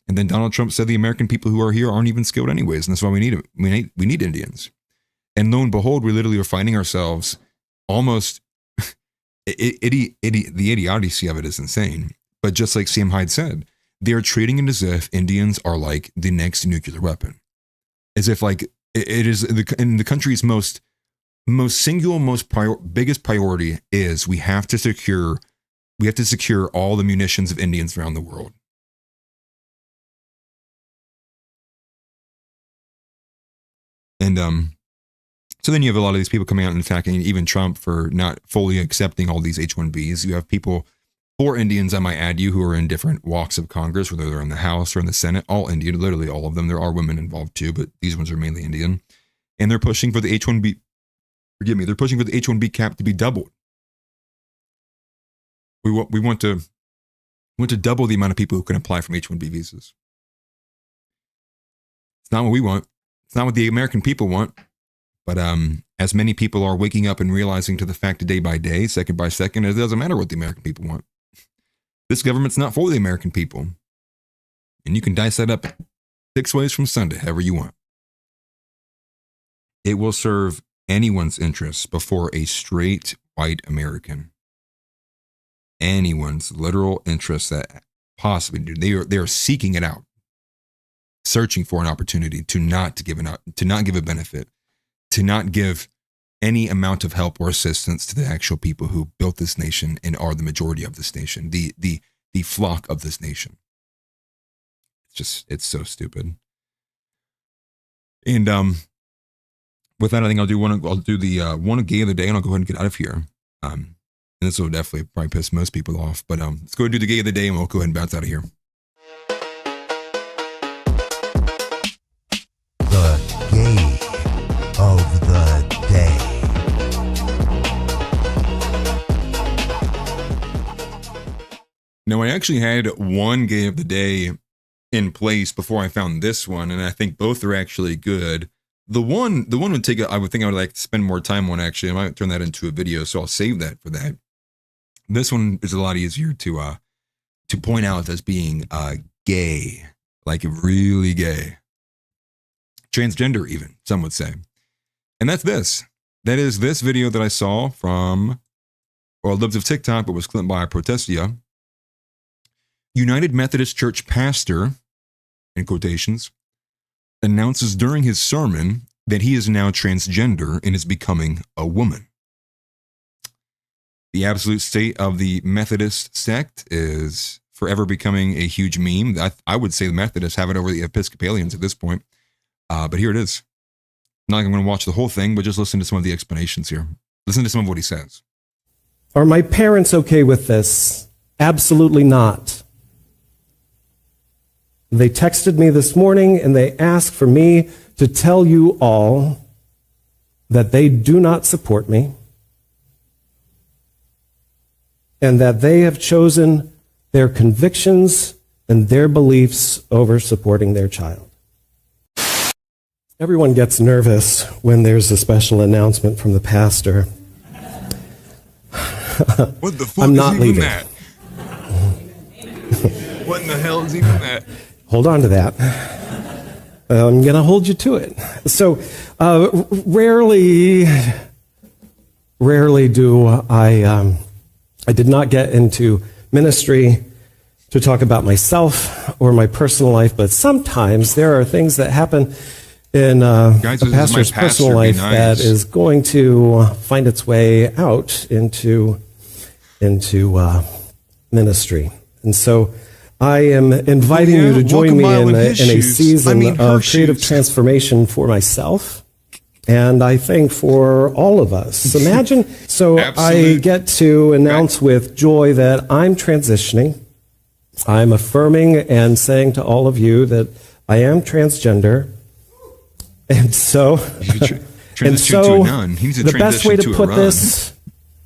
[SPEAKER 3] And then Donald Trump said the American people who are here aren't even skilled anyways. And that's why we need them. We need Indians. And lo and behold, we literally are finding ourselves almost, the idiocy of it is insane. But just like Sam Hyde said, they are treating it as if Indians are like the next nuclear weapon. As if like it is in the country's most biggest priority is we have to secure all the munitions of Indians around the world. And so then you have a lot of these people coming out and attacking even Trump for not fully accepting all these H-1Bs. You have people 4 Indians, I might add you, who are in different walks of Congress, whether they're in the House or in the Senate, all Indian, literally all of them. There are women involved too, but these ones are mainly Indian. And they're pushing for the H-1B, they're pushing for the H-1B cap to be doubled. We want to double the amount of people who can apply from H-1B visas. It's not what we want. It's not what the American people want. But as many people are waking up and realizing to the fact day by day, second by second, it doesn't matter what the American people want. This government's not for the American people. And you can dice that up 6 ways from Sunday, however you want. It will serve anyone's interests before a straight white American. Anyone's literal interests that possibly do. They are seeking it out, searching for an opportunity to not give a benefit, to not give any amount of help or assistance to the actual people who built this nation and are the majority of this nation, the flock of this nation. It's so stupid. And with that, I think I'll do the one gay of the day, and I'll go ahead and get out of here. And this will definitely probably piss most people off, but let's go ahead and do the gay of the day, and we'll go ahead and bounce out of here.
[SPEAKER 15] The gay of the day.
[SPEAKER 3] Now, I actually had one gay of the day in place before I found this one, and I think both are actually good. The one would take I would like to spend more time on. Actually, I might turn that into a video, so I'll save that for that. This one is a lot easier to point out as being gay, like really gay, transgender even, some would say. And that's this. That is this video that I saw from, or lived of TikTok, but was clipped by Protestia. United Methodist Church pastor, in quotations, announces during his sermon that he is now transgender and is becoming a woman. The absolute state of the Methodist sect is forever becoming a huge meme. I would say the Methodists have it over the Episcopalians at this point. But here it is. Not like I'm going to watch the whole thing, but just listen to some of the explanations here. Listen to some of what he says.
[SPEAKER 16] Are my parents okay with this? Absolutely not. They texted me this morning and they asked for me to tell you all that they do not support me and that they have chosen their convictions and their beliefs over supporting their child. Everyone gets nervous when there's a special announcement from the pastor.
[SPEAKER 3] What the fuck
[SPEAKER 16] I'm
[SPEAKER 3] is
[SPEAKER 16] not
[SPEAKER 3] even
[SPEAKER 16] leaving.
[SPEAKER 3] that? What in the hell is even that?
[SPEAKER 16] Hold on to that. I'm going to hold you to it. So, rarely do I did not get into ministry to talk about myself or my personal life, but sometimes there are things that happen in a pastor's personal life that is going to find its way out into ministry. And so I am inviting you to join me in a season of creative transformation for myself, and I think for all of us. Imagine, so I get to announce with joy that I'm transitioning. I'm affirming and saying to all of you that I am transgender. And so, the best way to put this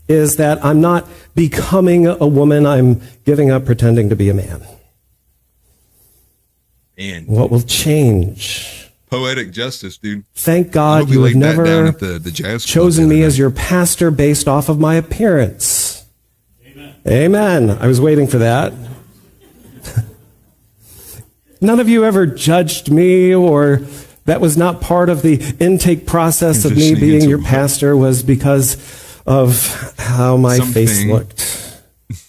[SPEAKER 16] is that I'm not becoming a woman, I'm giving up pretending to be a man.
[SPEAKER 3] And
[SPEAKER 16] what will change?
[SPEAKER 3] Poetic justice, dude.
[SPEAKER 16] Thank God you have never chosen me as your pastor based off of my appearance. Amen. I was waiting for that. None of you ever judged me, or that was not part of the intake process of me being your pastor, was because of how my face looked,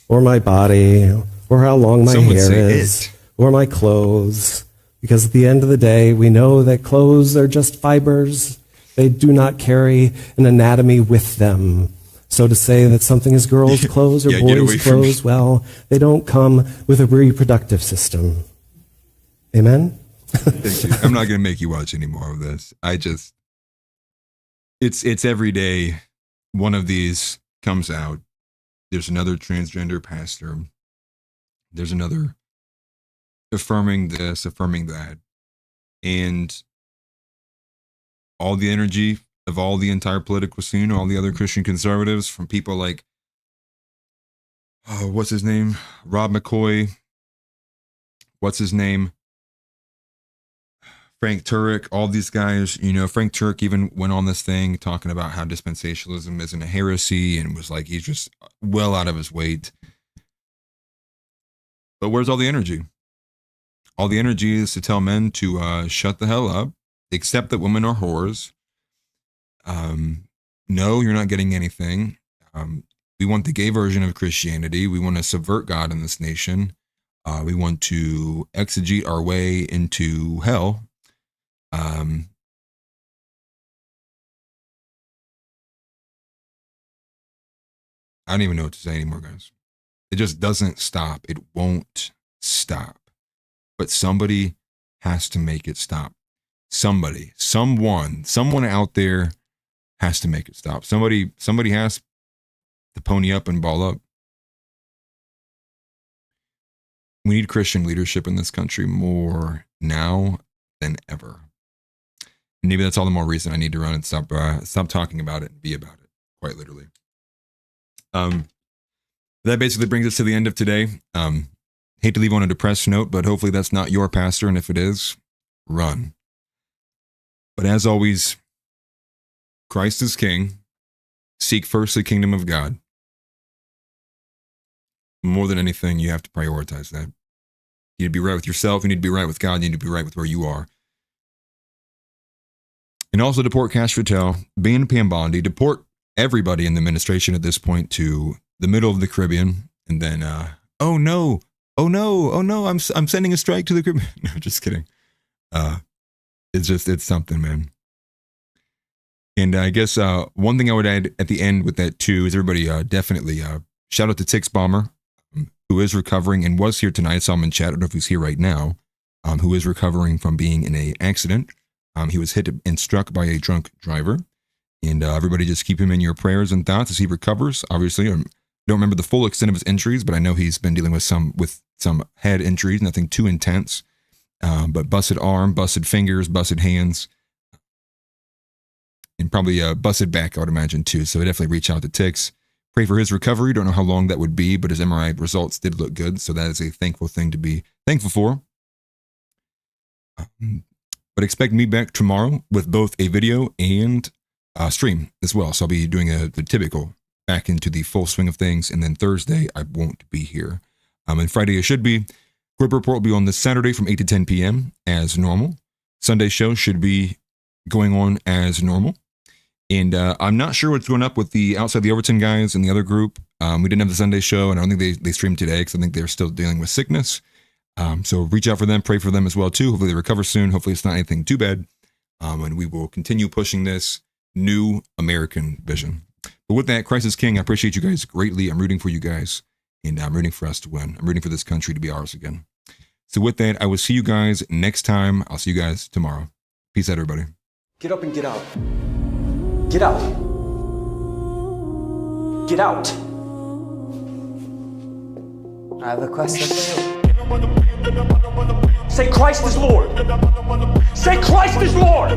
[SPEAKER 16] or my body, or how long my hair is, or my clothes. Because at the end of the day, we know that clothes are just fibers. They do not carry an anatomy with them. So to say that something is girls' clothes or boys' clothes, well, they don't come with a reproductive system. Amen?
[SPEAKER 3] Thank you. I'm not going to make you watch any more of this. It's every day one of these comes out There's another transgender pastor. There's another affirming this, affirming that. And all the energy of all the entire political scene, all the other Christian conservatives, from people like, what's his name? Rob McCoy. What's his name? Frank Turek, all these guys, you know, Frank Turek even went on this thing talking about how dispensationalism isn't a heresy and was like, he's just well out of his weight. But where's all the energy? All the energy is to tell men to shut the hell up, accept that women are whores. No, you're not getting anything. We want the gay version of Christianity. We want to subvert God in this nation. We want to exegete our way into hell. I don't even know what to say anymore, guys. It just doesn't stop. It won't stop. But somebody has to make it stop. Somebody, someone out there has to make it stop. Somebody has to pony up and ball up. We need Christian leadership in this country more now than ever. Maybe that's all the more reason I need to run and stop talking about it and be about it, quite literally. That basically brings us to the end of today. Hate to leave on a depressed note, but hopefully that's not your pastor, and if it is, run. But as always, Christ is King. Seek first the kingdom of God. More than anything, you have to prioritize that. You need to be right with yourself. You need to be right with God. You need to be right with where you are. And also deport Kash Patel, ban Pam Bondi, deport everybody in the administration at this point to the middle of the Caribbean. And then, oh no, I'm sending a strike to the Caribbean. No, just kidding. It's something, man. And I guess one thing I would add at the end with that too is everybody definitely shout out to Tix Bomber, who is recovering and was here tonight. I saw him in chat. I don't know if he's here right now, who is recovering from being in an accident. He was hit and struck by a drunk driver. And everybody just keep him in your prayers and thoughts as he recovers. Obviously, I don't remember the full extent of his injuries, but I know he's been dealing with some head injuries, nothing too intense. But busted arm, busted fingers, busted hands, and probably a busted back, I would imagine, too. So definitely reach out to Tix. Pray for his recovery. Don't know how long that would be, but his MRI results did look good. So that is a thankful thing to be thankful for. But expect me back tomorrow with both a video and a stream as well. So I'll be doing the typical back into the full swing of things. And then Thursday, I won't be here. And Friday, I should be. Grip Report will be on this Saturday from 8 to 10 p.m. as normal. Sunday show should be going on as normal. And I'm not sure what's going up with the Outside the Overton guys and the other group. We didn't have the Sunday show, and I don't think they streamed today because I think they're still dealing with sickness. So reach out for them, pray for them as well, too. Hopefully they recover soon. Hopefully it's not anything too bad. And we will continue pushing this new American vision. But with that, Christ is King. I appreciate you guys greatly. I'm rooting for you guys, and I'm rooting for us to win. I'm rooting for this country to be ours again. So with that, I will see you guys next time. I'll see you guys tomorrow. Peace out, everybody.
[SPEAKER 1] Get up and get out. Get out. Get out.
[SPEAKER 2] I have a question for you.
[SPEAKER 1] Say Christ is Lord. Say Christ is Lord.